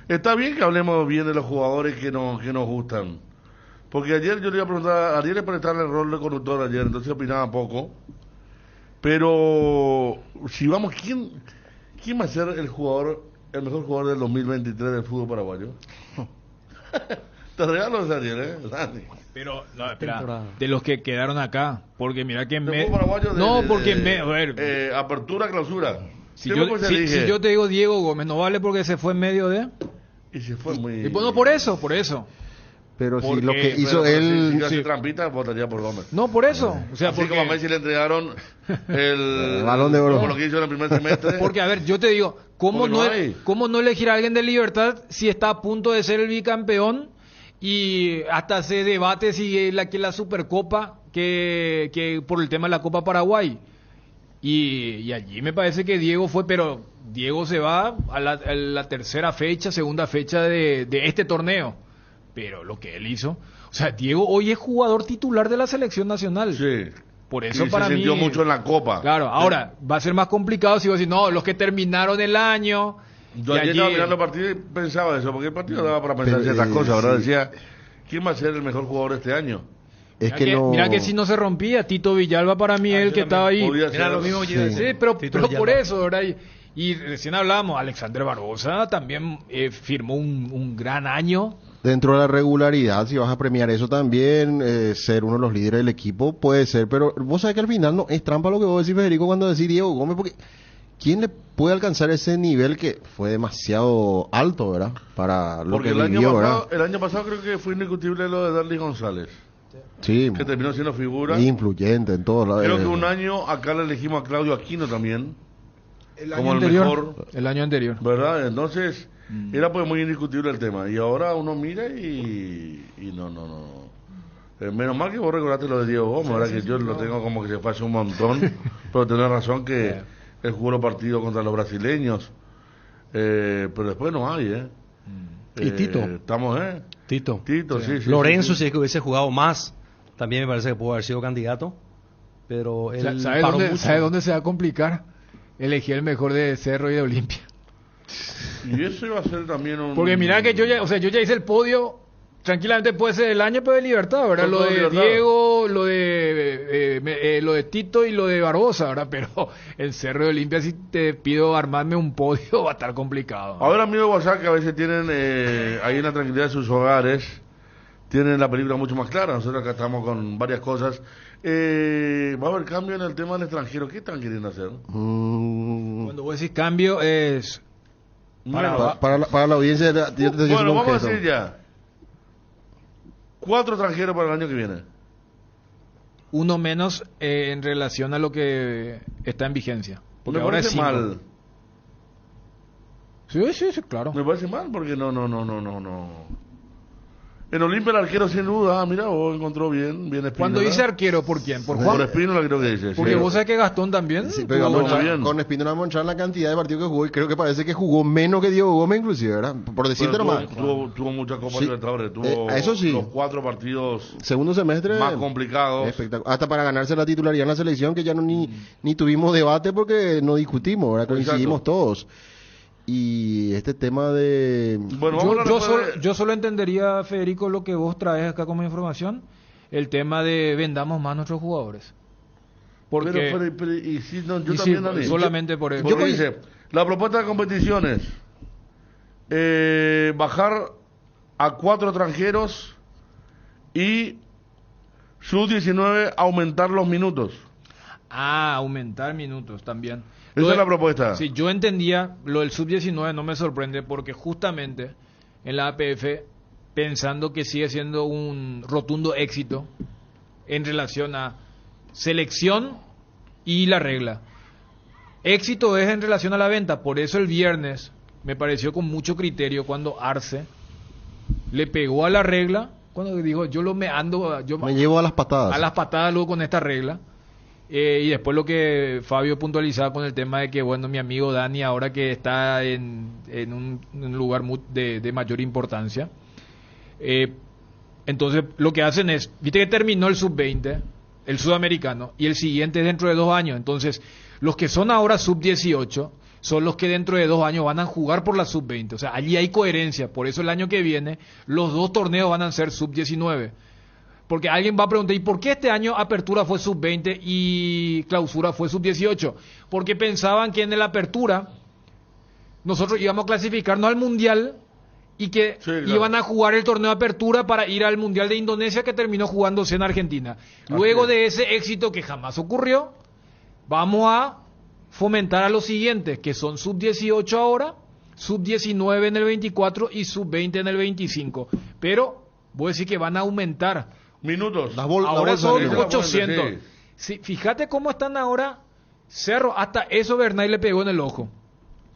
está bien que hablemos bien de los jugadores que nos gustan. Porque ayer yo le iba a preguntar, a Ariel le prestaron el rol de conductor ayer, entonces opinaba poco. Pero, si vamos, ¿quién va a ser el mejor jugador del 2023 del fútbol paraguayo? Te regalo ese Ariel, Dani. Pero, no, espera, de los que quedaron acá, porque mira que ¿Del fútbol paraguayo? a ver, apertura, clausura. Si yo te digo Diego Gómez, no vale porque se fue en medio de... Y se fue muy... Y bueno, por eso. Pero si Porque- lo que hizo Pero él... si hace trampita, votaría por Gómez. No, por eso. O sea, Así porque, como a Messi le entregaron el Balón de Oro. como lo que hizo en el primer semestre. porque, a ver, yo te digo, ¿cómo Porque no, no hay. ¿cómo no elegir a alguien de Libertad si está a punto de ser el bicampeón y hasta se debate si la Supercopa que por el tema de la Copa Paraguay? Y allí me parece que Diego fue, pero Diego se va a la segunda fecha de este torneo. Pero lo que él hizo, o sea, Diego hoy es jugador titular de la selección nacional. Sí. Por eso Y para se mí sintió mucho en la Copa. Claro, ahora va a ser más complicado si vos decís, no, los que terminaron el año. Yo y ayer allí- estaba mirando el partido y pensaba eso, porque el partido daba para pensar ciertas cosas, ¿verdad? sí. Decía, ¿quién va a ser el mejor jugador este año? Es Mira que si no se rompía, Tito Villalba para mí es el que estaba ahí. Podía Era ser. lo mismo Sí. yo Sí, pero por Villalba. eso, ¿verdad? Y recién hablábamos, Alexander Barbosa también firmó un gran año. Dentro de la regularidad, si vas a premiar eso también, ser uno de los líderes del equipo, puede ser, pero vos sabés que al final no es trampa lo que vos decís, Federico, cuando decís Diego Gómez, porque ¿quién le puede alcanzar ese nivel que fue demasiado alto, ¿verdad? Para lo Porque que el año, vivió, pasado, ¿verdad? el año pasado creo que fue indiscutible lo de Darly González, Sí, que terminó siendo figura. influyente en todos lados. Creo que un año acá le elegimos a Claudio Aquino también, El como el mejor, El año anterior. ¿verdad? Entonces, era pues muy indiscutible el tema. Y ahora uno mira y no. Menos mal que vos recordaste lo de Diego Gómez, ¿verdad? Que yo lo tengo como que se fue hace un montón, pero tenés razón que él jugó los partidos contra los brasileños, pero después no hay, Y Tito. Estamos, Tito. sí. Lorenzo, sí. si es que hubiese jugado más, también me parece que pudo haber sido candidato. Pero él ¿Sabe paró mucho. dónde se va a complicar? Elegir el mejor de Cerro y de Olimpia. Y eso iba a ser también un... Porque mira que yo ya hice el podio, tranquilamente puede ser el año, pero de Libertad, ¿verdad? Con Lo todo de Libertad. Diego, lo de Tito y lo de Barbosa, ¿verdad? Pero el Cerro de Olimpia, si te pido armarme un podio, va a estar complicado. Ahora amigos de WhatsApp que a veces tienen ahí en la tranquilidad de sus hogares, tienen la película mucho más clara. Nosotros acá estamos con varias cosas. Va a haber cambio en el tema del extranjero. ¿Qué están queriendo hacer? Cuando vos decís cambio es... Para la audiencia, yo te estoy Bueno, diciendo un vamos a gesto. decir ya 4 extranjeros para el año que viene. Uno menos en relación a lo que está en vigencia. Porque Me ahora parece es 5. mal. Sí, claro. Me parece mal porque no. En Olimpia el arquero sin duda, mira, vos encontró bien Espínola. Cuando dice arquero, ¿por quién? ¿Por Juan? Por Espínola creo que dice. Porque sí. vos sabés que Gastón también. Sí, pero Jugó Monchar- muy bien. con Espínola Monchar la cantidad de partidos que jugó, y creo que parece que jugó menos que Diego Gómez inclusive, ¿verdad? Por decirte Pero nomás. tuvo muchas Copas Sí. Libertadores, tuvo Eso sí. los 4 partidos Segundo semestre más complicados. espectacular. Hasta para ganarse la titularidad en la selección, que ya ni tuvimos debate porque no discutimos, ¿verdad? Coincidimos Exacto. todos. Y este tema de... Bueno, vamos a hablar Yo solo entendería, Federico, lo que vos traes acá como información, el tema de vendamos más nuestros jugadores. Porque pero, y si no, yo y también sí, Dani. solamente por eso. Porque dice, la propuesta de competiciones, bajar a 4 extranjeros y sub-19 aumentar los minutos. aumentar minutos también. Esa es la propuesta. Sí, yo entendía lo del sub-19, no me sorprende, porque justamente en la APF, pensando que sigue siendo un rotundo éxito en relación a selección y la regla. Éxito es en relación a la venta, por eso el viernes me pareció con mucho criterio cuando Arce le pegó a la regla, cuando dijo yo me llevo a las patadas. A las patadas luego con esta regla. Y después lo que Fabio puntualizaba con el tema de que, bueno, mi amigo Dani ahora que está en un lugar de mayor importancia. Entonces lo que hacen es, viste que terminó el sub-20, el sudamericano, y el siguiente es dentro de 2 años. Entonces los que son ahora sub-18 son los que dentro de 2 años van a jugar por la sub-20. O sea, allí hay coherencia. Por eso el año que viene los 2 torneos van a ser sub-19. Porque alguien va a preguntar, ¿y por qué este año Apertura fue sub-20 y Clausura fue sub-18? Porque pensaban que en el Apertura nosotros íbamos a clasificarnos al Mundial y que iban a jugar el torneo de Apertura para ir al Mundial de Indonesia que terminó jugándose en Argentina. Luego de ese éxito que jamás ocurrió, vamos a fomentar a los siguientes, que son sub-18 ahora, sub-19 en el 24 y sub-20 en el 25. Pero voy a decir que van a aumentar minutos. Ahora son minutos. 800. Sí, fíjate cómo están ahora. Cerro, hasta eso Bernay le pegó en el ojo.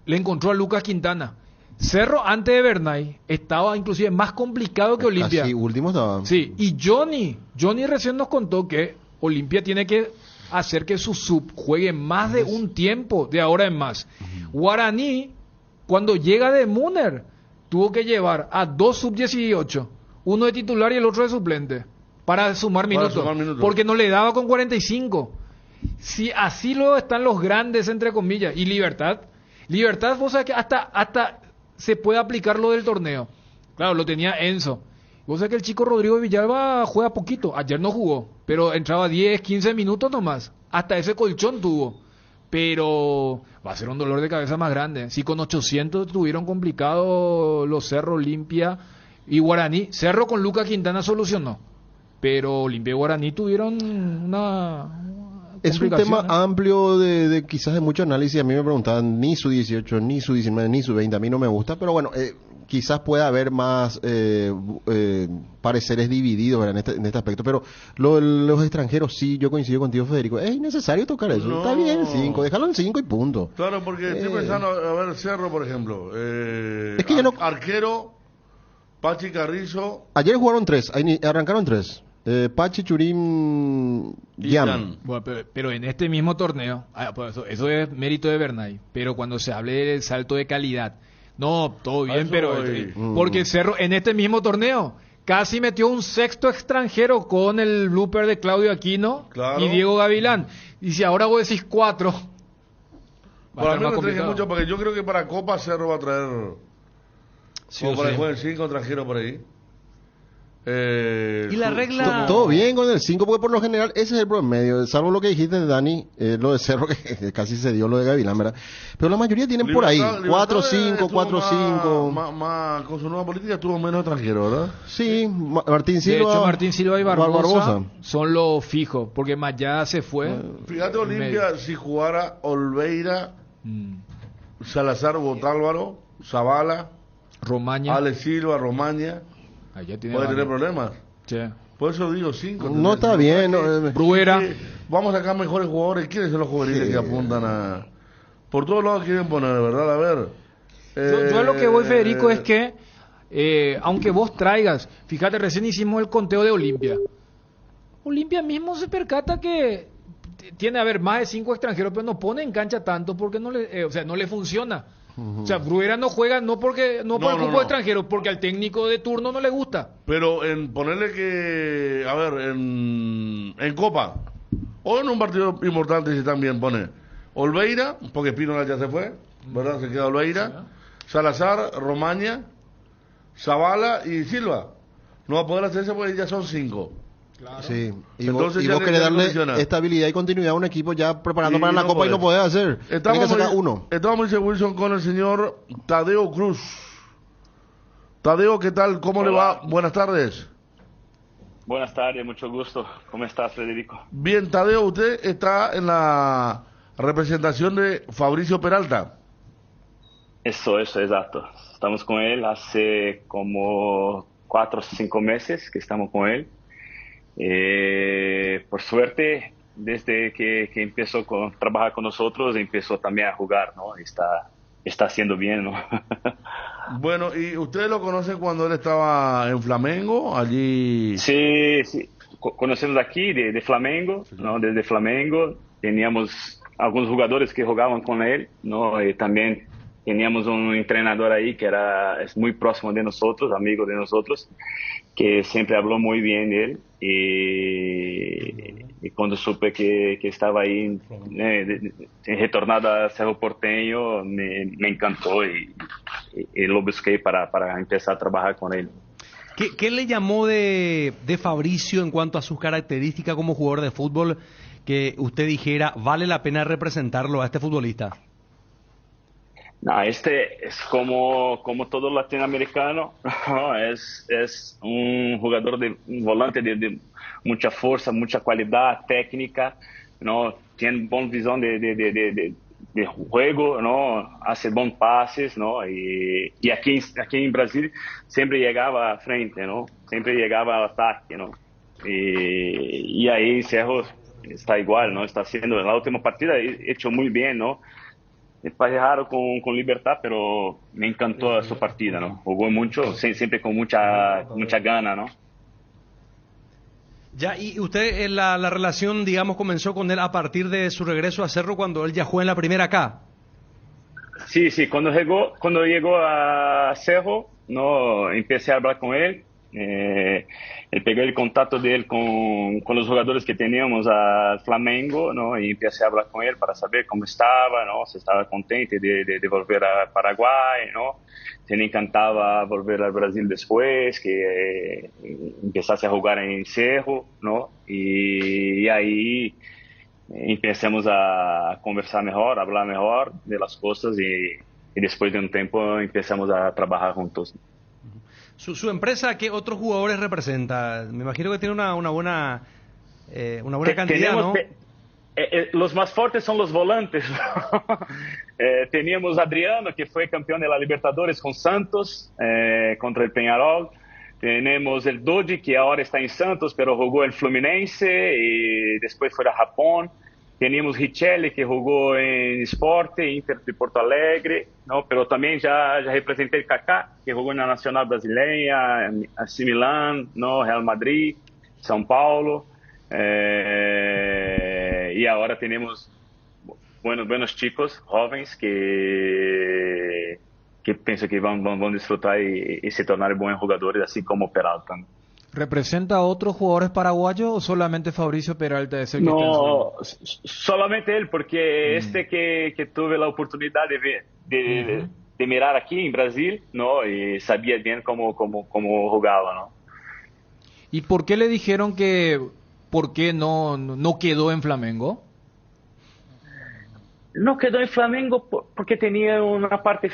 Le encontró a Lucas Quintana. Cerro, antes de Bernay, estaba inclusive más complicado que Olimpia. Casi último estaba. Sí, y Johnny recién nos contó que Olimpia tiene que hacer que su sub juegue más de un tiempo de ahora en más. Guaraní, cuando llega de Muner, tuvo que llevar a 2 sub-18, uno de titular y el otro de suplente, para sumar minutos, porque no le daba con 45. Si así lo están los grandes, entre comillas, y Libertad, vos sabés que hasta se puede aplicar lo del torneo. Claro, lo tenía Enzo. Vos sabés que el chico Rodrigo Villalba juega poquito. Ayer no jugó, pero entraba 10, 15 minutos nomás. Hasta ese colchón tuvo. Pero va a ser un dolor de cabeza más grande. Si con 800 tuvieron complicado los Cerro, Olimpia y Guaraní. Cerro con Lucas Quintana solucionó. Pero Olimpia y Guaraní tuvieron una... Es un tema amplio de quizás de mucho análisis. A mí me preguntaban ni su 18, ni su 19, ni su 20. A mí no me gusta, pero bueno, quizás pueda haber más pareceres divididos, ¿verdad? En este aspecto. Pero los extranjeros, sí, yo coincido contigo, Federico. Es innecesario tocar eso. No. Está bien 5, déjalo en 5 y punto. Claro, porque estoy pensando, a ver, Cerro, por ejemplo. Es que ya no... Arquero, Pachi Carrizo. Ayer jugaron 3, arrancaron 3. Pachi, Churín, Jan. Bueno, pero en este mismo torneo, pues eso es mérito de Bernay, pero cuando se hable del salto de calidad, no, todo bien, pero porque Cerro en este mismo torneo casi metió un 6º extranjero con el blooper de Claudio Aquino y Diego Gavilán. Y si ahora vos decís 4, para mí no traje mucho, porque yo creo que para Copa Cerro va a traer como para el juego 5 extranjeros por ahí. Y la regla... Todo bien con el 5, porque por lo general ese es el promedio, salvo lo que dijiste, Dani, lo de Cerro, que casi se dio lo de Gavilán, ¿verdad? Pero la mayoría tienen por ahí, 4-5, 4-5. Con su nueva política tuvo menos extranjeros, ¿verdad? Sí, Martín Silva. De hecho, Martín Silva y Barbosa son los fijos, porque Mayada se fue. Fíjate, Olimpia, si jugara Olveira, Salazar, Botálvaro, Zavala, Romaña, Ale Silva, Romaña, puede tener problemas. Sí. Por eso digo 5. No está bien. Bruera. Vamos a sacar mejores jugadores. ¿Quiénes son los juveniles que apuntan a...? Por todos lados quieren poner, ¿verdad? A ver. Yo a lo que voy, Federico, es que aunque vos traigas... Fíjate, recién hicimos el conteo de Olimpia. Olimpia mismo se percata que tiene, a ver, más de 5 extranjeros, pero no pone en cancha tanto porque no le funciona. O sea, Bruera no juega no por el cupo extranjero, porque al técnico de turno no le gusta. Pero en ponerle que, a ver, en Copa o en un partido importante, si también pone Olveira, porque Espínola ya se fue, ¿verdad? Se queda Olveira, Salazar, Romaña, Zavala y Silva. No va a poder hacerse porque ya son 5. Claro. Sí, y vos querés darle estabilidad y continuidad a un equipo ya preparando para la Copa podés. Y lo podés hacer. Tiene que sacar uno. Estamos, dice Wilson, con el señor Tadeo Cruz. Tadeo, ¿qué tal? ¿Cómo le va? Buenas tardes. Buenas tardes, mucho gusto. ¿Cómo estás, Federico? Bien, Tadeo, usted está en la representación de Fabricio Peralta. Eso, exacto. Estamos con él hace como 4 o 5 meses que estamos con él. Por suerte, desde que empezó a trabajar con nosotros, empezó también a jugar, ¿no? Está haciendo bien, ¿no? Bueno, ¿y ustedes lo conocen cuando él estaba en Flamengo? Allí. Sí. Conocemos aquí de Flamengo, ¿no? Desde Flamengo teníamos algunos jugadores que jugaban con él, ¿no? Y también teníamos un entrenador ahí que es muy próximo de nosotros, amigo de nosotros, que siempre habló muy bien de él. Y cuando supe que estaba ahí, retornado a Cerro Porteño, me encantó y lo busqué para empezar a trabajar con él. ¿Qué le llamó de Fabricio en cuanto a sus características como jugador de fútbol que usted dijera, vale la pena representarlo a este futbolista? No, este es como todo latinoamericano, ¿no? Es un jugador un volante de mucha fuerza, mucha calidad técnica, ¿no? Tiene buena visión de juego, ¿no? Hace buenos pases, ¿no? Y aquí en Brasil siempre llegaba a frente, ¿no? Siempre llegaba al ataque, ¿no? Y ahí Cerro está igual, ¿no? Está haciendo, en la última partida hecho muy bien, ¿no? Raro con Libertad, pero me encantó su partida, ¿no? Jugó mucho, siempre con mucha gana, ¿no? Ya, y usted, la relación, digamos, comenzó con él a partir de su regreso a Cerro cuando él ya jugó en la primera acá. Sí, cuando llegó a Cerro, ¿no? Empecé a hablar con él. Pegué el contacto de él con los jugadores que teníamos al Flamengo, ¿no? Y empecé a hablar con él para saber cómo estaba, ¿no? Si estaba contento de volver a Paraguay, ¿no? Se le encantaba volver al Brasil después, que empezase a jugar en Cerro, ¿no? Y ahí empezamos a conversar mejor, a hablar mejor de las cosas y después de un tiempo empezamos a trabajar juntos. ¿Su empresa qué otros jugadores representa? Me imagino que tiene una buena cantidad, ¿no? Los más fuertes son los volantes. Teníamos a Adriano, que fue campeón de la Libertadores con Santos, contra el Peñarol. Tenemos el Dodi, que ahora está en Santos, pero jugó en Fluminense y después fue a Japón. Teníamos Richelli, que jugó en Sport, Inter de Porto Alegre, ¿no? Pero también ya representé el Kaká, que jugó en la Nacional Brasileña, AC Milán, ¿no? Real Madrid, São Paulo. Y ahora tenemos buenos chicos, jóvenes, que pienso que van a disfrutar y se tornar buenos jugadores, así como Peralta. ¿Representa a otros jugadores paraguayos o solamente Fabricio Peralta es el que No, solamente él, porque que tuve la oportunidad de mirar aquí en Brasil, ¿no? Y sabía bien cómo jugaba, ¿no? ¿Y por qué le dijeron por qué no quedó en Flamengo? No quedó en Flamengo porque tenía una parte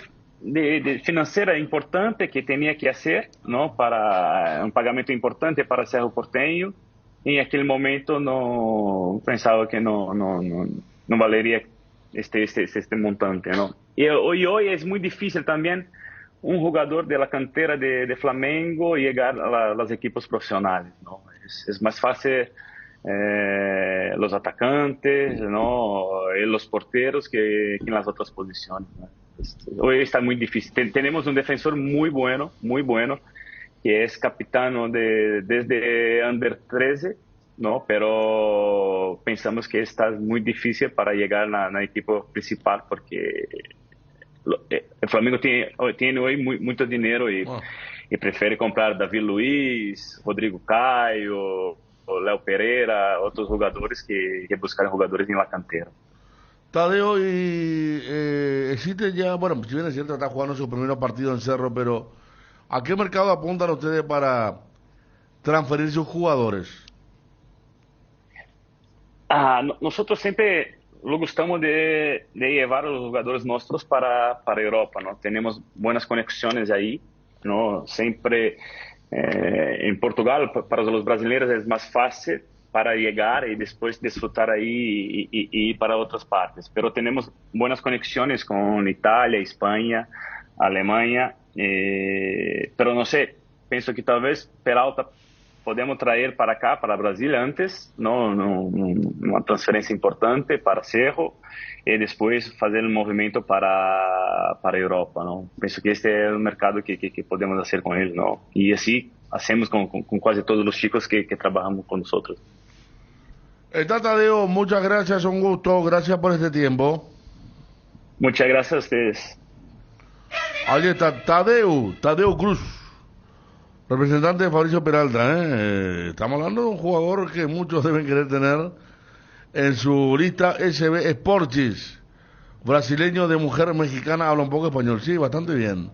financiera importante que tenía que hacer, ¿no? Para un pagamento importante para Cerro Porteño. Y en aquel momento no pensaba que no valería este montante, ¿no? Y hoy es muy difícil también un jugador de la cantera de Flamengo llegar a los equipos profesionales, ¿no? Es más fácil los atacantes, ¿no? Y los porteros que en las otras posiciones, ¿no? Hoy está muy difícil. Tenemos un defensor muy bueno, que es capitán desde Under 13, ¿no? Pero pensamos que está muy difícil para llegar al equipo principal porque el Flamengo tiene hoy mucho dinero y prefiere comprar David Luiz, Rodrigo Caio, Léo Pereira, otros jugadores que buscar jugadores en la cantera. Tadeo, existe ya, bueno, si bien es cierto, está jugando su primer partido en Cerro, pero ¿a qué mercado apuntan ustedes para transferir sus jugadores? Nosotros siempre lo gustamos de llevar a los jugadores nuestros para Europa, ¿no? Tenemos buenas conexiones ahí, ¿no? Siempre en Portugal, para los brasileños es más fácil, para llegar y después disfrutar ahí y ir para otras partes. Pero tenemos buenas conexiones con Italia, España, Alemania, pero no sé, pienso que tal vez Peralta podemos traer para acá, para Brasil antes, una transferencia importante para Cerro y después hacer el movimiento para Europa, ¿no? Pienso que este es el mercado que podemos hacer con él, ¿no? Y así hacemos con casi todos los chicos que trabajamos con nosotros. Tadeo, muchas gracias, un gusto, gracias por este tiempo. Muchas gracias a ustedes. Ahí está Tadeo Cruz, representante de Fabricio Peralta. Estamos hablando de un jugador que muchos deben querer tener en su lista SB Sports, brasileño de mujer mexicana, habla un poco español, sí, bastante bien.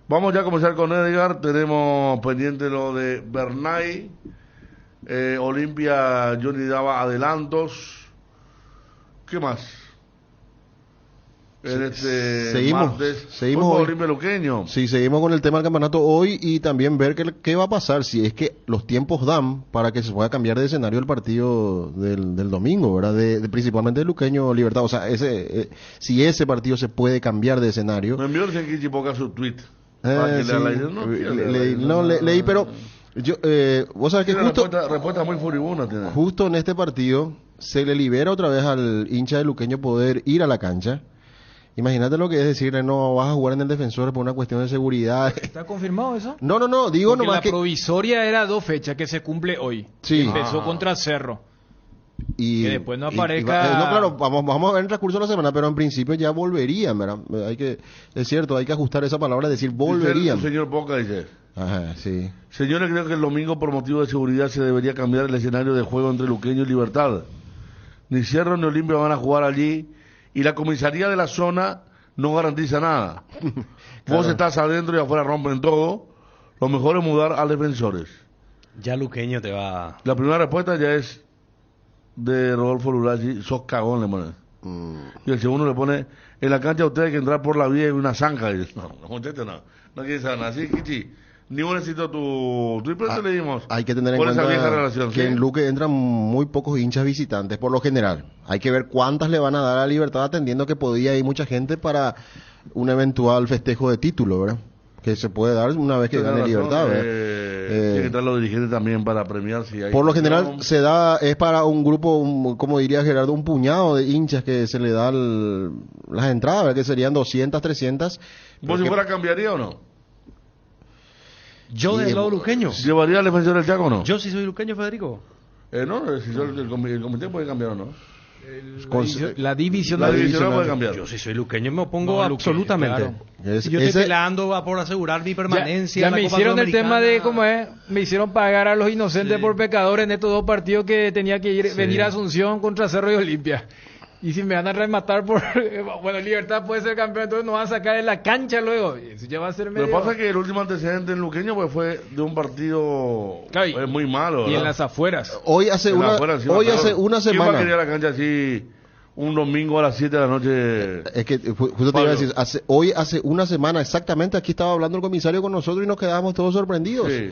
Vamos ya a comenzar con Edgar, tenemos pendiente lo de Bernay, Olimpia, Johnny daba adelantos. ¿Qué más? Seguimos hoy. Olimpia Luqueño. Sí, seguimos con el tema del campeonato hoy y también ver qué va a pasar, si es que los tiempos dan para que se pueda cambiar de escenario el partido del domingo, ¿verdad? Principalmente de Luqueño Libertad, o sea, si ese partido se puede cambiar de escenario. Me envió el Senkichi Poca su tweet. Leí, pero vos sabés que respuesta muy furibunda tiene. Justo en este partido se le libera otra vez al hincha de Luqueño poder ir a la cancha. Imagínate lo que es decirle, no vas a jugar en el Defensor por una cuestión de seguridad. ¿Está confirmado eso? No, digo porque nomás la provisoria era 2 fechas que se cumple hoy. Sí. Empezó contra Cerro. Y que después no aparezca... claro, vamos a ver en el transcurso de la semana, pero en principio ya volverían, ¿verdad? Es cierto, hay que ajustar esa palabra, decir volverían. El señor Poca dice. Ajá, sí. Señores, creo que el domingo por motivo de seguridad se debería cambiar el escenario de juego entre Luqueño y Libertad. Ni Cerro ni Olimpia van a jugar allí y la comisaría de la zona no garantiza nada. Claro. Vos estás adentro y afuera rompen todo. Lo mejor es mudar a Defensores. Ya Luqueño te va... La primera respuesta ya es de Rodolfo Lurachi, sos cagón, le pone. Y el segundo le pone, en la cancha usted hay que entrar por la vía y una zanja. Y dice, no, muchachos, no quiere saber nada. Así, Kichi, ni un necesito tu impresión le dimos. Hay que tener en cuenta relación, que ¿sí? En Luque entran muy pocos hinchas visitantes por lo general. Hay que ver cuántas le van a dar a Libertad, atendiendo que podía ir mucha gente para un eventual festejo de título, ¿verdad? Que se puede dar una vez que gane Libertad, ¿verdad? Tiene que estar los dirigentes también para premiar si hay... Por lo general se da, es para un grupo, como diría Gerardo, un puñado de hinchas que se le da las entradas, ¿verdad? Que serían 200, 300. ¿Vos si fuera cambiaría o no? Yo del lado luqueño. ¿Llevaría al Defensor del Chaco o no? Yo sí soy luqueño, Federico. No, si el comité puede cambiar o no. La división no puede cambiar. Yo sí soy luqueño, me opongo absolutamente. Claro. Yo estoy peleando por asegurar mi permanencia. Ya me hicieron el tema de cómo es, me hicieron pagar a los inocentes por pecadores en estos 2 partidos que tenía que venir a Asunción contra Cerro y Olimpia. Y si me van a rematar por... Bueno, Libertad puede ser campeón, entonces nos van a sacar de la cancha luego. Eso ya va a ser medio... Lo que pasa es que el último antecedente en Luqueño pues fue de un partido muy malo, ¿verdad? Y en las afueras. Hoy hace una semana... ¿Quién va a querer a la cancha así un domingo a las 7 de la noche? Es que justo te iba a decir, hoy hace una semana exactamente, aquí estaba hablando el comisario con nosotros y nos quedábamos todos sorprendidos. Sí.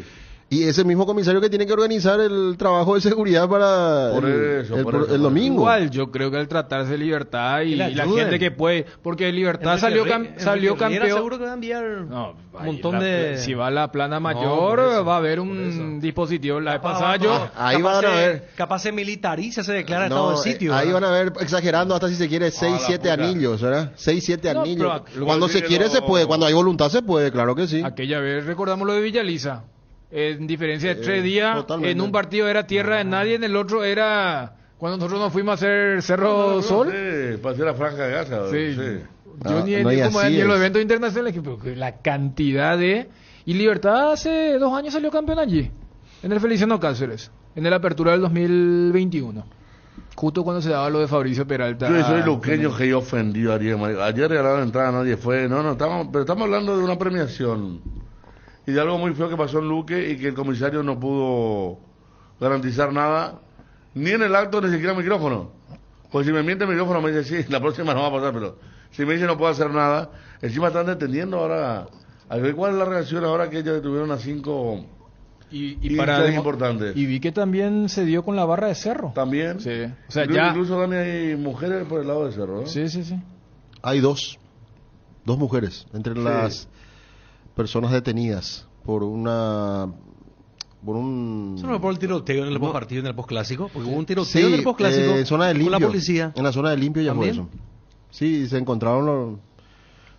Y ese mismo comisario que tiene que organizar el trabajo de seguridad para el domingo. Igual, yo creo que al tratarse de Libertad y la gente que puede, porque Libertad salió campeón. Seguro que va a enviar un montón de... Si va a la plana mayor, va a haber un dispositivo. La vez pasada ahí van a ver. Capaz se militariza, se declara estado de sitio. Ahí van a ver, exagerando hasta si se quiere, 6, 7 anillos, ¿verdad? 6, 7 anillos. Cuando se quiere se puede, cuando hay voluntad se puede, claro que sí. Aquella vez recordamos lo de Villaliza. En diferencia de 3 días, totalmente. En un partido era tierra de nadie, en el otro era cuando nosotros nos fuimos a hacer Cerro Sol. Sí, para hacer la Franja de Gaza. Sí. Yo ni en los eventos internacionales, la cantidad de... Y Libertad hace 2 años salió campeón allí, en el Feliciano Cáceres, en la apertura del 2021. Justo cuando se daba lo de Fabricio Peralta. Yo soy luqueño que yo ofendido ayer regalaron entrada, nadie fue. Pero estamos hablando de una premiación y de algo muy feo que pasó en Luque y que el comisario no pudo garantizar nada, ni en el acto, ni siquiera el micrófono. Pues si me miente el micrófono me dice, sí, la próxima no va a pasar, pero si me dice no puedo hacer nada, encima están deteniendo ahora. A ver cuál es la reacción ahora que ellos detuvieron a 5 Y es importante. Y vi que también se dio con la barra de Cerro. También. Sí. O sea, incluso también hay mujeres por el lado de Cerro, ¿no? Sí. Hay dos mujeres entre las personas detenidas por un ¿Eso no fue por el tiroteo en el postpartido, en el postclásico? Porque hubo un tiroteo en el postclásico en zona de limpio, con la policía. En la zona de limpio ya fue eso. Sí, se encontraron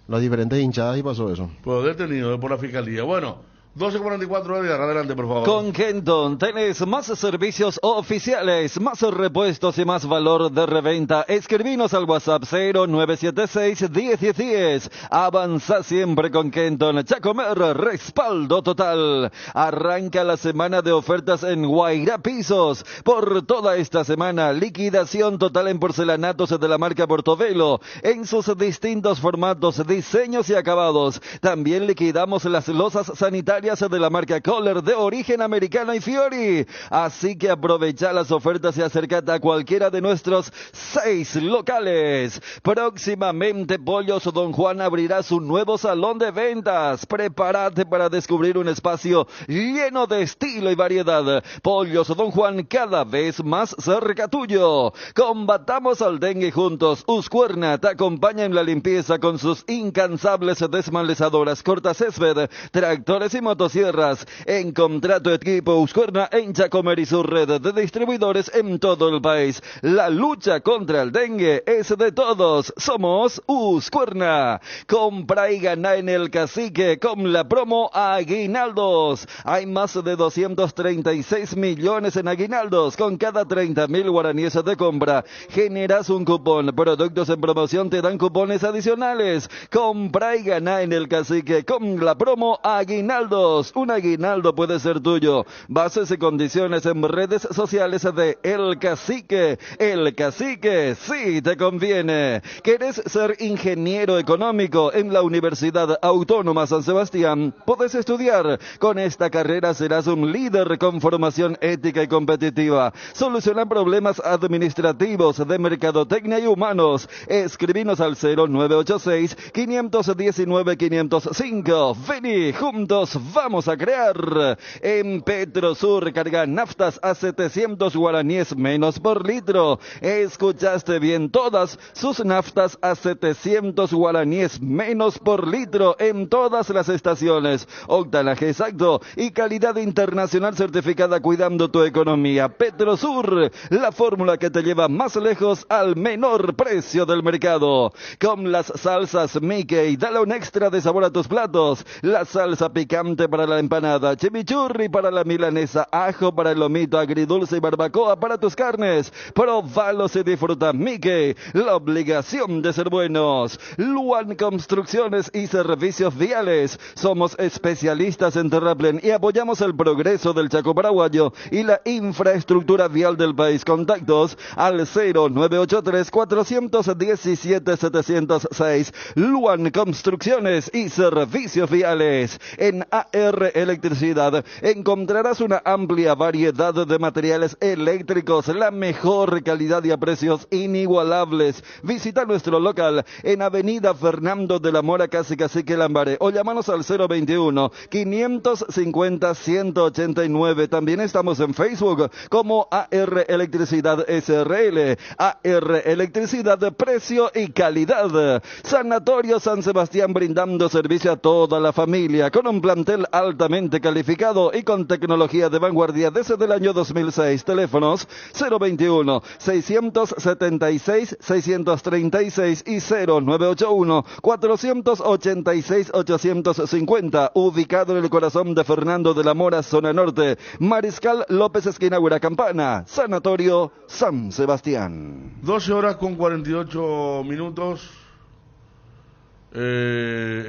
las diferentes hinchadas y pasó eso. Pues detenido por la fiscalía. Bueno, 12:44 Edgar, adelante por favor. Con Kenton tenés más servicios oficiales, más repuestos y más valor de reventa. Escribinos al WhatsApp 0976-1010. Avanza siempre con Kenton. Chacomer, respaldo total. Arranca la semana de ofertas en Guairá Pisos. Por toda esta semana, liquidación total en porcelanatos de la marca Portobello, en sus distintos formatos, diseños y acabados. También liquidamos las losas sanitarias de la marca Kohler de origen americano y Fiori. Así que aprovecha las ofertas y acércate a cualquiera de nuestros 6 locales. Próximamente Pollos Don Juan abrirá su nuevo salón de ventas. Prepárate para descubrir un espacio lleno de estilo y variedad. Pollos Don Juan, cada vez más cerca tuyo. Combatamos al dengue juntos. Uscuerna te acompaña en la limpieza con sus incansables desmalezadoras, cortacésped, tractores y motosierras. Encontrá tu equipo Uscuerna en Chacomer y su red de distribuidores en todo el país. La lucha contra el dengue es de todos. Somos Uscuerna. Compra y gana en el Cacique con la promo Aguinaldos. Hay más de 236 millones en aguinaldos. Con cada 30.000 guaraníes de compra generas un cupón. Productos en promoción te dan cupones adicionales. Compra y gana en el Cacique con la promo Aguinaldos. Un aguinaldo puede ser tuyo. Bases y condiciones en redes sociales de El Cacique. El Cacique sí te conviene. ¿Querés ser ingeniero económico en la Universidad Autónoma San Sebastián? Podés estudiar. Con esta carrera serás un líder con formación ética y competitiva. Soluciona problemas administrativos, de mercadotecnia y humanos. Escribinos al 0986-519-505. Vení, juntos vamos a crear. En Petrosur carga naftas a 700 guaraníes menos por litro. Escuchaste bien, todas sus naftas a 700 guaraníes menos por litro en todas las estaciones. Octanaje exacto y calidad internacional certificada, cuidando tu economía. Petrosur, la fórmula que te lleva más lejos al menor precio del mercado. Con las salsas Mickey, dale un extra de sabor a tus platos. La salsa picante para la empanada, chimichurri para la milanesa, ajo para el lomito, agridulce y barbacoa para tus carnes. Probalos y disfruta. Mickey, la obligación de ser buenos. Luan Construcciones y Servicios Viales. Somos especialistas en terraplén y apoyamos el progreso del Chaco paraguayo y la infraestructura vial del país. Contactos al 0983-417-706. Luan Construcciones y Servicios Viales. En AR Electricidad encontrarás una amplia variedad de materiales eléctricos, la mejor calidad y a precios inigualables. Visita nuestro local en Avenida Fernando de la Mora, casi Cacique Lambaré, o llámanos al 021-550-189. También estamos en Facebook como AR Electricidad SRL. AR Electricidad, precio y calidad. Sanatorio San Sebastián, brindando servicio a toda la familia con un plantel altamente calificado y con tecnología de vanguardia desde el año 2006. Teléfonos 021-676-636 y 0981-486-850. Ubicado en el corazón de Fernando de la Mora, zona norte. Mariscal López, esquina Campana. Sanatorio San Sebastián. 12:48.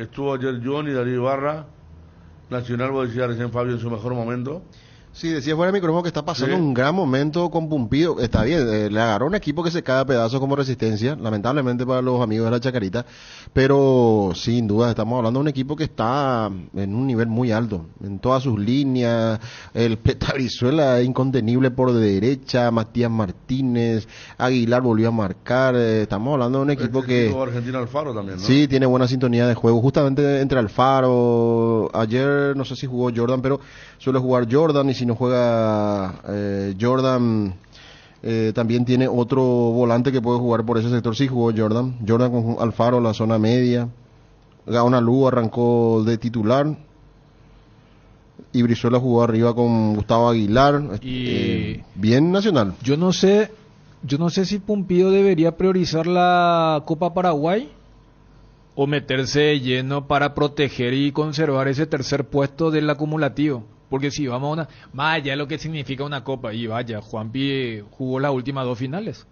Estuvo ayer Johnny Darío Ibarra. Nacional, vos decías recién, Fabio, en su mejor momento. Sí, decía fuera de micrófono que está pasando un gran momento con Pumpido. Está bien, le agarró un equipo que se cae a pedazos como Resistencia, lamentablemente para los amigos de la Chacarita, pero sin duda estamos hablando de un equipo que está en un nivel muy alto, en todas sus líneas. El Pleta Brizuela es incontenible por derecha, Matías Martínez, Aguilar volvió a marcar. Estamos hablando de un equipo que... Argentino Alfaro también, ¿no? Sí, tiene buena sintonía de juego, justamente entre Alfaro, ayer no sé si jugó Jordan, pero suele jugar Jordan, y si no juega Jordan, también tiene otro volante que puede jugar por ese sector. Sí jugó Jordan con Alfaro, la zona media. Gaona Lugo arrancó de titular, y Brizuela jugó arriba con Gustavo Aguilar. Y bien Nacional. Yo no sé si Pumpido debería priorizar la Copa Paraguay o meterse de lleno para proteger y conservar ese tercer puesto del acumulativo. Porque si vamos a una... Más allá de lo que significa una Copa, y vaya, Juanpi jugó las últimas 2 finales.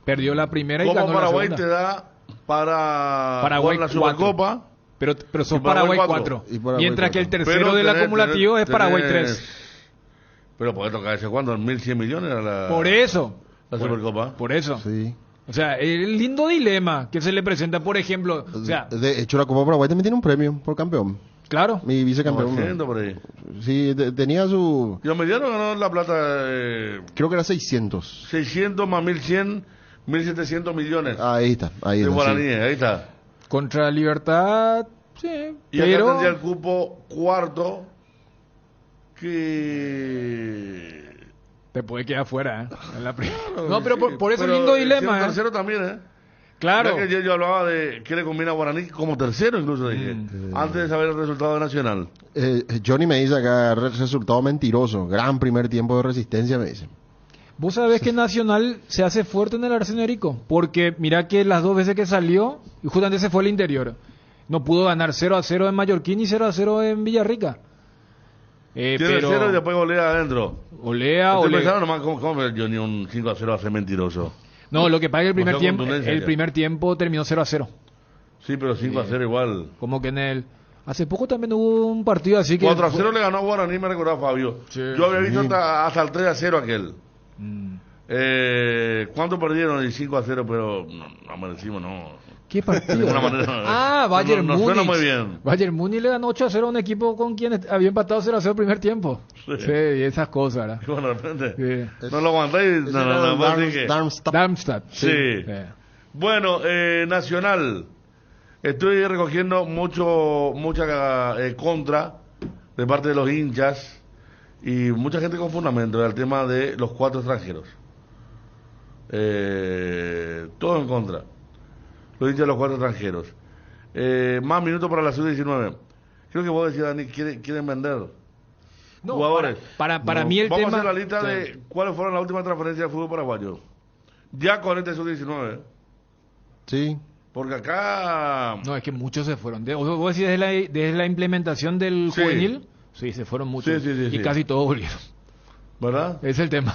Perdió la primera y Copa ganó Paraguay la segunda. te da para Paraguay jugar la 4. Supercopa. Pero son y Paraguay Paraguay 4. Y Paraguay Mientras que el 4. tercero Pero del acumulativo es Paraguay tenés- 3. Pero puede tocar ese cuánto, 1.100 millones era la, Por eso. la Supercopa. Por eso. Sí. O sea, el lindo dilema que se le presenta, por ejemplo, o sea, De hecho, la Copa Paraguay también tiene un premio por campeón. claro, Mi vicecampeón. 900 por ahí. Sí, tenía su... Y Mediano ganó la plata Creo que era 600. 600 más 1.100, 1.700 millones Ahí está, ahí de está. guaraníes, Sí. ahí está. contra Libertad, sí, Y acá pero tendría el cupo cuarto que... te puede quedar fuera, en la primera. Claro, No, pero sí, por eso pero el lindo si dilema, el tercero también, Claro. Ya que yo hablaba de que le combina a Guaraní como tercero, incluso dije, antes de saber el resultado de Nacional. Johnny me dice acá, resultado mentiroso. Gran primer tiempo de Resistencia, me dice. Vos sabés que Nacional se hace fuerte en el Arsenio Erico, porque mira que las 2 veces que salió, y justamente se fue al interior, no pudo ganar 0-0 en Mallorquín y 0-0 en Villarrica. Tiene Pero cero y después golea adentro. Olea, Estoy Olea. pensando nomás cómo Johnny un 5-0 va a ser mentiroso. No, lo que pasa es que el primer Demasiado tiempo, contundencia el ya. primer tiempo terminó 0-0. Sí, pero 5-0 igual. Como que en el... Hace poco también hubo un partido así que... 4-0 le ganó a Guaraní, me recordaba Fabio. Sí. Yo había visto hasta el 3-0 aquel. Mm. ¿Cuánto perdieron? Y 5-0, pero no merecimos, no. ¿Qué partido? De ninguna manera. Ah, Bayern no Múnich. suena muy bien. Bayern Múnich le ganó 8-0 a un equipo con quien había empatado 0-0 el primer tiempo. Sí. Sí, y esas cosas, ¿verdad? Y bueno, de repente, Sí. no lo aguantáis. No, más que... Darmstadt. Sí. Bueno, Nacional. Estoy recogiendo mucha contra de parte de los hinchas y mucha gente con fundamento del tema de los 4 extranjeros. Todo en contra. Los hinchas de los 4 extranjeros. Más minutos para la sub-19. Creo que vos decías, Dani, quieren vender No, jugadores. para No. mí el Vamos tema... a hacer la lista Sí. de cuáles fueron las últimas transferencias del fútbol paraguayo. Ya con este sub-19. Sí. Porque acá... No, es que muchos se fueron. ¿Vos decís desde la implementación del Sí. juvenil? Sí, se fueron muchos. Sí, y casi todos volvieron. ¿Verdad? Es el tema.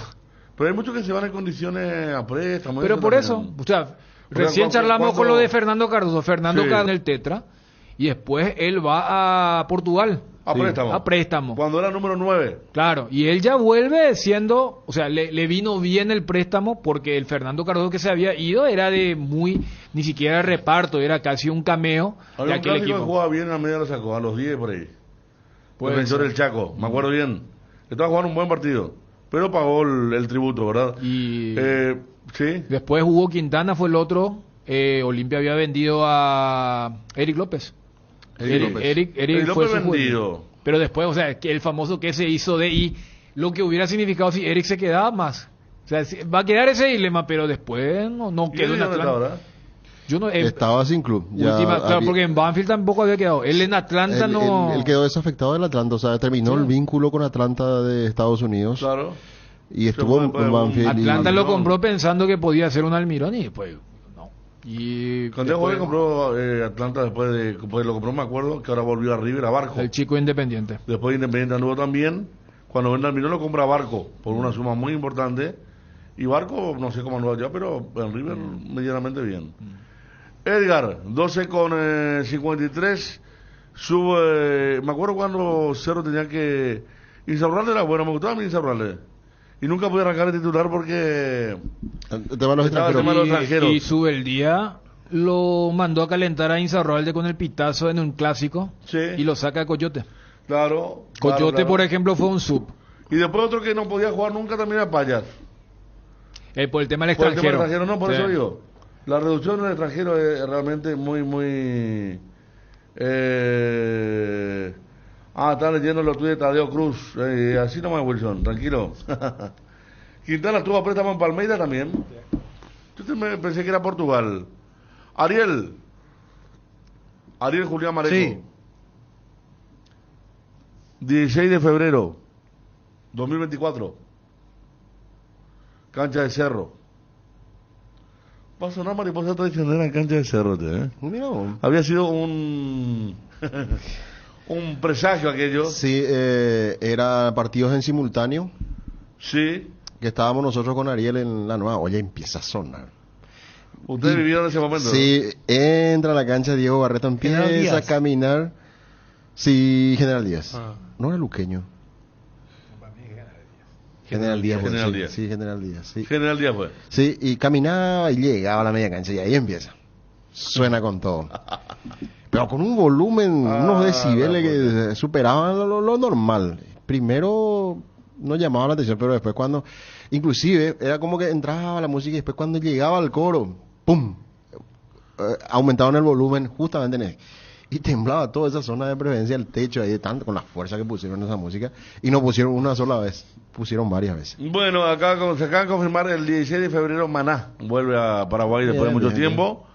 Pero hay muchos que se van en condiciones a préstamo. Pero por eso, también. o sea, recién ¿cuánto- charlamos con lo de cuánto- Fernando Cardoso. Fernando Sí. Cardoso en el Tetra. Y después él va a Portugal. A préstamo. A préstamo. Cuando era número 9. Claro, y él ya vuelve siendo, o sea, le vino bien el préstamo porque el Fernando Cardoso que se había ido era de ni siquiera reparto, era casi un cameo de Había un aquel clásico que equipo. jugaba bien, a media lo sacó, a los 10 por ahí. Puede Defensor ser. del Chaco, me acuerdo bien. Estaba jugando un buen partido, pero pagó el tributo, ¿verdad? Y sí. después Hugo Quintana fue el otro. Olimpia había vendido a Eric López. Eric fue López su jugador. vendido. Pero después, o sea, que el famoso que se hizo de y lo que hubiera significado si Eric se quedaba más. O sea, va a quedar ese dilema, pero después no ¿Y quedó en él dónde está Atlanta. ahora? Yo no, Estaba sin club. Ya claro, había- porque en Banfield tampoco había quedado. Él en Atlanta él, no. él quedó desafectado del Atlanta, o sea, terminó el vínculo con Atlanta de Estados Unidos. Claro. Y estuvo en Banfield. Atlanta y- lo compró pensando que podía ser un Almirón y después no. Y Cuando después, compró Atlanta después lo compró, me acuerdo, que ahora volvió a River a Barco. el chico independiente. Después Independiente anduvo también. Cuando vende Almirón lo compra a Barco por una suma muy importante. Y Barco, no sé cómo anduvo ya, pero en River medianamente bien. Edgar, 12 con 53. Me acuerdo cuando Cerro tenía que Insaurralde era bueno, me gustaba a mí Insaurralde. Y nunca pude arrancar el titular porque... El tema de los extranjeros. Y Subeldía lo mandó a calentar a Insaurralde con el pitazo en un clásico. Sí. Y lo saca a Coyote. Claro. Coyote, claro. por ejemplo, fue un sub. Y después otro que no podía jugar nunca también era Payas. Por el tema del Por el extranjero. tema del extranjero, no, por Sí. eso digo. La reducción del extranjero es realmente muy... están leyendo los tweets de Tadeo Cruz. Así nomás, Wilson, tranquilo. Quintana tuvo a préstamo en Palmeiras también. Yo pensé que era Portugal. Ariel Julián Mareco. Sí. 16 de febrero 2024. Cancha de Cerro. Va a sonar mariposa traicionera en cancha de Cerro, ¿eh? No. Había sido un un presagio aquello. Sí, era partidos en simultáneo. Sí. Que estábamos nosotros con Ariel en la nueva. Oye, empieza a sonar. ¿Ustedes vivieron ese momento? Sí, entra a la cancha Diego Barreto, empieza a caminar. Sí, General Díaz. No era luqueño. General Díaz. General Díaz. Sí, General Díaz. Sí. General Díaz fue. Sí, y caminaba y llegaba a la media cancha y ahí empieza. Suena con todo. Pero con un volumen, unos decibeles que superaban lo normal. Primero no llamaba la atención, pero después cuando... Inclusive era como que entraba la música y después cuando llegaba al coro, ¡pum! Aumentaban el volumen justamente en él. Y temblaba toda esa zona de preferencia, el techo ahí, tanto con la fuerza que pusieron esa música. Y no pusieron una sola vez, pusieron varias veces. Bueno, acá se acaba de confirmar el 16 de febrero Maná vuelve a Paraguay después de mucho tiempo.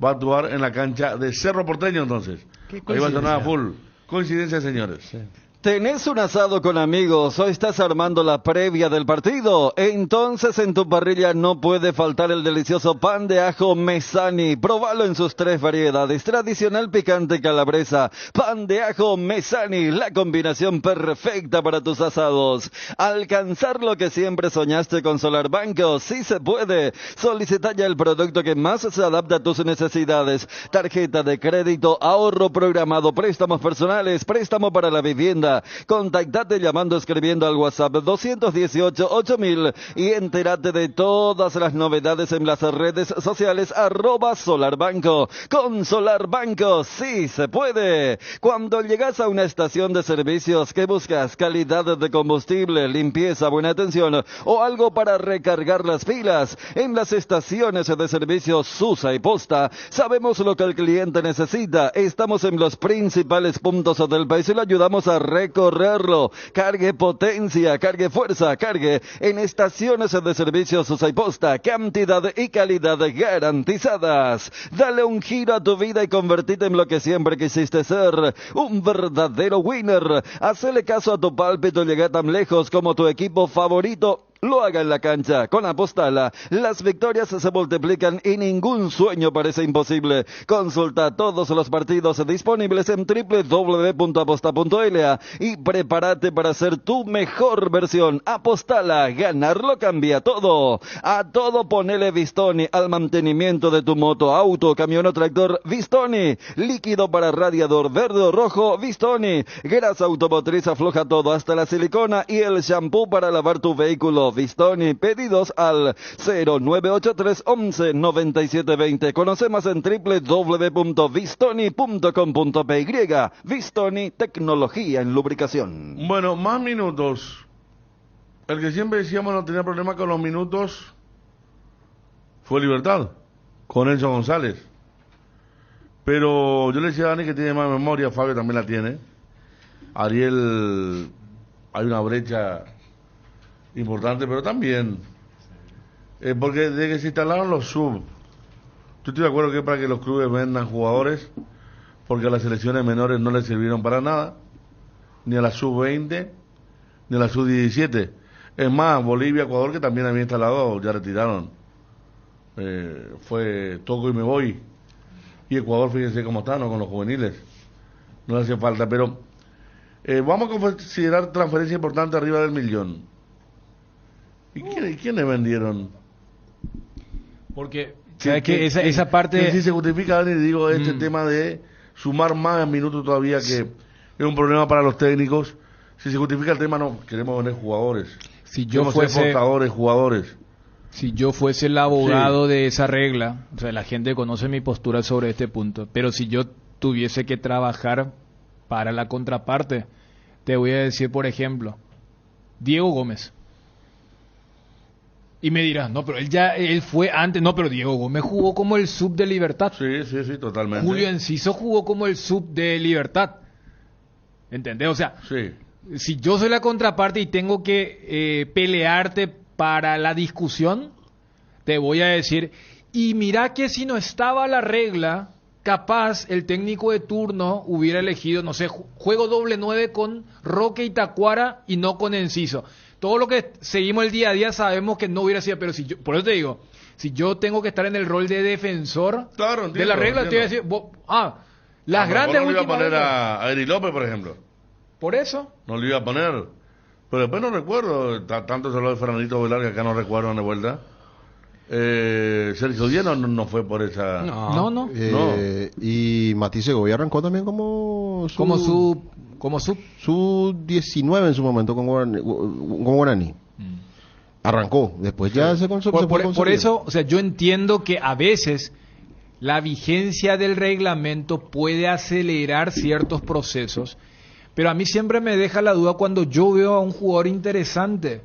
Va a actuar en la cancha de Cerro Porteño entonces. Ahí va a sonar a full. Coincidencia, señores. Sí. ¿Tenés un asado con amigos o estás armando la previa del partido? Entonces en tu parrilla no puede faltar el delicioso pan de ajo Mesani. Probalo en sus 3 variedades: tradicional, picante, calabresa. Pan de ajo Mesani, la combinación perfecta para tus asados. Alcanzar lo que siempre soñaste con Solar Banco, sí se puede. Solicita ya el producto que más se adapta a tus necesidades: tarjeta de crédito, ahorro programado, préstamos personales, préstamo para la vivienda. Contactate llamando, escribiendo al WhatsApp 218-8000 y entérate de todas las novedades en las redes sociales @SolarBanco. Con Solar Banco sí se puede. Cuando llegas a una estación de servicios que buscas calidad de combustible, limpieza, buena atención o algo para recargar las pilas, en las estaciones de servicios Susa y Posta sabemos lo que el cliente necesita. Estamos en los principales puntos del país y lo ayudamos a recorrerlo. Cargue potencia, cargue fuerza, cargue en estaciones de servicios Susa y Posta. Cantidad y calidad garantizadas. Dale un giro a tu vida y convertite en lo que siempre quisiste ser: un verdadero winner. Hacele caso a tu pálpito y llega tan lejos como tu equipo favorito lo haga en la cancha. Con Apostala, las victorias se multiplican y ningún sueño parece imposible. Consulta todos los partidos disponibles en www.aposta.la y prepárate para ser tu mejor versión. Apostala, ganarlo cambia todo. A todo ponele Vistoni, al mantenimiento de tu moto, auto, camión o tractor, Vistoni. Líquido para radiador verde o rojo, Vistoni. Grasa automotriz afloja todo, hasta la silicona, y el shampoo para lavar tu vehículo, Vistoni. Pedidos al 0983 11 97 20. Conoce más en www.vistoni.com.py. Vistoni, tecnología en lubricación. Bueno, más minutos. El que siempre decíamos no tenía problema con los minutos fue Libertad, con Enzo González. Pero yo le decía a Dani que tiene más memoria, Fabio también la tiene. Ariel, hay una brecha importante, pero también porque desde que se instalaron los sub, yo estoy de acuerdo que es para que los clubes vendan jugadores, porque a las selecciones menores no les sirvieron para nada, ni a la sub-20 ni a la sub-17. Es más, Bolivia, Ecuador, que también había instalado, ya retiraron. Fue toco y me voy. Y Ecuador, fíjense cómo está, ¿no? Con los juveniles no le hace falta, pero vamos a considerar transferencia importante arriba del 1.000.000. ¿Y quiénes vendieron? Porque ¿sabes que esa parte que sí se justifica, Dani, digo, este tema de sumar más minutos todavía, que es un problema para los técnicos. Si se justifica el tema, no, queremos vender jugadores. Si yo Queremos ser portadores, jugadores. Si yo fuese el abogado de esa regla, o sea, la gente conoce mi postura sobre este punto, pero si yo tuviese que trabajar para la contraparte, te voy a decir, por ejemplo, Diego Gómez. Y me dirás, no, pero él fue antes, no, pero Diego Gómez jugó como el sub de Libertad. Sí, totalmente. Julio Enciso jugó como el sub de Libertad. ¿Entendés? O sea, si yo soy la contraparte y tengo que pelearte para la discusión, te voy a decir, y mira que si no estaba la regla, capaz el técnico de turno hubiera elegido, no sé, juego doble 9 con Roque y Tacuara y no con Enciso. Todo lo que seguimos el día a día sabemos que no hubiera sido, pero si yo, por eso te digo, si yo tengo que estar en el rol de defensor de la regla, te voy a decir, las grandes no le iba a últimas poner reglas. a Eri López, por ejemplo. Por eso. No le iba a poner. Pero después no recuerdo, tanto se habló de Fernandito Velar que acá no recuerdo dónde vuelta. Sergio Díaz no fue por esa... No. Y Matiz Segovia arrancó también como su 19 en su momento con Guaraní. Arrancó, después ya se consolidó. Por eso, o sea, yo entiendo que a veces la vigencia del reglamento puede acelerar ciertos procesos, pero a mí siempre me deja la duda cuando yo veo a un jugador interesante.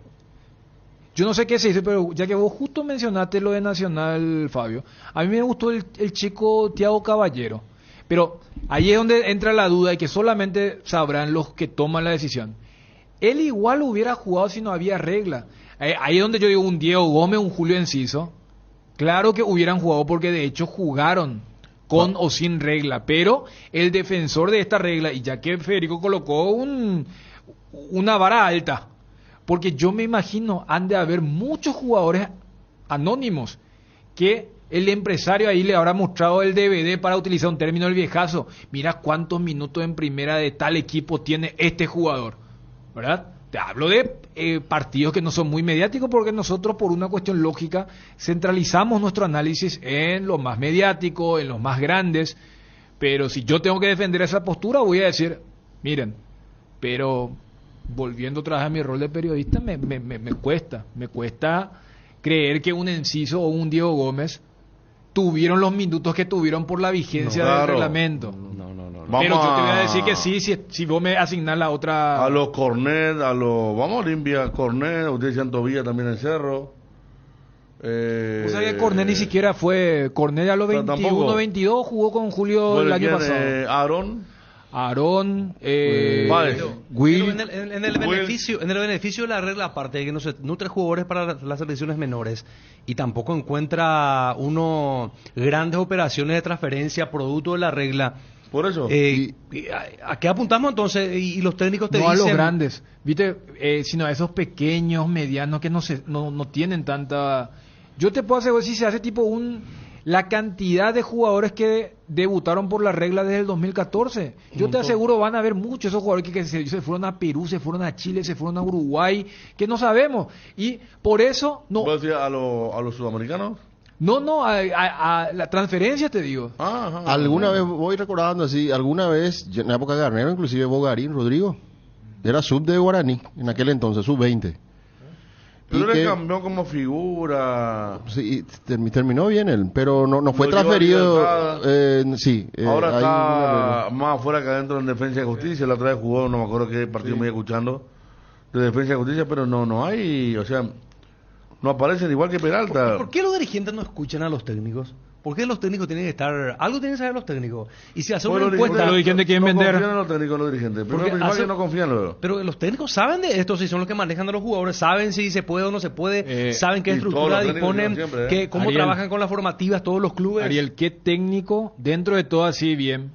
Yo no sé qué se dice, pero ya que vos justo mencionaste lo de Nacional, Fabio, a mí me gustó el chico Thiago Caballero. Pero ahí es donde entra la duda y que solamente sabrán los que toman la decisión. Él igual hubiera jugado si no había regla. Ahí es donde yo digo un Diego Gómez, un Julio Enciso. Claro que hubieran jugado porque de hecho jugaron con o sin regla. Pero el defensor de esta regla, y ya que Federico colocó una vara alta, porque yo me imagino han de haber muchos jugadores anónimos que el empresario ahí le habrá mostrado el DVD para utilizar un término del viejazo. Mira cuántos minutos en primera de tal equipo tiene este jugador, ¿verdad? Te hablo de partidos que no son muy mediáticos porque nosotros por una cuestión lógica centralizamos nuestro análisis en los más mediáticos, en los más grandes, pero si yo tengo que defender esa postura voy a decir, miren, pero volviendo otra vez a mi rol de periodista me cuesta creer que un Enciso o un Diego Gómez tuvieron los minutos que tuvieron por la vigencia del reglamento. No. Pero yo te voy a decir que sí, si vos me asignás la otra... A los Cornet, vamos a Olimpia, Cornet, ustedes decían Tobía también en Cerro. O sea que Cornet ni siquiera fue... Cornet a los 21, 22 jugó con Julio el año pasado. Aarón, Will. En el beneficio de la regla, aparte de que no se nutre jugadores para las selecciones menores y tampoco encuentra uno grandes operaciones de transferencia producto de la regla. Por eso. ¿A qué apuntamos entonces? Y los técnicos te no dicen... a los grandes, ¿viste? Sino a esos pequeños, medianos que no tienen tanta... Yo te puedo asegurar si se hace tipo la cantidad de jugadores que debutaron por la regla desde el 2014. Yo te aseguro van a haber muchos esos jugadores que se fueron a Perú, se fueron a Chile, se fueron a Uruguay, que no sabemos. Y por eso... no. ¿Puedo decir a los sudamericanos? No, a la transferencia te digo. Alguna vez, voy recordando así, alguna vez, en la época de Garnero, inclusive Bogarín, Rodrigo, era sub de Guaraní, en aquel entonces, sub 20. Pero él cambió como figura. Sí, terminó bien él, pero no fue transferido. Ahora está más afuera que adentro en Defensa y Justicia. La otra vez jugó, no me acuerdo qué partido me iba escuchando, de Defensa y Justicia, pero no hay, o sea, no aparecen igual que Peralta. ¿Por qué los dirigentes no escuchan a los técnicos? ¿Por qué los técnicos tienen que estar... Algo tienen que saber los técnicos? Y si hacen una encuesta... Los dirigentes quieren vender... No confían en los técnicos, los dirigentes. Pero no confían luego. Pero los técnicos saben de esto, si son los que manejan a los jugadores, saben si se puede o no se puede, saben qué estructura disponen, cómo trabajan con las formativas todos los clubes. Ariel, ¿qué técnico, dentro de todo así bien,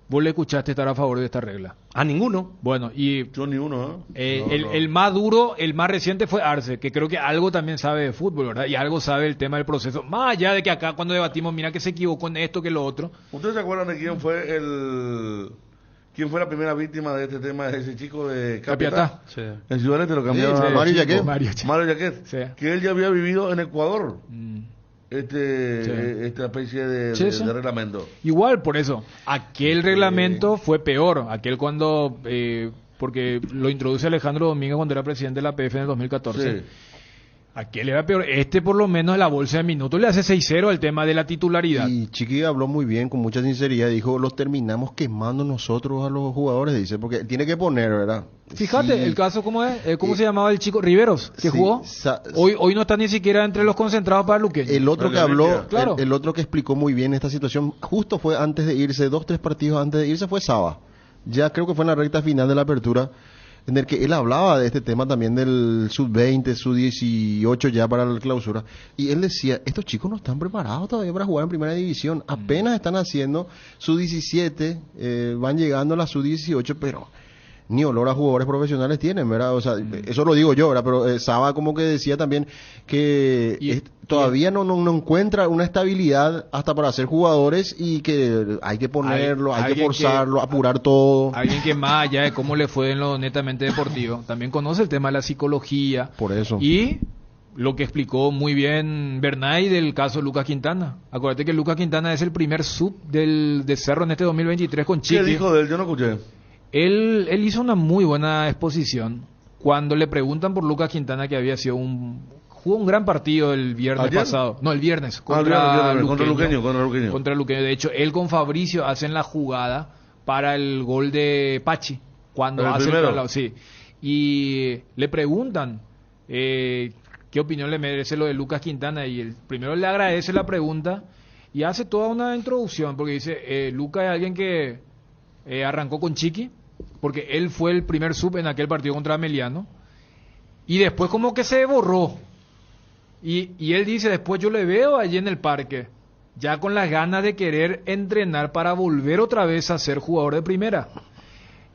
vos le escuchaste estar a favor de esta regla? A ninguno. Bueno, y... Yo ni uno, el más duro, el más reciente fue Arce, que creo que algo también sabe de fútbol, ¿verdad? Y algo sabe el tema del proceso. Más allá de que acá cuando debatimos, mira que se equivocó en esto, que lo otro. ¿Ustedes se acuerdan de quién fue la primera víctima de este tema? Ese chico de Capiatá. Sí. En Ciudad Este lo cambiaron. Mario Yaquet. Mario Yaquet. Sí. Que él ya había vivido en Ecuador. Esta especie de reglamento. Igual, por eso, aquel reglamento fue peor. Aquel cuando porque lo introduce Alejandro Domínguez cuando era presidente de la PF en el 2014. Sí. ¿A quién le va peor? Por lo menos la bolsa de minutos le hace 6-0 al tema de la titularidad. Y Chiqui habló muy bien, con mucha sinceridad, dijo, los terminamos quemando nosotros a los jugadores, dice, porque tiene que poner, ¿verdad? Fíjate, Sí. el caso, ¿cómo es? ¿Cómo se llamaba el chico? Riveros, que Sí, jugó. Hoy no está ni siquiera entre los concentrados para Luqueño. El otro que habló, Claro. el otro que explicó muy bien esta situación, justo fue antes de irse, 2-3 partidos antes de irse, fue Saba. Ya creo que fue en la recta final de la apertura, en el que él hablaba de este tema también del sub-20, sub-18 ya para la clausura. Y él decía, estos chicos no están preparados todavía para jugar en primera división. Apenas están haciendo sub-17, van llegando a la sub-18, pero ni olor a jugadores profesionales tienen, ¿verdad? O sea, eso lo digo yo, ¿verdad? Pero Saba como que decía también que todavía no encuentra una estabilidad hasta para ser jugadores y que hay que ponerlo, hay que forzarlo, apurar todo. Alguien que más allá de cómo le fue en lo netamente deportivo, también conoce el tema de la psicología. Por eso. Y lo que explicó muy bien Bernay del caso Lucas Quintana. Acuérdate que Lucas Quintana es el primer sub de Cerro en este 2023 con Chiqui. ¿Qué dijo de él? Yo no escuché. Él hizo una muy buena exposición cuando le preguntan por Lucas Quintana, que había sido jugó un gran partido el viernes ¿Ayer? pasado. No, el viernes. Contra Luqueño. Contra Luqueño. De hecho, él con Fabricio hacen la jugada para el gol de Pachi. Cuando ¿El hace primero? traslado, sí. Y le preguntan qué opinión le merece lo de Lucas Quintana. Y el primero le agradece la pregunta y hace toda una introducción. Porque dice, Lucas es alguien que arrancó con Chiqui, porque él fue el primer sub en aquel partido contra Ameliano, y después como que se borró, y él dice, después yo le veo allí en el parque, ya con las ganas de querer entrenar para volver otra vez a ser jugador de primera.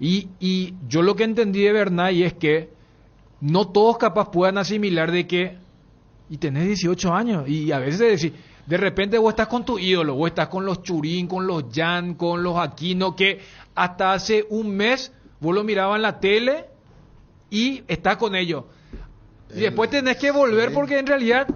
Y yo lo que entendí de Bernay es que no todos capaz puedan asimilar de que, y tenés 18 años, y a veces decís, de repente vos estás con tu ídolo, vos estás con los Churín, con los Jan, con los Aquino, que hasta hace un mes vos lo mirabas en la tele y estás con ellos. Y después tenés que volver porque en realidad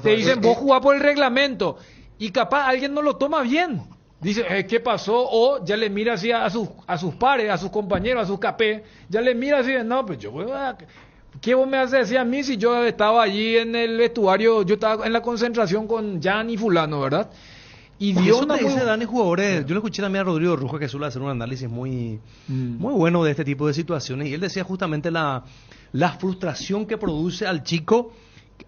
te dicen, vos jugás por el reglamento. Y capaz alguien no lo toma bien. Dice, ¿qué pasó? O ya le mira así a sus pares, a sus compañeros, a sus capés. Ya le mira así, no, pues yo voy a... ¿Qué vos me haces decir a mí si yo estaba allí en el vestuario, yo estaba en la concentración con Jan y fulano, ¿verdad? Y dio eso una te dice Dani, jugadores. Yo le escuché también a Rodrigo Rojo, que suele hacer un análisis muy bueno de este tipo de situaciones, y él decía justamente la frustración que produce al chico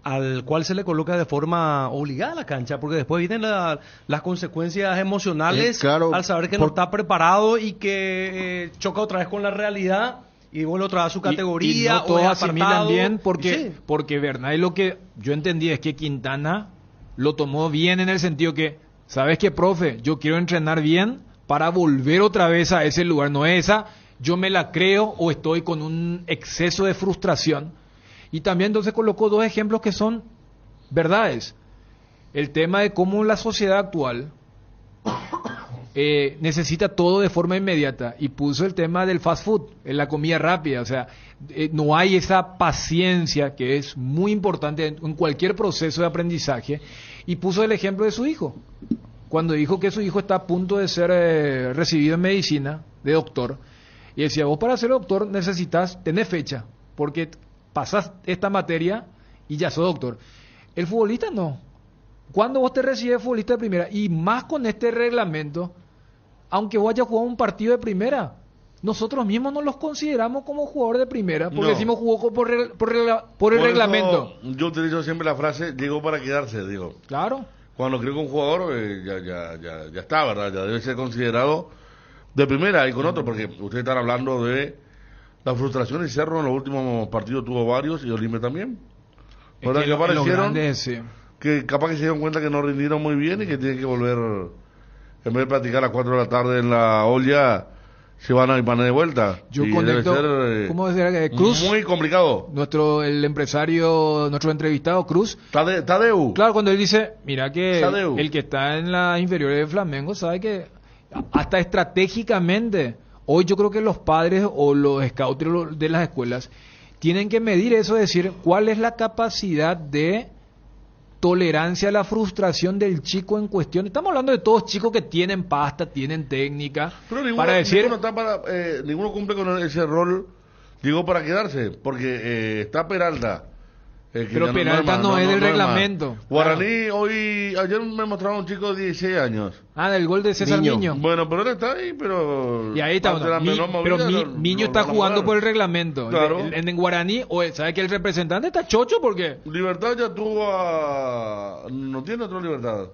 al cual se le coloca de forma obligada a la cancha, porque después vienen las consecuencias emocionales claro, al saber que no está preparado y que choca otra vez con la realidad y vuelve otra vez a su categoría. Y no todos o es asimilan apartado. bien porque, Sí. porque Bernay, lo que yo entendí es que Quintana lo tomó bien en el sentido que, ¿sabes qué, profe? Yo quiero entrenar bien para volver otra vez a ese lugar, no es esa, yo me la creo o estoy con un exceso de frustración. Y también entonces colocó dos ejemplos que son verdades. El tema de cómo la sociedad actual necesita todo de forma inmediata, y puso el tema del fast food, en la comida rápida. O sea, no hay esa paciencia que es muy importante en cualquier proceso de aprendizaje, y puso el ejemplo de su hijo, cuando dijo que su hijo está a punto de ser recibido en medicina, de doctor, y decía, vos para ser doctor necesitas tener fecha, porque pasas esta materia y ya sos doctor. El futbolista no. Cuando vos te recibes futbolista de primera, y más con este reglamento, aunque vos hayas jugado un partido de primera, nosotros mismos no los consideramos como jugador de primera, porque decimos jugó por el reglamento. Yo utilizo siempre la frase, llegó para quedarse, digo. Claro. Cuando creo que un jugador ya está, ¿verdad? Ya debe ser considerado de primera, y con otro, porque ustedes están hablando de la frustración, y Cerro en los últimos partidos tuvo varios, y Olimpia también. ¿Verdad? Que aparecieron, que capaz que se dieron cuenta que no rindieron muy bien y que tienen que volver, en vez de practicar a las 4 de la tarde en la olla, se van a ir de vuelta. Yo y conecto, debe ser, ¿cómo decía? Cruz. Muy complicado. El empresario, nuestro entrevistado, Cruz. Tadeu. Claro, cuando él dice, mira que Tadeu. el que está en las inferiores de Flamengo sabe que hasta estratégicamente, hoy yo creo que los padres o los scouts de las escuelas tienen que medir eso, decir cuál es la capacidad de tolerancia a la frustración del chico en cuestión. Estamos hablando de todos chicos que tienen pasta, tienen técnica, Pero para decir... ninguno cumple con ese rol Llegó para quedarse, porque está Peralta. Pero Peralta no es del reglamento. Guaraní, ayer me mostraron un chico de 16 años. Del gol de César Miño. Bueno, pero él está ahí, pero... Y ahí está, Miño está jugando por el reglamento. Claro. En Guaraní, ¿sabe que el representante está chocho? Porque Libertad ya tuvo no tiene otro Libertad.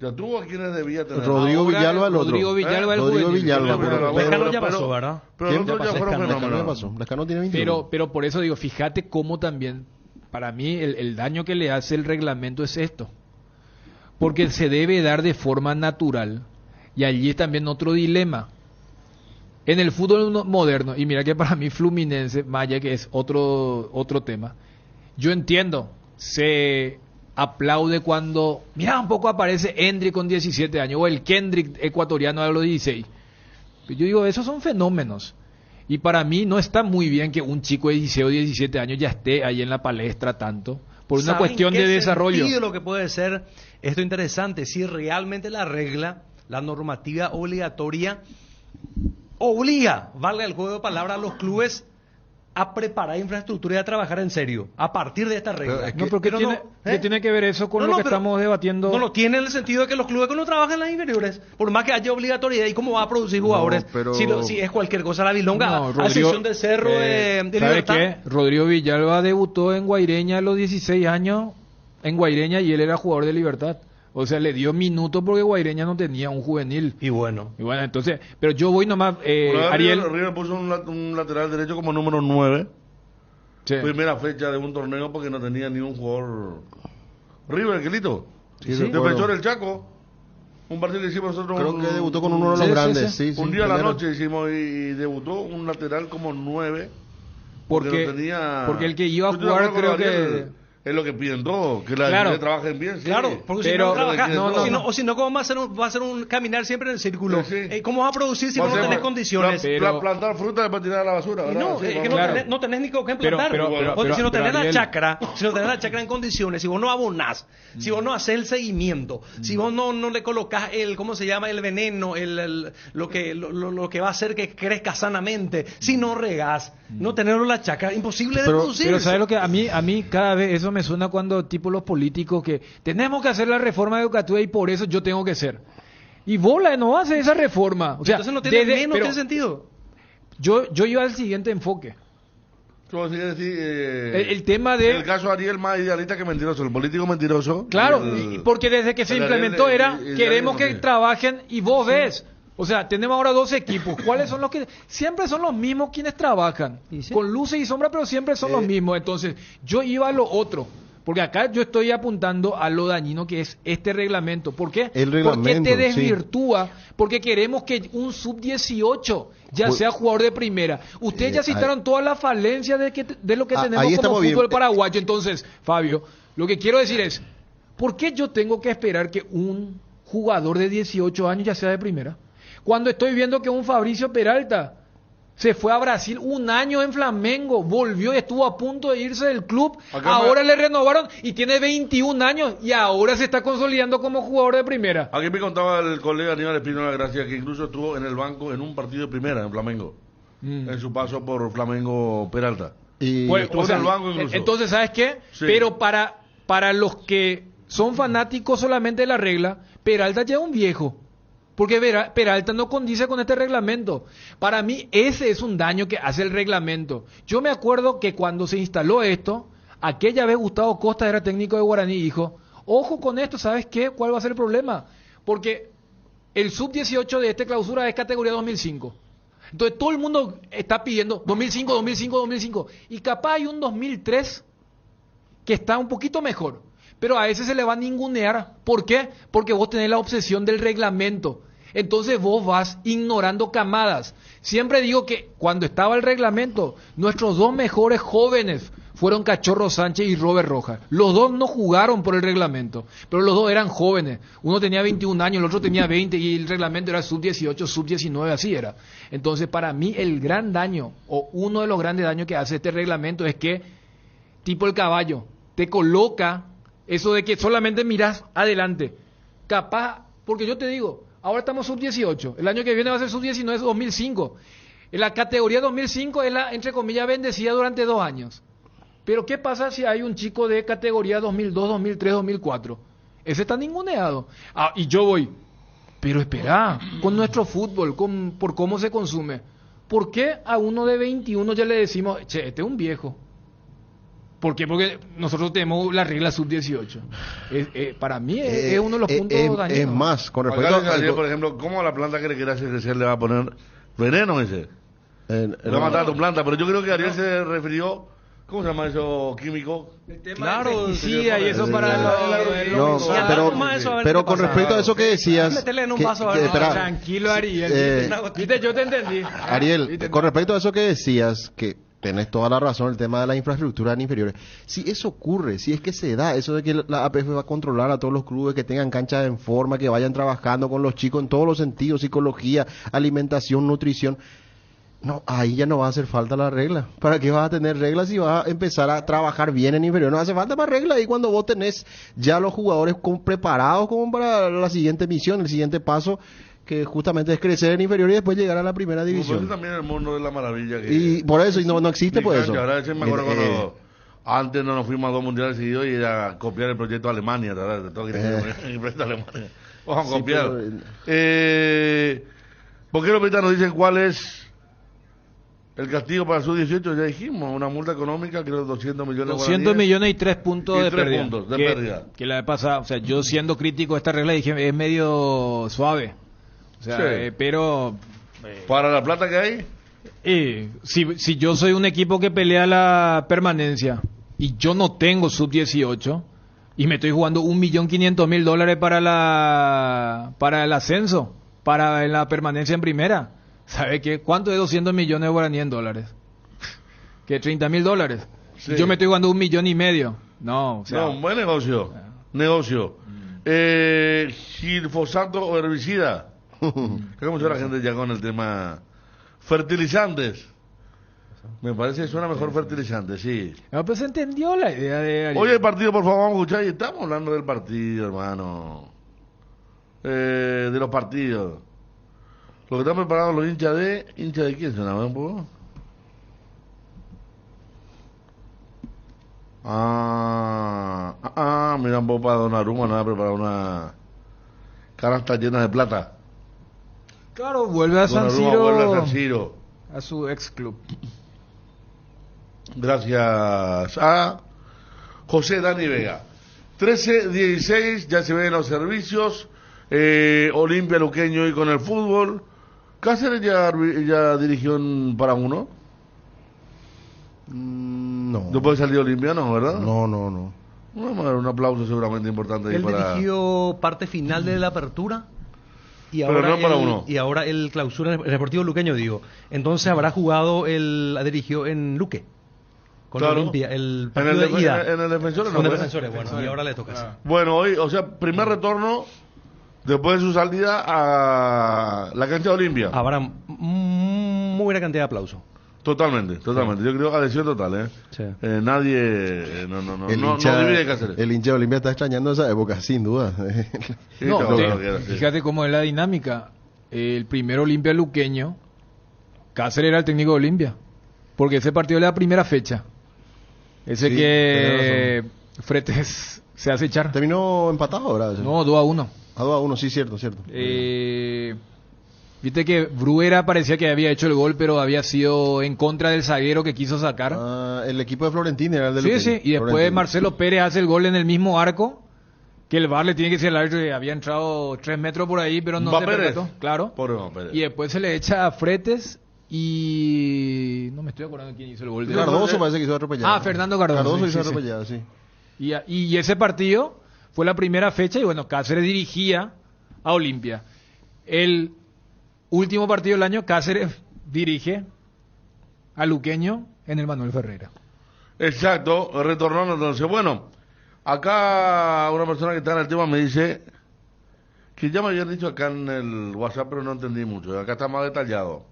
Ya tuvo a quienes debía tener. Rodrigo Villalba el otro. Rodrigo Villalba el Rodrigo juvenil. Villalba. Lescano ya pasó, ¿verdad? Pero el otro ya fueron fenómenos. Lescano tiene 21. Pero por eso digo, fíjate cómo también, para mí, el daño que le hace el reglamento es esto. Porque se debe dar de forma natural. Y allí es también otro dilema. En el fútbol moderno, y mira que para mí Fluminense, Maya, que es otro tema, yo entiendo, se aplaude cuando, mira, un poco aparece Hendrik con 17 años, o el Kendrick ecuatoriano a los 16. Yo digo, esos son fenómenos. Y para mí no está muy bien que un chico de 16 o 17 años ya esté ahí en la palestra tanto, por una cuestión de desarrollo. ¿Saben lo que puede ser esto interesante? Si realmente la regla, la normativa obligatoria, obliga, valga el juego de palabras, a los clubes a preparar infraestructura y a trabajar en serio a partir de esta regla. ¿Qué tiene que ver eso con lo que estamos debatiendo? No lo tiene en el sentido de que los clubes que no trabajan en las inferiores, por más que haya obligatoriedad, ¿y cómo va a producir jugadores? Si es cualquier cosa la bilonga, a excepción del Cerro de Libertad. ¿Sabe qué? Rodrigo Villalba debutó en Guaireña a los 16 años, en Guaireña, y él era jugador de Libertad. O sea, le dio minutos porque Guaireña no tenía un juvenil. Y bueno, entonces, pero yo voy nomás, Ariel. River puso un lateral derecho como número 9. Sí. Primera fecha de un torneo porque no tenía ni un jugador. River, Quelito. Sí, Defensor el Chaco. Un partido que hicimos nosotros. Creo que debutó con uno de los grandes. Sí, un día a la noche hicimos y debutó un lateral como 9. Porque no tenía. Porque el que iba a jugar, creo que. Es lo que piden todos, que la gente trabajen bien. Sí. Claro, porque si no trabajas, si no, ¿cómo va a ser un caminar siempre en el círculo? Sí. ¿Cómo vas a producir si vos no tenés condiciones? Plantar fruta es para tirar a la basura, ¿verdad? No, es que no tenés ni con qué plantar. Si no tenés la chacra, en condiciones, si vos no abonás, si vos no haces el seguimiento, si vos no le colocás ¿cómo se llama? El veneno, lo que va a hacer que crezca sanamente, si no regás, no tener la chacra, imposible de producir. Pero ¿sabes lo que a mí cada vez eso me suena cuando tipo los políticos que tenemos que hacer la reforma educativa y por eso yo tengo que ser? Y bola, no hace esa reforma. O sea, entonces no tiene sentido. Yo iba al siguiente enfoque. El tema de... El caso Ariel más idealista que mentiroso, el político mentiroso. Claro, porque desde que se implementó queremos que trabajen y vos ves... O sea, tenemos ahora 2 equipos. ¿Cuáles son los que...? Siempre son los mismos quienes trabajan. ¿Sí? Con luces y sombras, pero siempre son los mismos. Entonces, yo iba a lo otro. Porque acá yo estoy apuntando a lo dañino que es este reglamento. ¿Por qué? Porque te desvirtúa. Sí. Porque queremos que un sub-18 ya sea jugador de primera. Ustedes ya citaron todas las falencias de lo que tenemos como fútbol paraguayo. Entonces, Fabio, lo que quiero decir es, ¿por qué yo tengo que esperar que un jugador de 18 años ya sea de primera? Cuando estoy viendo que un Fabricio Peralta se fue a Brasil 1 año en Flamengo, volvió y estuvo a punto de irse del club, ahora le renovaron y tiene 21 años y ahora se está consolidando como jugador de primera. Aquí me contaba el colega Aníbal Espinola Gracia que incluso estuvo en el banco en un partido de primera en Flamengo, en su paso por Flamengo Peralta. Y estuvo en el banco incluso. Entonces, ¿sabes qué? Sí. Pero para los que son fanáticos solamente de la regla, Peralta ya es un viejo. Porque Peralta no condice con este reglamento. Para mí ese es un daño que hace el reglamento. Yo me acuerdo que cuando se instaló esto, aquella vez Gustavo Costa era técnico de Guaraní y dijo, ojo con esto, ¿sabes qué? ¿Cuál va a ser el problema? Porque el sub-18 de esta clausura es categoría 2005. Entonces todo el mundo está pidiendo 2005, 2005, 2005. Y capaz hay un 2003 que está un poquito mejor. Pero a ese se le va a ningunear. ¿Por qué? Porque vos tenés la obsesión del reglamento. Entonces vos vas ignorando camadas. Siempre digo que cuando estaba el reglamento, nuestros 2 mejores jóvenes fueron Cachorro Sánchez y Robert Rojas. Los 2 no jugaron por el reglamento, pero los 2 eran jóvenes. Uno tenía 21 años, el otro tenía 20 y el reglamento era sub-18, sub-19, así era. Entonces para mí el gran daño, o uno de los grandes daños que hace este reglamento es que, tipo el caballo, te coloca eso de que solamente mirás adelante. Capaz, porque yo te digo... Ahora estamos sub-18. El año que viene va a ser sub-19, 2005. En la categoría 2005 es la, entre comillas, bendecida durante 2 años. Pero ¿qué pasa si hay un chico de categoría 2002, 2003, 2004? Ese está ninguneado. Ah, y yo voy. Pero espera, con nuestro fútbol, por cómo se consume, ¿por qué a uno de 21 ya le decimos, che, este es un viejo? ¿Por qué? Porque nosotros tenemos la regla sub-18. Para mí es uno de los puntos dañinos. Es más, con respecto a... Por ejemplo, ¿cómo a la planta que le quiere hacer crecer le va a poner veneno ese? Le va a matar a tu planta, pero yo creo que Ariel se refirió... ¿Cómo se llama eso químico? Claro, sí, y eso para pero con respecto a eso que decías, métele en un vaso, tranquilo, Ariel. Viste, yo te entendí. Ariel, con respecto a eso que decías, que tenés toda la razón, el tema de la infraestructura en inferiores. Si eso ocurre, si es que se da, eso de que la APF va a controlar a todos los clubes, que tengan canchas en forma, que vayan trabajando con los chicos en todos los sentidos, psicología, alimentación, nutrición. No, ahí ya no va a hacer falta la regla. ¿Para qué vas a tener reglas si vas a empezar a trabajar bien en inferior? No hace falta más reglas ahí cuando vos tenés ya los jugadores preparados como para la siguiente misión, el siguiente paso, que justamente es crecer en inferior y después llegar a la primera división. Pues también el mundo de la maravilla. Y por eso, y no existe por eso. Ahora me acuerdo cuando antes no nos fuimos a 2 mundiales seguidos y era copiar el proyecto de Alemania, ¿verdad? El proyecto de Alemania. Vamos a copiar. ¿Por qué los periodistas nos dicen cuál es el castigo para sub-18? Ya dijimos, una multa económica, creo 200 millones de 200 millones y 3 puntos de pérdida. Puntos de pérdida. Que la vez pasada, o sea, yo siendo crítico de esta regla dije, es medio suave. O sea, sí. Pero... ¿Para la plata que hay? Si yo soy un equipo que pelea la permanencia y yo no tengo sub-18 y me estoy jugando $1.500.000 para el ascenso, para la permanencia en primera, ¿sabe qué? ¿Cuánto es 200 millones de guaraníes en dólares? ¿Qué? $30.000. Sí. Yo me estoy jugando $1.5 million. No, o sea... No, un buen negocio. Negocio. Gilfosato o herbicida. ¿Cómo está la gente ya con el tema? Fertilizantes. Me parece que suena mejor fertilizante, sí. No, pues entendió la idea de Ariel. Oye, el partido, por favor, vamos a escuchar. Y estamos hablando del partido, hermano. De los partidos. Lo que están preparados los hinchas de... ¿Hinchas de quién suena? ¿Un poco? Mira un poco para Donnarumma, nos ha preparado una canasta llena de plata. Claro, vuelve a San Siro. A su ex club. Gracias a José Dani Vega. 13-16, ya se ven los servicios. Olimpia Luqueño y con el fútbol. ¿Cáceres ya dirigió en para uno? No. ¿No puede salir Olimpia, no, verdad? No. Un aplauso seguramente importante. Él dirigió parte final de la apertura. Y pero ahora no para uno. Y ahora el clausura, el Deportivo Luqueño, digo. Entonces habrá jugado, dirigió en Luque. Con Olimpia, el partido de ida. En el Defensores, con el Defensores, bueno, y ahora le toca así. Bueno, hoy, o sea, primer retorno después de su salida a la cancha de Olimpia. Habrá muy buena cantidad de aplausos. Totalmente. Yo creo adhesión total, Sí. Nadie no divide Cáceres. El hincha de Olimpia está extrañando esa época, sin duda. Fíjate cómo es la dinámica. El primer Olimpia luqueño, Cáceres era el técnico de Olimpia, porque ese partido era la primera fecha. Ese que Fretes se hace echar. Terminó empatado ahora. No, 2-1. 2-1, sí, cierto. Viste que Bruera parecía que había hecho el gol, pero había sido en contra del zaguero que quiso sacar. El equipo de Florentín era el de Luqueño. Sí, y después Florentín. Marcelo Pérez hace el gol en el mismo arco, que el VAR le tiene que decir al árbitro que había entrado 3 metros por ahí, pero no se percató. Claro. Y después se le echa a Fretes y... No me estoy acordando quién hizo el gol. Cardoso parece que hizo atropellado. Fernando Cardoso. Cardoso hizo atropellado, sí. Y ese partido fue la primera fecha y bueno, Cáceres dirigía a Olimpia. El último partido del año, Cáceres dirige a Luqueño en el Manuel Ferreira. Exacto, retornando entonces. Bueno, acá una persona que está en el tema me dice que ya me habían dicho acá en el WhatsApp, pero no entendí mucho. Acá está más detallado.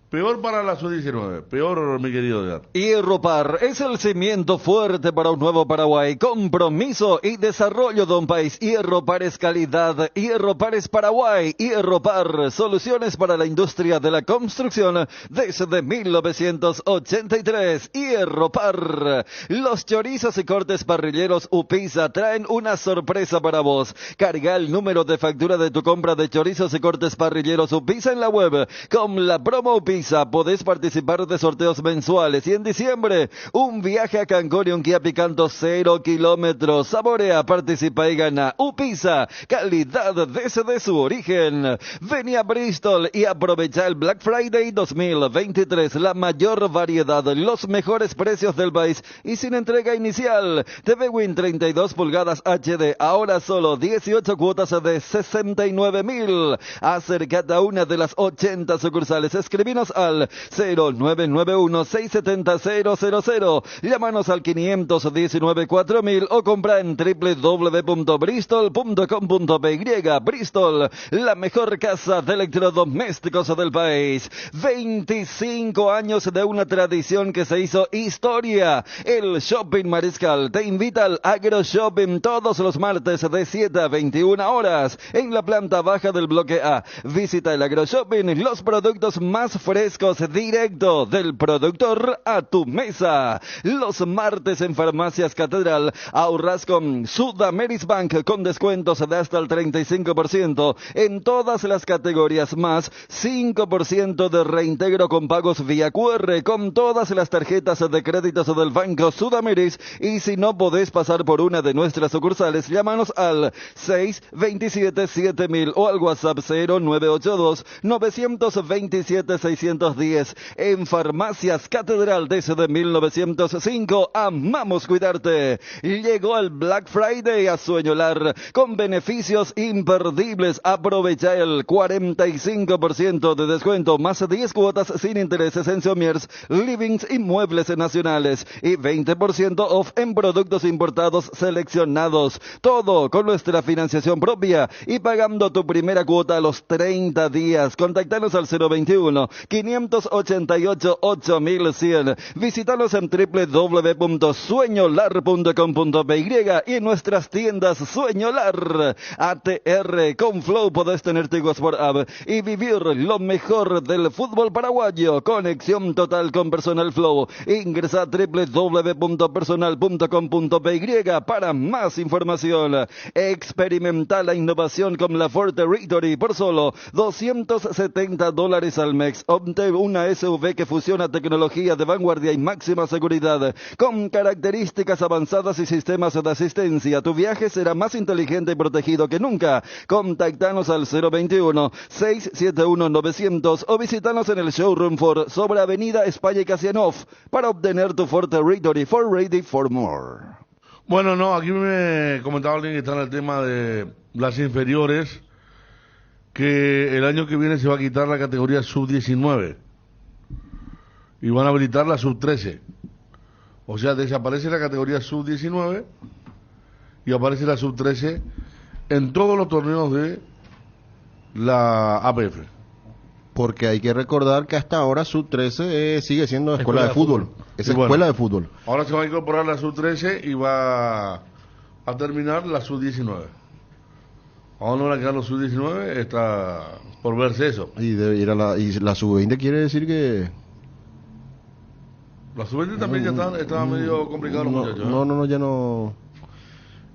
Peor para la sub-19, peor, mi querido Edgar. Hierropar es el cimiento fuerte para un nuevo Paraguay. Compromiso y desarrollo de un país. Hierropar es calidad. Hierropar es Paraguay. Hierropar, soluciones para la industria de la construcción desde 1983. Hierropar. Los chorizos y cortes parrilleros Upisa traen una sorpresa para vos. Carga el número de factura de tu compra de chorizos y cortes parrilleros Upisa en la web. Con la promo Upisa podés participar de sorteos mensuales y en diciembre un viaje a Cancún y un Kia Picanto 0 kilómetros. Saborea, participa y gana. Upisa, calidad desde su origen. Vení a Bristol y aprovecha el Black Friday 2023. La mayor variedad, los mejores precios del país y sin entrega inicial. TV Win 32 pulgadas HD, ahora solo 18 cuotas de 69.000. Acércate a una de las 80 sucursales. Escribinos al 0991-670-000. Llámanos al 519-4000 o compra en www.bristol.com.py. Bristol, la mejor casa de electrodomésticos del país. 25 años de una tradición que se hizo historia. El Shopping Mariscal te invita al Agro Shopping todos los martes de 7 a 21 horas en la planta baja del bloque A. Visita el Agro Shopping, los productos más frescos directo del productor a tu mesa. Los martes en Farmacias Catedral ahorras con Sudameris Bank con descuentos de hasta el 35% en todas las categorías, más 5% de reintegro con pagos vía QR con todas las tarjetas de créditos del Banco Sudameris. Y si no podés pasar por una de nuestras sucursales, llámanos al 627-7000 o al WhatsApp 0982-927-610. En Farmacias Catedral desde 1905, amamos cuidarte. Llegó el Black Friday a Sueñolar con beneficios imperdibles. Aprovecha el 45% de descuento, más 10 cuotas sin intereses en Somiers, Livings y Muebles Nacionales y 20% off en productos importados seleccionados. Todo con nuestra financiación propia y pagando tu primera cuota a los 30 días. Contactanos al 021 588 8100. Visítanos en www.sueñolar.com.py y en nuestras tiendas Sueñolar. ATR con Flow podés tener Tigo Sport App y vivir lo mejor del fútbol paraguayo. Conexión total con Personal Flow. Ingresa a www.personal.com.py para más información. Experimenta la innovación con la Ford Territory por solo $270 al mes. Obtén una SUV que fusiona tecnología de vanguardia y máxima seguridad con características avanzadas y sistemas de asistencia. Tu viaje será más inteligente y protegido que nunca. Contactanos al 021-671-900 o visítanos en el showroom Ford sobre Avenida España y Casianov para obtener tu Ford Territory. For ready for more. Bueno, no, aquí me comentaba alguien que está en el tema de las inferiores, que el año que viene se va a quitar la categoría sub-19 y van a habilitar la sub-13. O sea, desaparece la categoría sub-19 y aparece la sub-13 en todos los torneos de la APF. Porque hay que recordar que hasta ahora sub-13 sigue siendo escuela de fútbol. Es escuela de fútbol. Ahora se va a incorporar la sub-13 y va a terminar la sub-19. Aún no van a quedar los sub-19, está por verse eso. Y debe ir a la sub-20 quiere decir que... La sub-20 también estaba medio complicado los muchachos. No, ya no...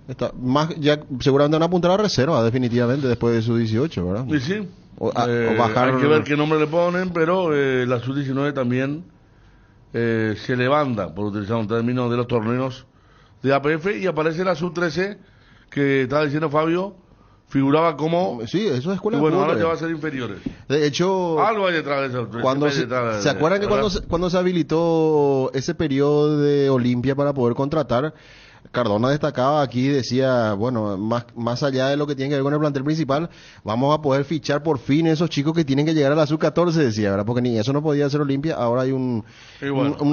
Está más, ya seguramente van a apuntar a reserva definitivamente después de sub-18, ¿verdad? Y sí. O bajar... Hay que ver qué nombre le ponen, pero la sub-19 también se levanta, por utilizar un término, de los torneos de APF, y aparece la sub-13 que estaba diciendo Fabio, figuraba como... Sí, eso es escuela de fútbol. Bueno, ahora ya fútbol. va a ser inferiores. De hecho... Algo hay detrás de eso. ¿Se acuerdan que cuando se habilitó ese periodo de Olimpia para poder contratar, Cardona destacaba aquí, decía, bueno, más allá de lo que tiene que ver con el plantel principal, vamos a poder fichar por fin esos chicos que tienen que llegar a la sub-14, decía, ¿verdad? Porque ni eso no podía hacer Olimpia. Ahora hay un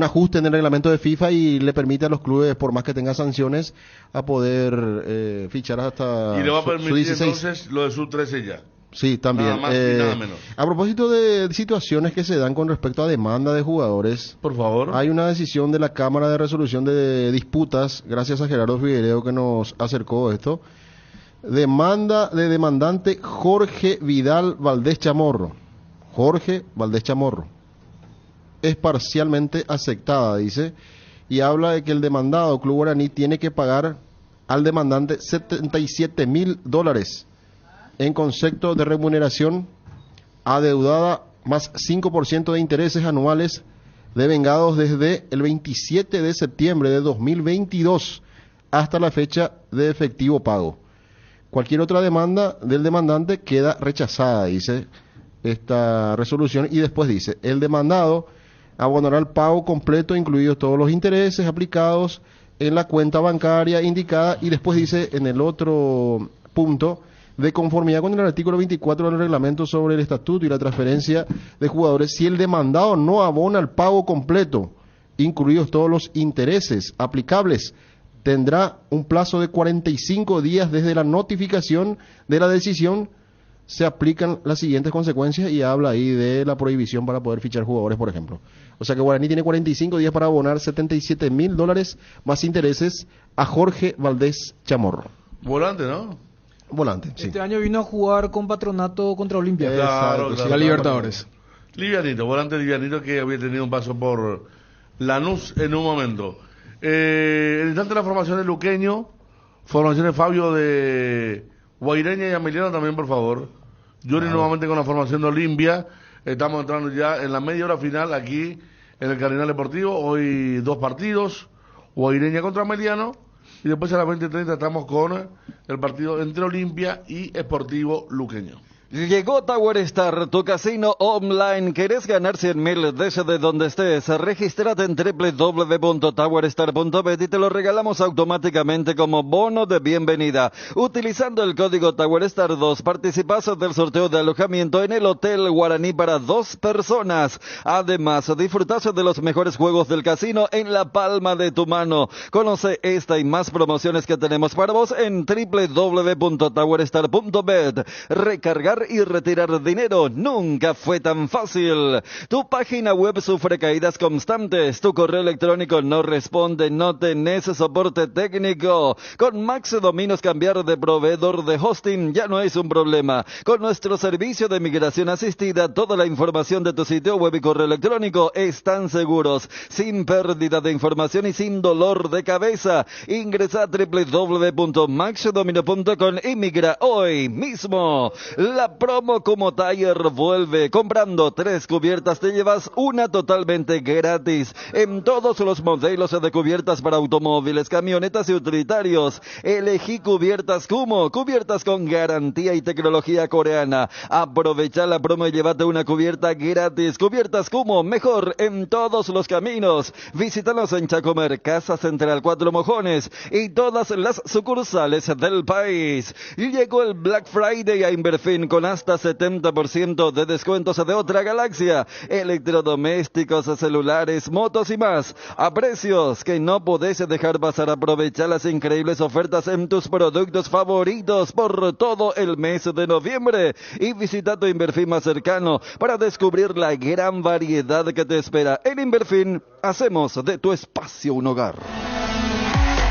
ajuste en el reglamento de FIFA y le permite a los clubes, por más que tenga sanciones, a poder fichar hasta y le va a permitir sub-16. entonces lo de sub-13 ya. Sí, también. Nada más y nada menos. A propósito de situaciones que se dan con respecto a demanda de jugadores, por favor, hay una decisión de la Cámara de Resolución de Disputas, gracias a Gerardo Figueiredo que nos acercó esto. Demanda de demandante Jorge Vidal Valdés Chamorro. Jorge Valdés Chamorro. Es parcialmente aceptada, dice, y habla de que el demandado Club Guaraní tiene que pagar al demandante $77,000 en concepto de remuneración adeudada más 5% de intereses anuales devengados desde el 27 de septiembre de 2022 hasta la fecha de efectivo pago. Cualquier otra demanda del demandante queda rechazada, dice esta resolución, y después dice, el demandado abonará el pago completo, incluidos todos los intereses aplicados en la cuenta bancaria indicada, y después dice en el otro punto, de conformidad con el artículo 24 del reglamento sobre el estatuto y la transferencia de jugadores, si el demandado no abona el pago completo, incluidos todos los intereses aplicables, tendrá un plazo de 45 días desde la notificación de la decisión. Se aplican las siguientes consecuencias, y habla ahí de la prohibición para poder fichar jugadores, por ejemplo. O sea que Guaraní tiene 45 días para abonar $77,000 más intereses a Jorge Valdés Chamorro. Volante, ¿no? Volante, sí. Este año vino a jugar con Patronato contra Olimpia. Claro, la Libertadores. Livianito, volante livianito que había tenido un paso por Lanús en un momento. El instante de la formación de Luqueño, formación de Fabio de Guaireña y Ameliano también, por favor. Yuri nuevamente con la formación de Olimpia. Estamos entrando ya en la media hora final aquí en el Cardenal Deportivo. Hoy 2 partidos, Guaireña contra Ameliano, y después a las 20:30 estamos con el partido entre Olimpia y Sportivo Luqueño. Llegó Tower Star, tu casino online. ¿Querés ganar 100.000 desde donde estés? Regístrate en www.towerstar.bet y te lo regalamos automáticamente como bono de bienvenida. Utilizando el código TowerStar2 participas del sorteo de alojamiento en el Hotel Guaraní para 2 personas. Además, disfrutas de los mejores juegos del casino en la palma de tu mano. Conoce esta y más promociones que tenemos para vos en www.towerstar.bet. Recargar y retirar dinero nunca fue tan fácil. Tu página web sufre caídas constantes, tu correo electrónico no responde, no tenés soporte técnico. Con Max Dominios cambiar de proveedor de hosting ya no es un problema. Con nuestro servicio de migración asistida, toda la información de tu sitio web y correo electrónico están seguros, sin pérdida de información y sin dolor de cabeza. Ingresa a www.maxdominio.com y migra hoy mismo. La promo como Tire vuelve. Comprando 3 cubiertas te llevas una totalmente gratis en todos los modelos de cubiertas para automóviles, camionetas y utilitarios. Elegí cubiertas Kumo, cubiertas con garantía y tecnología coreana. Aprovecha la promo y llévate una cubierta gratis. Cubiertas Kumo, mejor en todos los caminos. Visítanos en Chacomer, Casa Central 4 Mojones y todas las sucursales del país. Llegó el Black Friday a Inverfin con hasta 70% de descuentos de otra galaxia. Electrodomésticos, celulares, motos y más. A precios que no podés dejar pasar. Aprovecha las increíbles ofertas en tus productos favoritos por todo el mes de noviembre. Y visita tu Inverfin más cercano para descubrir la gran variedad que te espera. En Inverfin hacemos de tu espacio un hogar.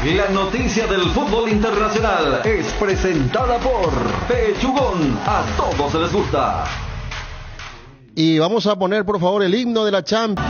La noticia del fútbol internacional es presentada por Pechugón. A todos les gusta. Y vamos a poner, por favor, el himno de la Champions.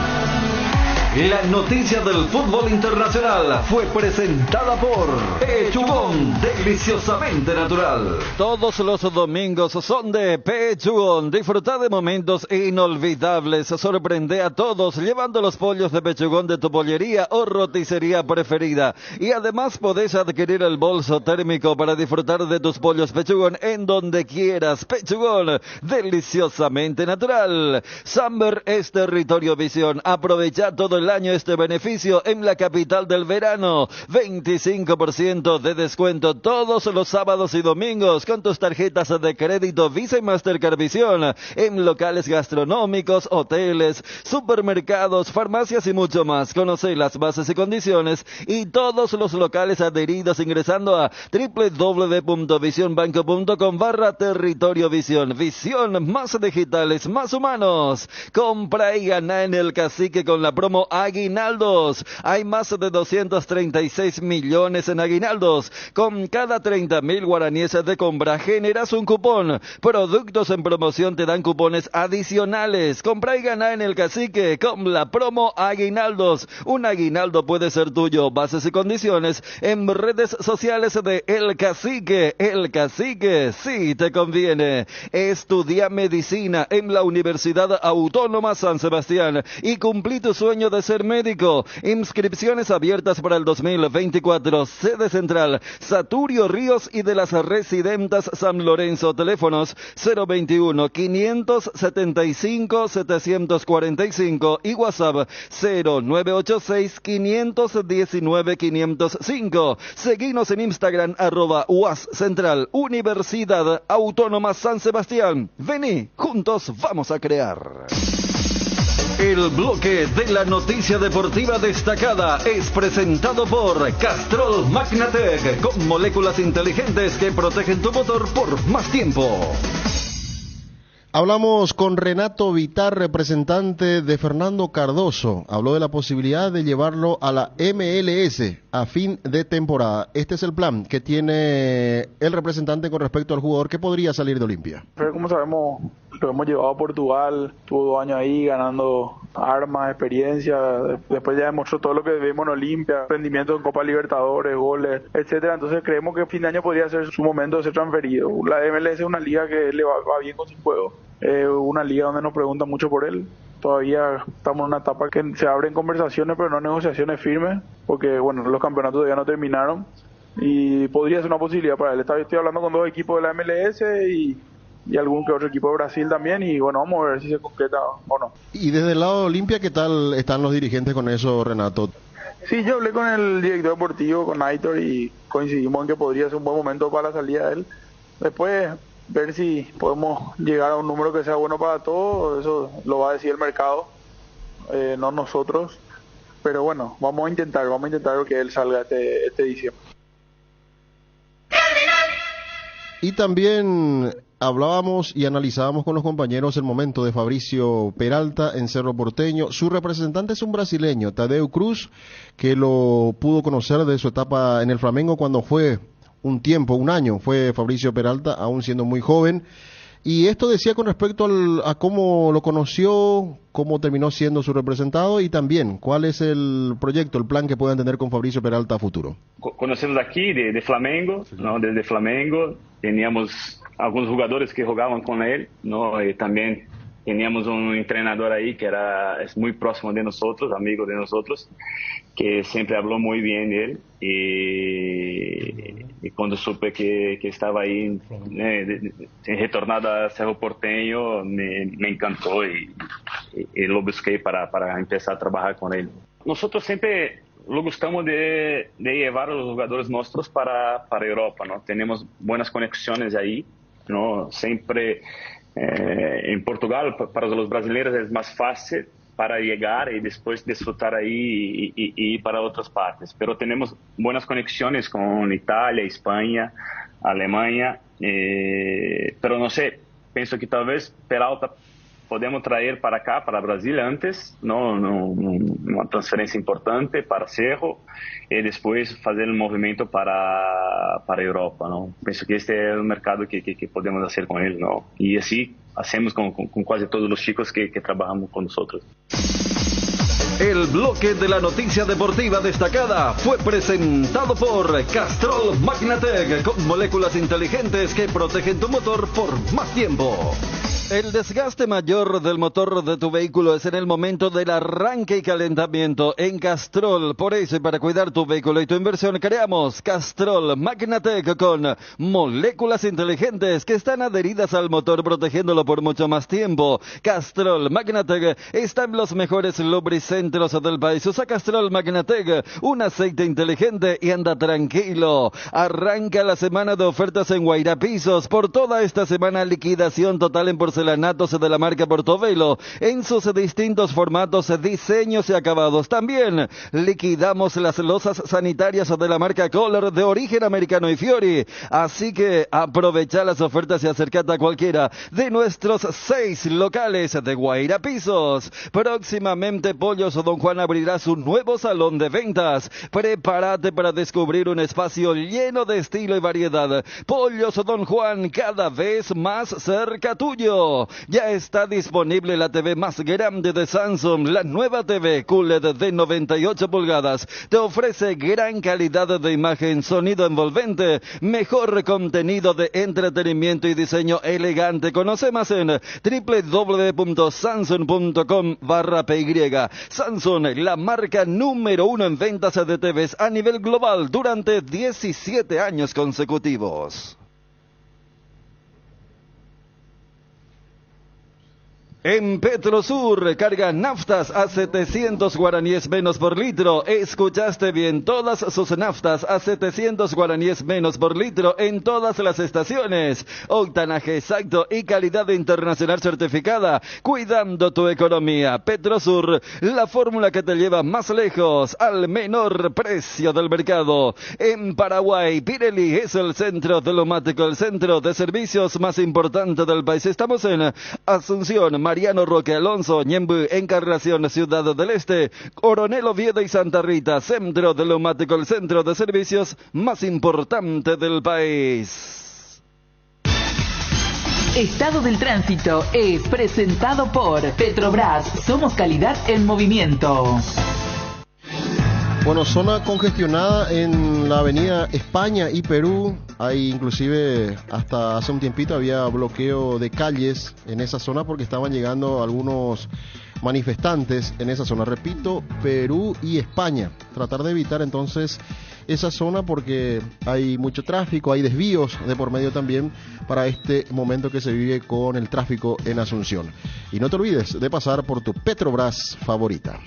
La noticia del fútbol internacional fue presentada por Pechugón, deliciosamente natural. Todos los domingos son de Pechugón. Disfruta de momentos inolvidables. Sorprende a todos llevando los pollos de Pechugón de tu pollería o roticería preferida. Y además podés adquirir el bolso térmico para disfrutar de tus pollos Pechugón en donde quieras. Pechugón, deliciosamente natural. Samber es Territorio Visión. Aprovecha todo el el año este beneficio en la capital del verano. 25% de descuento todos los sábados y domingos con tus tarjetas de crédito Visa y Mastercard Visión en locales gastronómicos, hoteles, supermercados, farmacias y mucho más. Conoce las bases y condiciones y todos los locales adheridos ingresando a www.visionbanco.com/territorio visión. Visión, más digitales, más humanos. Compra y gana en el Cacique con la promo Aguinaldos. Hay más de 236 millones en aguinaldos. Con cada 30.000 guaraníes de compra generas un cupón. Productos en promoción te dan cupones adicionales. Compra y gana en el Cacique con la promo Aguinaldos. Un aguinaldo puede ser tuyo. Bases y condiciones en redes sociales de El Cacique. El Cacique sí te conviene. Estudia medicina en la Universidad Autónoma San Sebastián y cumplí tu sueño de ser médico. Inscripciones abiertas para el 2024. Sede central Saturio Ríos y de las Residentas San Lorenzo. Teléfonos 021 575 745 y WhatsApp 0986 519 505. Seguinos en Instagram @UAS Central Universidad Autónoma San Sebastián. Vení, juntos vamos a crear. El bloque de la noticia deportiva destacada es presentado por Castrol Magnatec, con moléculas inteligentes que protegen tu motor por más tiempo. Hablamos con Renato Vitar, representante de Fernando Cardoso. Habló de la posibilidad de llevarlo a la MLS a fin de temporada. Este es el plan que tiene el representante con respecto al jugador que podría salir de Olimpia. Pero como sabemos, lo hemos llevado a Portugal, tuvo 2 años ahí ganando armas, experiencia, después ya demostró todo lo que vimos en Olimpia, rendimiento en Copa Libertadores, goles, etcétera. Entonces creemos que fin de año podría ser su momento de ser transferido. La MLS es una liga que le va bien con su juego. Una liga donde nos preguntan mucho por él. Todavía estamos en una etapa que se abren conversaciones, pero no negociaciones firmes, porque bueno, los campeonatos todavía no terminaron y podría ser una posibilidad para él. Estoy hablando con 2 equipos de la MLS y algún que otro equipo de Brasil también, y bueno, vamos a ver si se concreta o no. Y desde el lado de Olimpia, ¿qué tal están los dirigentes con eso, Renato? Sí, yo hablé con el director deportivo, con Aitor, y coincidimos en que podría ser un buen momento para la salida de él. Después ver si podemos llegar a un número que sea bueno para todos, eso lo va a decir el mercado, no nosotros, pero bueno, vamos a intentar que él salga este diciembre. Y también hablábamos y analizábamos con los compañeros el momento de Fabricio Peralta en Cerro Porteño. Su representante es un brasileño, Tadeu Cruz, que lo pudo conocer de su etapa en el Flamengo cuando fue un año, fue Fabricio Peralta, aún siendo muy joven. Y esto decía con respecto a cómo lo conoció, cómo terminó siendo su representado y también cuál es el proyecto, el plan que puedan tener con Fabricio Peralta a futuro. Conocemos aquí de Flamengo, ¿no? Desde Flamengo teníamos algunos jugadores que jugaban con él, ¿no? Y también teníamos un entrenador ahí que es muy próximo de nosotros, amigo de nosotros, que siempre habló muy bien de él. Y cuando supe que estaba ahí, retornado a Cerro Porteño, me encantó y lo busqué para empezar a trabajar con él. Nosotros siempre lo gustamos de llevar a los jugadores nuestros para Europa, ¿no? Tenemos buenas conexiones ahí, ¿no? Siempre en Portugal, para los brasileños es más fácil para llegar y después disfrutar ahí y ir para otras partes. Pero tenemos buenas conexiones con Italia, España, Alemania, pero no sé, pienso que tal vez Peralta podemos traer para acá, para Brasil antes, no una transferencia importante para Cerro y después hacer el movimiento para Europa, ¿no? Pienso que este es el mercado que podemos hacer con él, ¿no? Y así hacemos con casi todos los chicos que trabajamos con nosotros. El bloque de la noticia deportiva destacada fue presentado por Castrol Magnatec, con moléculas inteligentes que protegen tu motor por más tiempo. El desgaste mayor del motor de tu vehículo es en el momento del arranque y calentamiento en Castrol. Por eso y para cuidar tu vehículo y tu inversión creamos Castrol Magnatec con moléculas inteligentes que están adheridas al motor protegiéndolo por mucho más tiempo. Castrol Magnatec está en los mejores lubricentros del país. Usa Castrol Magnatec, un aceite inteligente y anda tranquilo. Arranca la semana de ofertas en Guairá Pisos. Por toda esta semana liquidación total en porcelanatos de la marca Portobello en sus distintos formatos, diseños y acabados. También liquidamos las losas sanitarias de la marca Kohler de origen americano y Fiori. Así que aprovecha las ofertas y acércate a cualquiera de nuestros 6 locales de Guairá Pisos. Próximamente Pollos Don Juan abrirá su nuevo salón de ventas. Prepárate para descubrir un espacio lleno de estilo y variedad. Pollos Don Juan, cada vez más cerca tuyo. Ya está disponible la TV más grande de Samsung, la nueva TV QLED de 98 pulgadas. Te ofrece gran calidad de imagen, sonido envolvente, mejor contenido de entretenimiento y diseño elegante. Conoce más en www.samsung.com/py. Samsung, la marca número 1 en ventas de TVs a nivel global durante 17 años consecutivos. En Petrosur, carga naftas a 700 guaraníes menos por litro. Escuchaste bien, todas sus naftas a 700 guaraníes menos por litro en todas las estaciones. Octanaje exacto y calidad internacional certificada, cuidando tu economía. Petrosur, la fórmula que te lleva más lejos, al menor precio del mercado. En Paraguay, Pirelli es el centro telomático, el centro de servicios más importante del país. Estamos en Asunción, Mariano Roque Alonso, Ñemby, Encarnación, Ciudad del Este, Coronel Oviedo y Santa Rita, centro telomático, el centro de servicios más importante del país. Estado del Tránsito es presentado por Petrobras. Somos calidad en movimiento. Bueno, zona congestionada en la avenida España y Perú. Hay inclusive hasta hace un tiempito había bloqueo de calles en esa zona porque estaban llegando algunos manifestantes en esa zona. Repito, Perú y España. Tratar de evitar entonces esa zona porque hay mucho tráfico, hay desvíos de por medio también para este momento que se vive con el tráfico en Asunción. Y no te olvides de pasar por tu Petrobras favorita.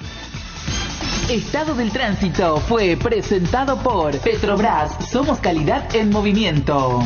Estado del Tránsito fue presentado por Petrobras. Somos calidad en movimiento.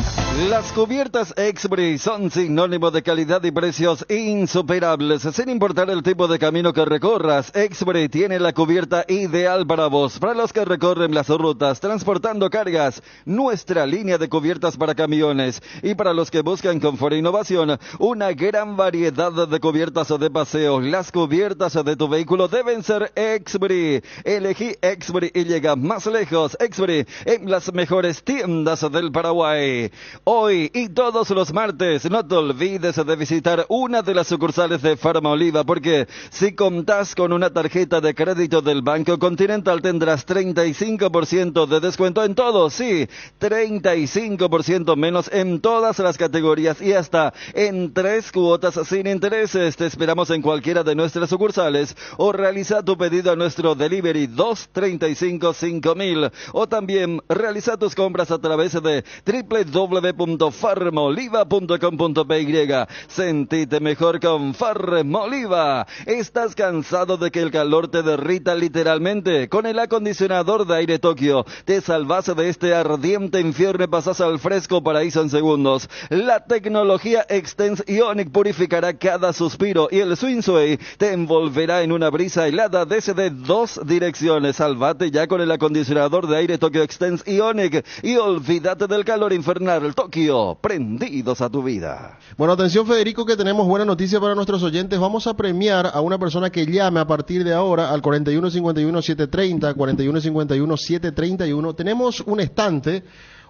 Las cubiertas Exbri son sinónimo de calidad y precios insuperables. Sin importar el tipo de camino que recorras, Exbri tiene la cubierta ideal para vos. Para los que recorren las rutas transportando cargas, nuestra línea de cubiertas para camiones. Y para los que buscan confort e innovación, una gran variedad de cubiertas de paseo. Las cubiertas de tu vehículo deben ser Exbri. Elegí Exbri y llega más lejos. Exbri en las mejores tiendas del Paraguay. Hoy y todos los martes no te olvides de visitar una de las sucursales de Farma Oliva, porque si contás con una tarjeta de crédito del Banco Continental tendrás 35% de descuento en todo. Sí, 35% menos en todas las categorías y hasta en 3 cuotas sin intereses. Te esperamos en cualquiera de nuestras sucursales o realiza tu pedido a nuestro delivery 235-5000 o también realiza tus compras a través de www.farmaoliva.com.py. Sentite mejor con Farmaoliva. ¿Estás cansado de que el calor te derrita literalmente? Con el acondicionador de aire Tokio te salvas de este ardiente infierno y pasas al fresco paraíso en segundos. La tecnología Extense Ionic purificará cada suspiro y el Swing Sway te envolverá en una brisa helada desde 2 direcciones. Salvate ya con el acondicionador de aire Tokio Extense Ionic y olvídate del calor infernal. Tokio, prendidos a tu vida. Bueno, atención Federico, que tenemos buena noticia para nuestros oyentes. Vamos a premiar a una persona que llame a partir de ahora al 4151-730, 4151-731. Tenemos un estante,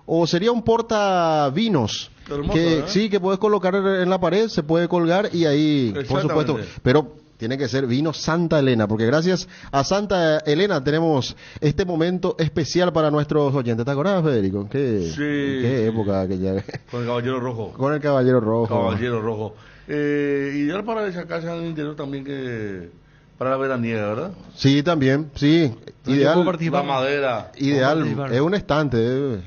o sería un portavinos, que sí, que puedes colocar en la pared, se puede colgar y ahí, por supuesto, pero tiene que ser vino Santa Elena, porque gracias a Santa Elena tenemos este momento especial para nuestros oyentes. ¿Te acordás, Federico? Sí. ¿Qué época aquella? Con el Caballero Rojo. Con el Caballero Rojo. Caballero Rojo. Ideal para esa casa en el interior también que para la veraniega, ¿verdad? Sí, también, sí. Ideal. La madera. Ideal. Es un estante,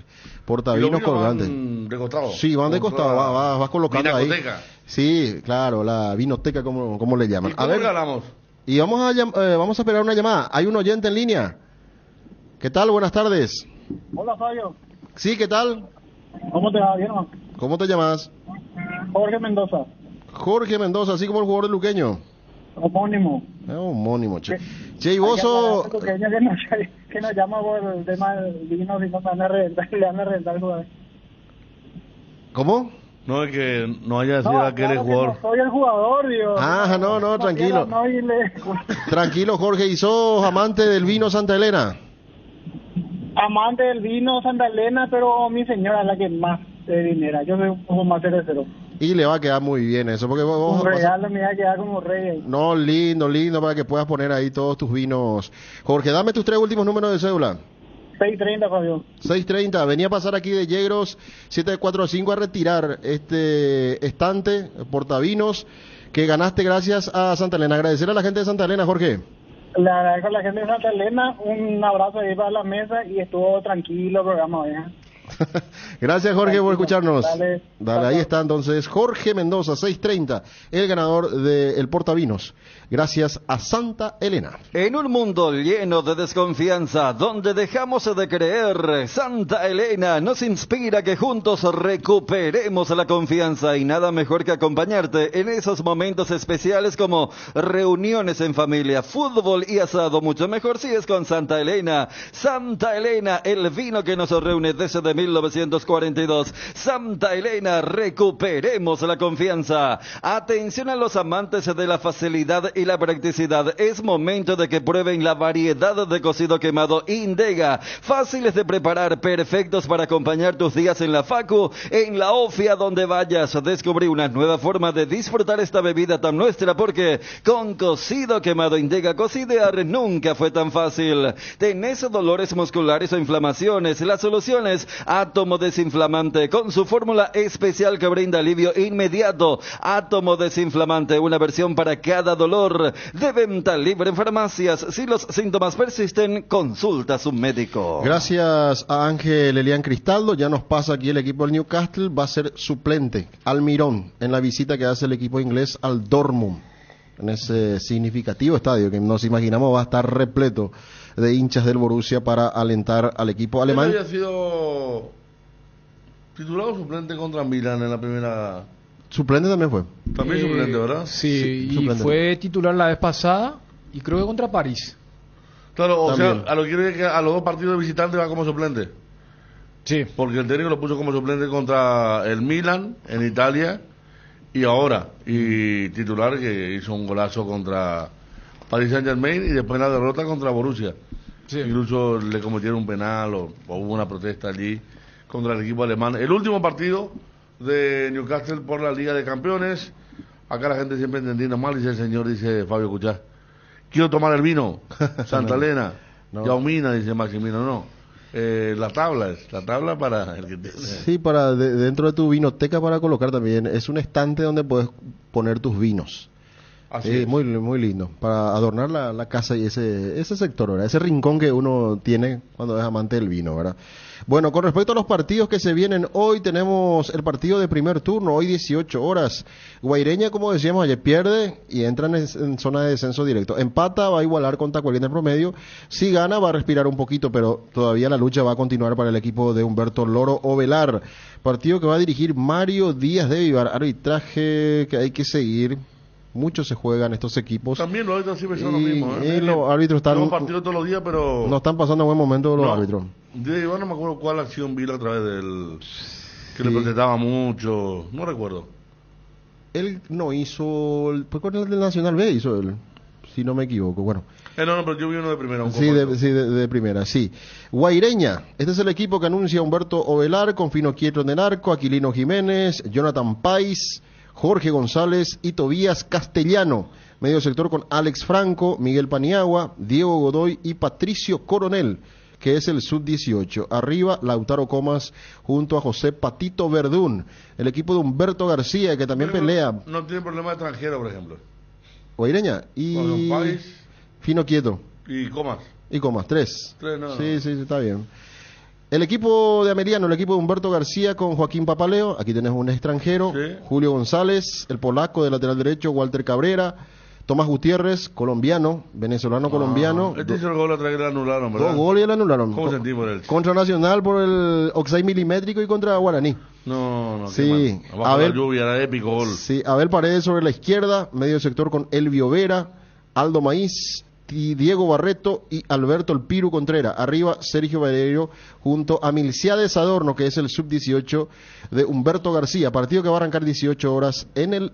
portavinos colgantes. ¿De costado? Sí, van de costado, vas colocando ahí. Vinacoteca. Sí, claro, la vinoteca, como le llaman. ¿Y cómo regalamos? Y vamos a esperar una llamada. Hay un oyente en línea. ¿Qué tal? Buenas tardes. Hola, Fabio. Sí, ¿qué tal? ¿Cómo te va? ¿Bien, no? ¿Cómo te llamas? Jorge Mendoza. Jorge Mendoza, así como el jugador de Luqueño. Homónimo. Homónimo, che. Che, y vos sos... Que nos llama por el tema del vino, si no me van a reventar, le van a reventar el jugador. ¿Cómo? No, es que no haya sido aquel jugador. No soy el jugador, Dios. No, tranquilo. Tranquilo, Jorge. ¿Y sos amante del vino Santa Elena? Amante del vino Santa Elena, pero mi señora es la que más dinera. Yo soy un poco más cervecero. Y le va a quedar muy bien eso, porque vos... Un regalo me va a quedar como rey ahí. No, lindo, para que puedas poner ahí todos tus vinos. Jorge, dame tus 3 últimos números de cédula. 630, Fabio. 630. Venía a pasar aquí de Yegros 745 a retirar este estante, portavinos, que ganaste gracias a Santa Elena. Agradecer a la gente de Santa Elena, Jorge. Le agradezco a la gente de Santa Elena. Un abrazo ahí para la mesa y estuvo tranquilo el programa hoy. Gracias, Jorge, por escucharnos. Dale, ahí está entonces Jorge Mendoza, 630, el ganador del portavinos, gracias a Santa Elena. En un mundo lleno de desconfianza, donde dejamos de creer, Santa Elena nos inspira que juntos recuperemos la confianza, y nada mejor que acompañarte en esos momentos especiales como reuniones en familia, fútbol y asado. Mucho mejor si es con Santa Elena. Santa Elena, el vino que nos reúne desde 1942. Santa Elena, recuperemos la confianza. Atención a los amantes de la facilidad y la practicidad. Es momento de que prueben la variedad de cocido quemado Indega. Fáciles de preparar, perfectos para acompañar tus días en la facu, en la ofia, donde vayas. Descubrí una nueva forma de disfrutar esta bebida tan nuestra, porque con cocido quemado Indega, cocidear nunca fue tan fácil. ¿Tenés dolores musculares o inflamaciones? Las soluciones: Átomo Desinflamante, con su fórmula especial que brinda alivio inmediato. Átomo Desinflamante, una versión para cada dolor. De venta libre en farmacias. Si los síntomas persisten, consulta a su médico. Gracias a Ángel Elian Cristaldo. Ya nos pasa aquí el equipo del Newcastle. Va a ser suplente Almirón en la visita que hace el equipo inglés al Dortmund, en ese significativo estadio que nos imaginamos va a estar repleto de hinchas del Borussia para alentar al equipo alemán. ¿Él había sido titular o suplente contra Milan en la primera? Suplente también fue. También suplente, ¿verdad? Sí, y suplente. fue titular la vez pasada y creo que contra París. Claro, o También. sea, a lo que quiero decir que a los 2 partidos de visitante va como suplente. Sí. Porque el técnico lo puso como suplente contra el Milan en Italia y ahora. Y titular que hizo un golazo contra Paris Saint-Germain y después la derrota contra Borussia. Sí. Incluso le cometieron un penal o hubo una protesta allí contra el equipo alemán. El último partido de Newcastle por la Liga de Campeones. Acá la gente siempre entendiendo mal, dice el señor, dice Fabio Cuchá. Quiero tomar el vino, Santa Elena, Yaumina, dice Maximino, no. La tabla para el que tiene. Sí, para dentro de tu vinoteca para colocar también. Es un estante donde puedes poner tus vinos. Así es. Muy, muy lindo, para adornar la casa y ese sector, ¿verdad? Ese rincón que uno tiene cuando es amante del vino, ¿verdad? Bueno, con respecto a los partidos que se vienen hoy, tenemos el partido de primer turno, hoy 18 horas. Guaireña, como decíamos ayer, pierde y entra en zona de descenso directo. Empata, va a igualar con Tacuarembó en promedio. Si gana, va a respirar un poquito, pero todavía la lucha va a continuar para el equipo de Humberto Loro Ovelar. Partido que va a dirigir Mario Díaz de Vivar. Arbitraje que hay que seguir. Muchos se juegan estos equipos. También los árbitros siempre son los mismos. Y los árbitros están... Los partidos todos los días, pero... No están pasando buen momento los árbitros. Yo no me acuerdo cuál acción vi a través del... Que le protestaba mucho. No recuerdo. Él no hizo... Pues con el del Nacional B hizo él. Si no me equivoco. Bueno. No, pero yo vi uno de primera. De primera, sí. Guaireña. Este es el equipo que anuncia Humberto Ovelar, con Fino Quietro en el arco, Aquilino Jiménez, Jonathan Pais, Jorge González y Tobías Castellano. Medio sector con Alex Franco, Miguel Paniagua, Diego Godoy y Patricio Coronel. que es el sub-18. Arriba, Lautaro Comas junto a José Patito Verdún. El equipo de Humberto García, que también pelea. No tiene problema de extranjero, por ejemplo. Guaireña y Fino Quieto. Y Comas. Y Comas, 3. No. Sí, está bien. El equipo de Ameliano, el equipo de Humberto García con Joaquín Papaleo. Aquí tenés un extranjero, sí. Julio González, el polaco de lateral derecho, Walter Cabrera, Tomás Gutiérrez, colombiano, venezolano-colombiano. Este hizo el gol otra vez que le anularon, ¿verdad? 2 goles y le anularon. ¿Cómo sentí por él? Contra Nacional por el Oxide milimétrico y contra Guaraní. No, sí. Qué mal. Abajo la lluvia, era épico gol. Sí, Abel Paredes sobre la izquierda, medio sector con Elvio Vera, Aldo Maíz, y Diego Barreto y Alberto El Piru Contreras. Arriba, Sergio Valerio junto a Milciades Adorno, que es el sub-18 de Humberto García. Partido que va a arrancar 18 horas en el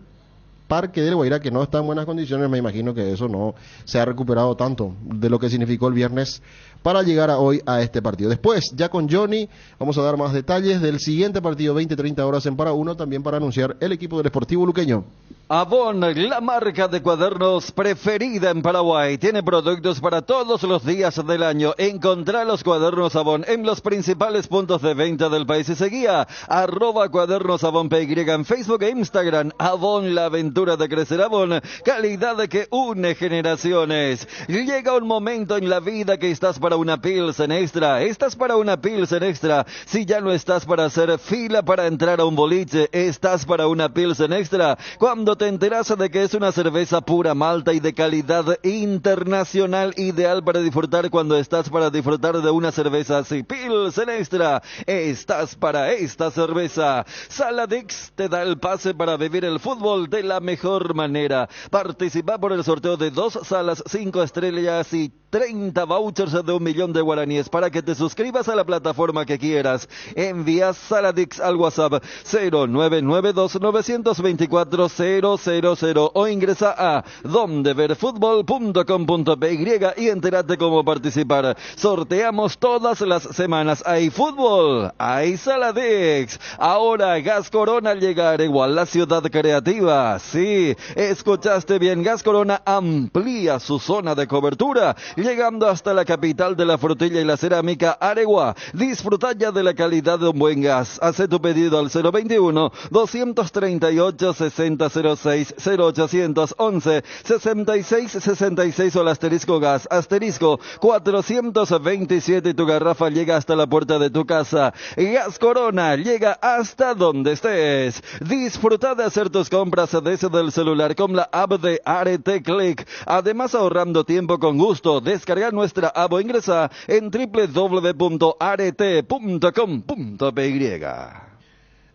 Parque del Guairá, que no está en buenas condiciones. Me imagino que eso no se ha recuperado tanto de lo que significó el viernes para llegar hoy a este partido. Después, ya con Johnny, vamos a dar más detalles del siguiente partido, 20-30 horas en Para Uno, también para anunciar el equipo del Sportivo Luqueño. Avon, la marca de cuadernos preferida en Paraguay, tiene productos para todos los días del año. Encontrá los cuadernos Avon en los principales puntos de venta del país y seguía @cuadernosavonpy en Facebook e Instagram. Avon, la aventura de crecer. Avon, calidad que une generaciones. Llega un momento en la vida que estás para una Pilsen Extra. Estás para una Pilsen Extra. Si ya no estás para hacer fila para entrar a un boliche, estás para una Pilsen Extra. Cuando te enteras de que es una cerveza pura malta y de calidad internacional, ideal para disfrutar cuando estás para disfrutar de una cerveza así. Pilsen Extra, estás para esta cerveza. Saladix te da el pase para vivir el fútbol de la mejor manera. Participa por el sorteo de 2 salas 5 estrellas y 30 vouchers de 1 millón de guaraníes para que te suscribas a la plataforma que quieras. Envía Saladix al WhatsApp 0992-924-000 o ingresa a dondeverfutbol.com.py y entérate cómo participar. Sorteamos todas las semanas. Hay fútbol, hay Saladix. Ahora Gas Corona al llegar igual la ciudad creativa. Sí, escuchaste bien, Gas Corona amplía su zona de cobertura, llegando hasta la capital de la frutilla y la cerámica, Aregua. Disfruta ya de la calidad de un buen gas. Hace tu pedido al 021-238-6006, 0811-6666 o al asterisco gas, asterisco 427 y tu garrafa llega hasta la puerta de tu casa. Gas Corona llega hasta donde estés. Disfruta de hacer tus compras desde el celular con la app de Arete Click. Además, ahorrando tiempo con gusto. Descarga nuestra app o ingresa en www.arete.com.py.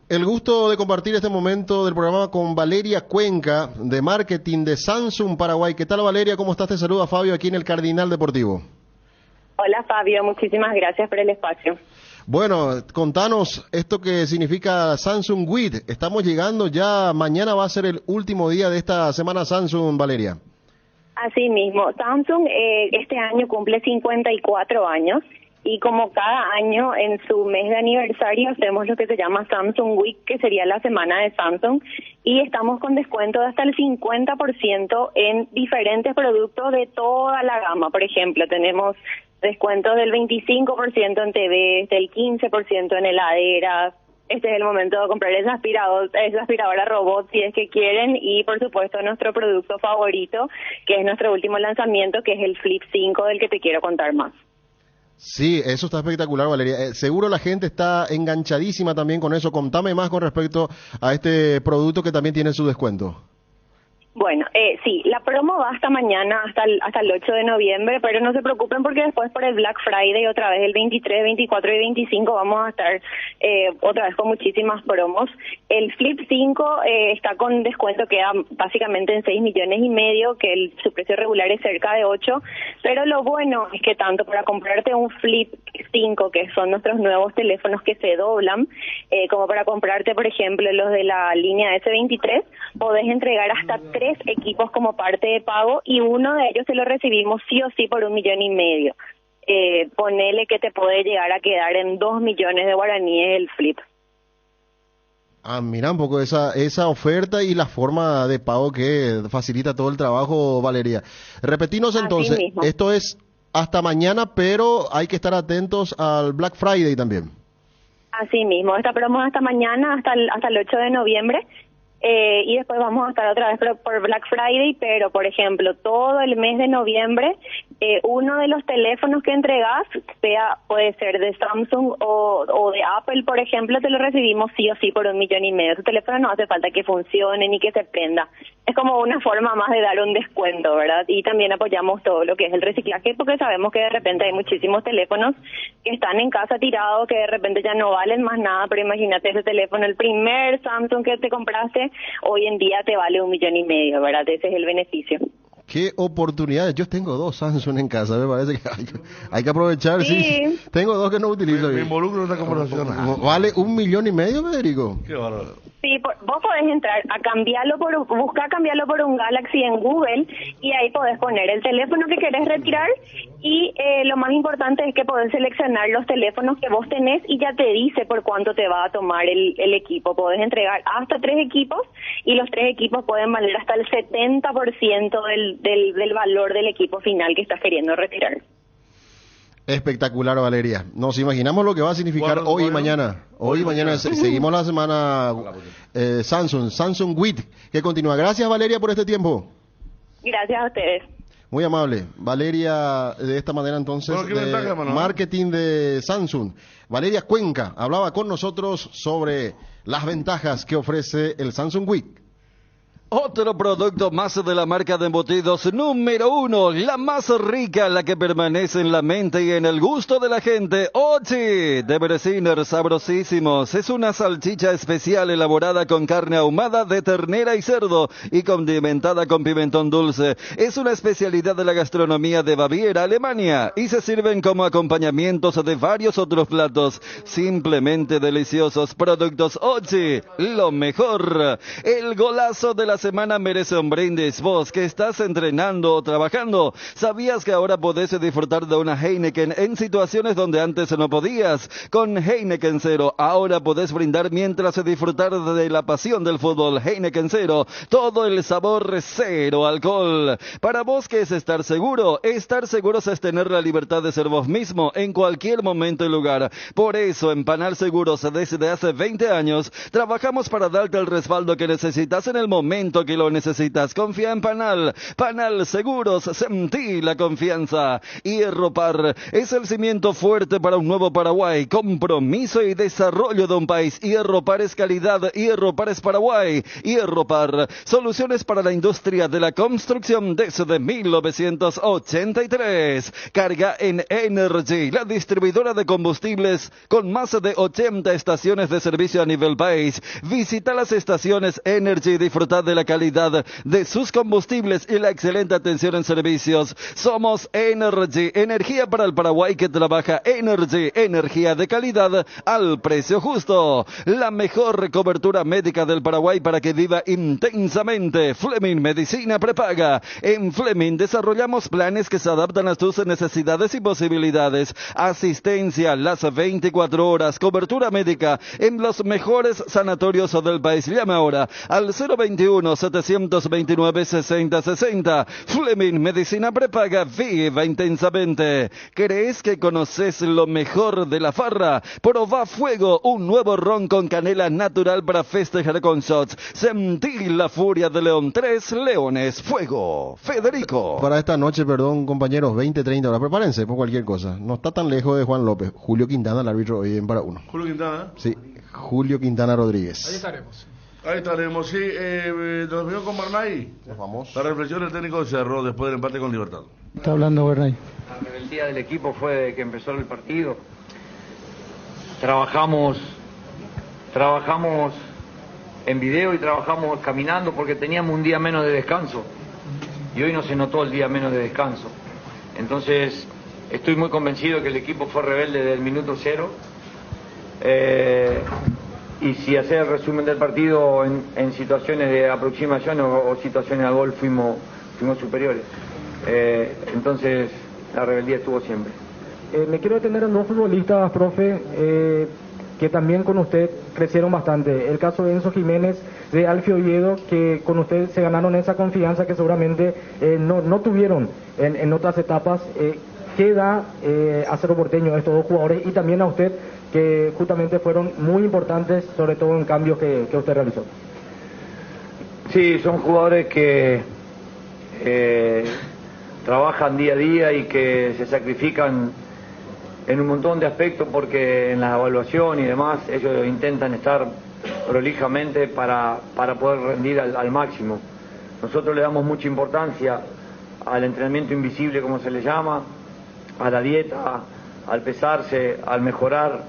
El gusto de compartir este momento del programa con Valeria Cuenca, de marketing de Samsung Paraguay. ¿Qué tal, Valeria? ¿Cómo estás? Te saluda Fabio aquí en el Cardinal Deportivo. Hola, Fabio. Muchísimas gracias por el espacio. Bueno, contanos esto que significa Samsung Week. Estamos llegando ya, mañana va a ser el último día de esta semana Samsung, Valeria. Así mismo, Samsung este año cumple 54 años y como cada año en su mes de aniversario hacemos lo que se llama Samsung Week, que sería la semana de Samsung, y estamos con descuento de hasta el 50% en diferentes productos de toda la gama. Por ejemplo, tenemos descuentos del 25% en TVs, del 15% en heladeras. Este es el momento de comprar esa aspiradora robot si es que quieren, y por supuesto nuestro producto favorito, que es nuestro último lanzamiento, que es el Flip 5, del que te quiero contar más. Sí, eso está espectacular, Valeria. Seguro la gente está enganchadísima también con eso. Contame más con respecto a este producto que también tiene su descuento. Bueno, sí, la promo va hasta mañana, hasta el 8 de noviembre, pero no se preocupen porque después por el Black Friday, otra vez el 23, 24 y 25 vamos a estar otra vez con muchísimas promos. El Flip 5 está con descuento, queda básicamente en 6,5 millones, que su precio regular es cerca de 8, pero lo bueno es que tanto para comprarte un Flip 5, que son nuestros nuevos teléfonos que se doblan, como para comprarte, por ejemplo, los de la línea S23, podés entregar hasta 3 equipos como parte de pago, y uno de ellos se lo recibimos sí o sí por 1,5 millones. Ponele que te puede llegar a quedar en 2 millones de guaraníes el Flip. Ah, mira un poco esa oferta y la forma de pago que facilita todo el trabajo, Valeria. Repetimos entonces, esto es hasta mañana, pero hay que estar atentos al Black Friday también. Así mismo, esta promo hasta mañana, hasta el 8 de noviembre. Y después vamos a estar otra vez por Black Friday, pero por ejemplo, todo el mes de noviembre, uno de los teléfonos que entregas, puede ser de Samsung o de Apple, por ejemplo, te lo recibimos sí o sí por 1,5 millones. Ese teléfono no hace falta que funcione ni que se prenda. Es como una forma más de dar un descuento, ¿verdad? Y también apoyamos todo lo que es el reciclaje, porque sabemos que de repente hay muchísimos teléfonos que están en casa tirados, que de repente ya no valen más nada, pero imagínate ese teléfono, el primer Samsung que te compraste, hoy en día te vale 1,5 millones, ¿verdad? Ese es el beneficio. Qué oportunidades. Yo tengo 2 Samsung en casa, me parece que hay que aprovechar. Sí. Tengo 2 que no utilizo. Me involucro en esta conversación. ¿Vale 1,5 millones, Federico? Qué bárbaro. Sí, vos podés entrar a buscar cambiarlo por un Galaxy en Google y ahí podés poner el teléfono que querés retirar y lo más importante es que podés seleccionar los teléfonos que vos tenés y ya te dice por cuánto te va a tomar el equipo. Podés entregar hasta 3 equipos y los 3 equipos pueden valer hasta el 70% del valor del equipo final que estás queriendo retirar. Espectacular, Valeria. Nos imaginamos lo que va a significar hoy y mañana. Hoy y mañana seguimos la semana Samsung Week, que continúa. Gracias, Valeria, por este tiempo. Gracias a ustedes. Muy amable. Valeria, de esta manera entonces, de marketing de Samsung. Valeria Cuenca hablaba con nosotros sobre las ventajas que ofrece el Samsung Week. Otro producto más de la marca de embutidos número 1, la más rica, la que permanece en la mente y en el gusto de la gente. Ochi, de Bresiner, sabrosísimos. Es una salchicha especial elaborada con carne ahumada de ternera y cerdo y condimentada con pimentón dulce. Es una especialidad de la gastronomía de Baviera, Alemania, y se sirven como acompañamientos de varios otros platos. Simplemente deliciosos productos Ochi, lo mejor. El golazo de la semana merece un brindis. Vos que estás entrenando o trabajando, ¿sabías que ahora podés disfrutar de una Heineken en situaciones donde antes no podías? Con Heineken Cero ahora podés brindar mientras disfrutar de la pasión del fútbol. Heineken Cero, todo el sabor, cero alcohol. Para vos, ¿qué es estar seguro? Estar seguros es tener la libertad de ser vos mismo en cualquier momento y lugar. Por eso en Panal Seguros desde hace 20 años trabajamos para darte el respaldo que necesitas en el momento que lo necesitas. Confía en Panal. Panal Seguros, sentí la confianza. Hierro Par es el cimiento fuerte para un nuevo Paraguay. Compromiso y desarrollo de un país. Hierro Par es calidad. Hierro Par es Paraguay. Hierro Par, soluciones para la industria de la construcción desde 1983. Carga en Energy, la distribuidora de combustibles con más de 80 estaciones de servicio a nivel país. Visita las estaciones Energy y disfruta de la calidad de sus combustibles y la excelente atención en servicios. Somos Energy, energía para el Paraguay que trabaja. Energy, energía de calidad al precio justo. La mejor cobertura médica del Paraguay para que viva intensamente. Fleming Medicina Prepaga. En Fleming desarrollamos planes que se adaptan a tus necesidades y posibilidades. Asistencia las 24 horas, cobertura médica en los mejores sanatorios del país. Llama ahora al 021-729-6060. Fleming Medicina Prepaga, viva intensamente. ¿Crees que conoces lo mejor de la farra? Proba Fuego, un nuevo ron con canela natural para festejar con shots. Sentí la furia de León. 3 Leones. Fuego. Federico. Para esta noche, perdón, compañeros, 20-30 horas. Prepárense por cualquier cosa. No está tan lejos de Juan López. Julio Quintana, el árbitro hoy en Para Uno. Julio Quintana. Sí, Julio Quintana Rodríguez. Ahí estaremos. Ahí estaremos, sí. Nos vemos con Bernay. Nos vamos. La reflexión del técnico de Cerro después del empate con Libertad. Está hablando Bernay. La rebeldía del equipo fue de que empezó el partido. Trabajamos en video y trabajamos caminando porque teníamos un día menos de descanso. Y hoy no se notó el día menos de descanso. Entonces, estoy muy convencido que el equipo fue rebelde desde el minuto 0. Y si hacer el resumen del partido en situaciones de aproximación o situaciones al gol fuimos superiores. Entonces la rebeldía estuvo siempre. Me quiero detener en 2 futbolistas, profe, que también con usted crecieron bastante. El caso de Enzo Jiménez, de Alfio Oviedo, que con usted se ganaron esa confianza que seguramente no tuvieron en otras etapas. ¿qué da a Cerro Porteño estos dos jugadores y también a usted, que justamente fueron muy importantes, sobre todo en cambios que usted realizó? Sí, son jugadores que trabajan día a día y que se sacrifican en un montón de aspectos, porque en la evaluación y demás ellos intentan estar prolijamente para poder rendir al máximo. Nosotros le damos mucha importancia al entrenamiento invisible, como se le llama, a la dieta, al pesarse, al mejorar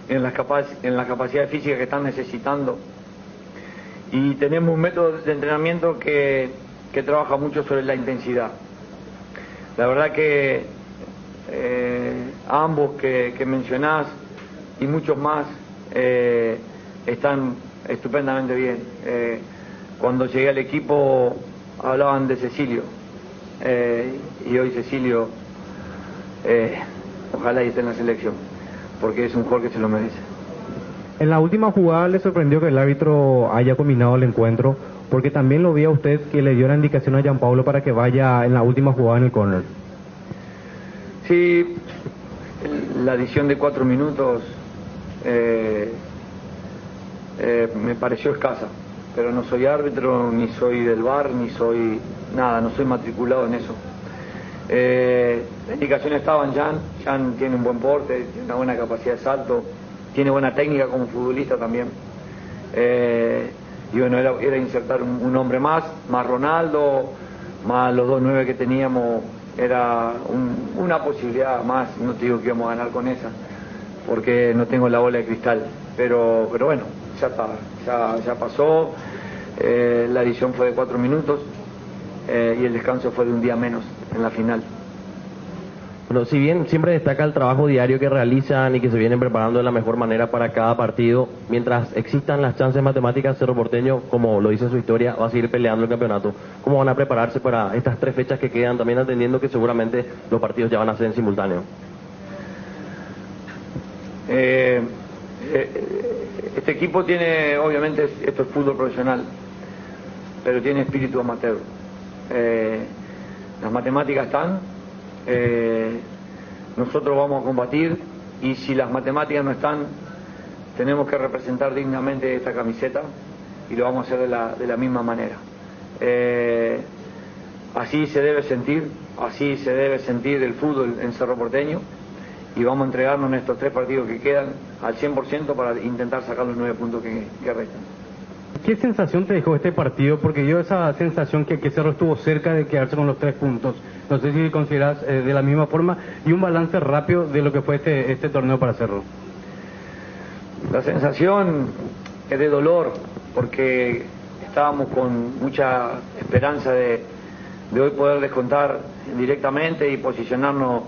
en las capacidades físicas que están necesitando. Y tenemos un método de entrenamiento que trabaja mucho sobre la intensidad. La verdad que ambos que mencionás y muchos más están estupendamente bien. Cuando llegué al equipo hablaban de Cecilio, y hoy Cecilio ojalá y esté en la selección, porque es un jugador que se lo merece. En la última jugada le sorprendió que el árbitro haya combinado el encuentro, porque también lo vi a usted que le dio la indicación a Gianpaolo para que vaya en la última jugada en el córner. Sí, la adición de 4 minutos me pareció escasa, pero no soy árbitro, ni soy del VAR, ni soy nada, no soy matriculado en eso. La indicación estaba en Jan tiene un buen porte, tiene una buena capacidad de salto, tiene buena técnica como futbolista también. Y bueno, era insertar un hombre más Ronaldo, más los 2 9 que teníamos, era una posibilidad más. No te digo que íbamos a ganar con esa, porque no tengo la bola de cristal, pero bueno, ya está, ya pasó. La adición fue de 4 minutos y el descanso fue de un día menos en la final. Bueno, si bien siempre destaca el trabajo diario que realizan y que se vienen preparando de la mejor manera para cada partido, mientras existan las chances matemáticas, Cerro Porteño, como lo dice su historia, va a seguir peleando el campeonato. ¿Cómo van a prepararse para estas 3 fechas que quedan, también atendiendo que seguramente los partidos ya van a ser en simultáneo? Este equipo tiene, obviamente, esto es fútbol profesional, pero tiene espíritu amateur. Las matemáticas están, nosotros vamos a combatir, y si las matemáticas no están, tenemos que representar dignamente esta camiseta y lo vamos a hacer de la misma manera. Así se debe sentir el fútbol en Cerro Porteño, y vamos a entregarnos en estos 3 partidos que quedan al 100% para intentar sacar los 9 puntos que restan. ¿Qué sensación te dejó este partido? Porque yo esa sensación que Cerro estuvo cerca de quedarse con los 3 puntos. No sé si consideras de la misma forma, y un balance rápido de lo que fue este torneo para Cerro. La sensación es de dolor, porque estábamos con mucha esperanza de hoy poder descontar directamente y posicionarnos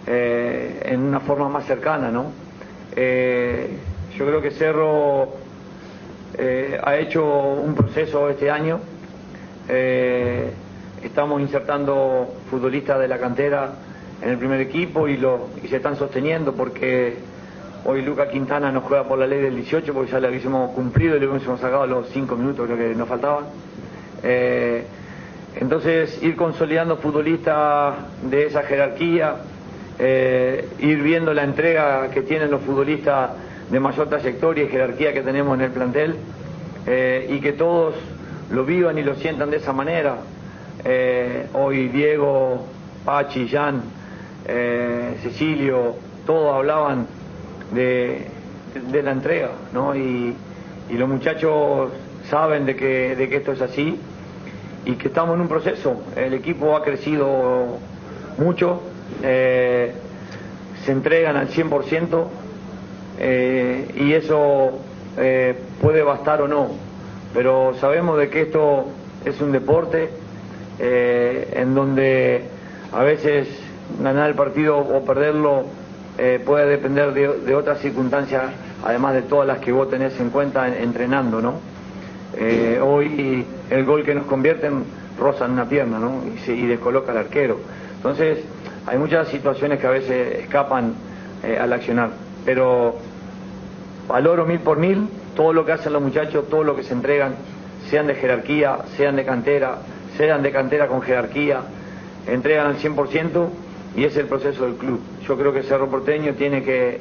en una forma más cercana, ¿no? Yo creo que Cerro ha hecho un proceso este año. Estamos insertando futbolistas de la cantera en el primer equipo y se están sosteniendo, porque hoy Luca Quintana nos juega por la ley del 18, porque ya le hubiésemos cumplido y le hubiésemos sacado los 5 minutos, creo que nos faltaban. Entonces, ir consolidando futbolistas de esa jerarquía, ir viendo la entrega que tienen los futbolistas de mayor trayectoria y jerarquía que tenemos en el plantel, y que todos lo vivan y lo sientan de esa manera. Hoy Diego, Pachi, Jan, Cecilio, todos hablaban de la entrega, ¿no? Y los muchachos saben de que esto es así y que estamos en un proceso. El equipo ha crecido mucho, se entregan al 100%, y eso puede bastar o no, pero sabemos de que esto es un deporte en donde a veces ganar el partido o perderlo puede depender de otras circunstancias, además de todas las que vos tenés en cuenta entrenando, ¿no? Hoy el gol que nos convierten roza en una pierna, ¿no? Y descoloca al arquero. Entonces hay muchas situaciones que a veces escapan al accionar, pero valoro 1000 por 1000 todo lo que hacen los muchachos, todo lo que se entregan, sean de jerarquía, sean de cantera con jerarquía, entregan al 100%, y es el proceso del club. Yo creo que Cerro Porteño tiene que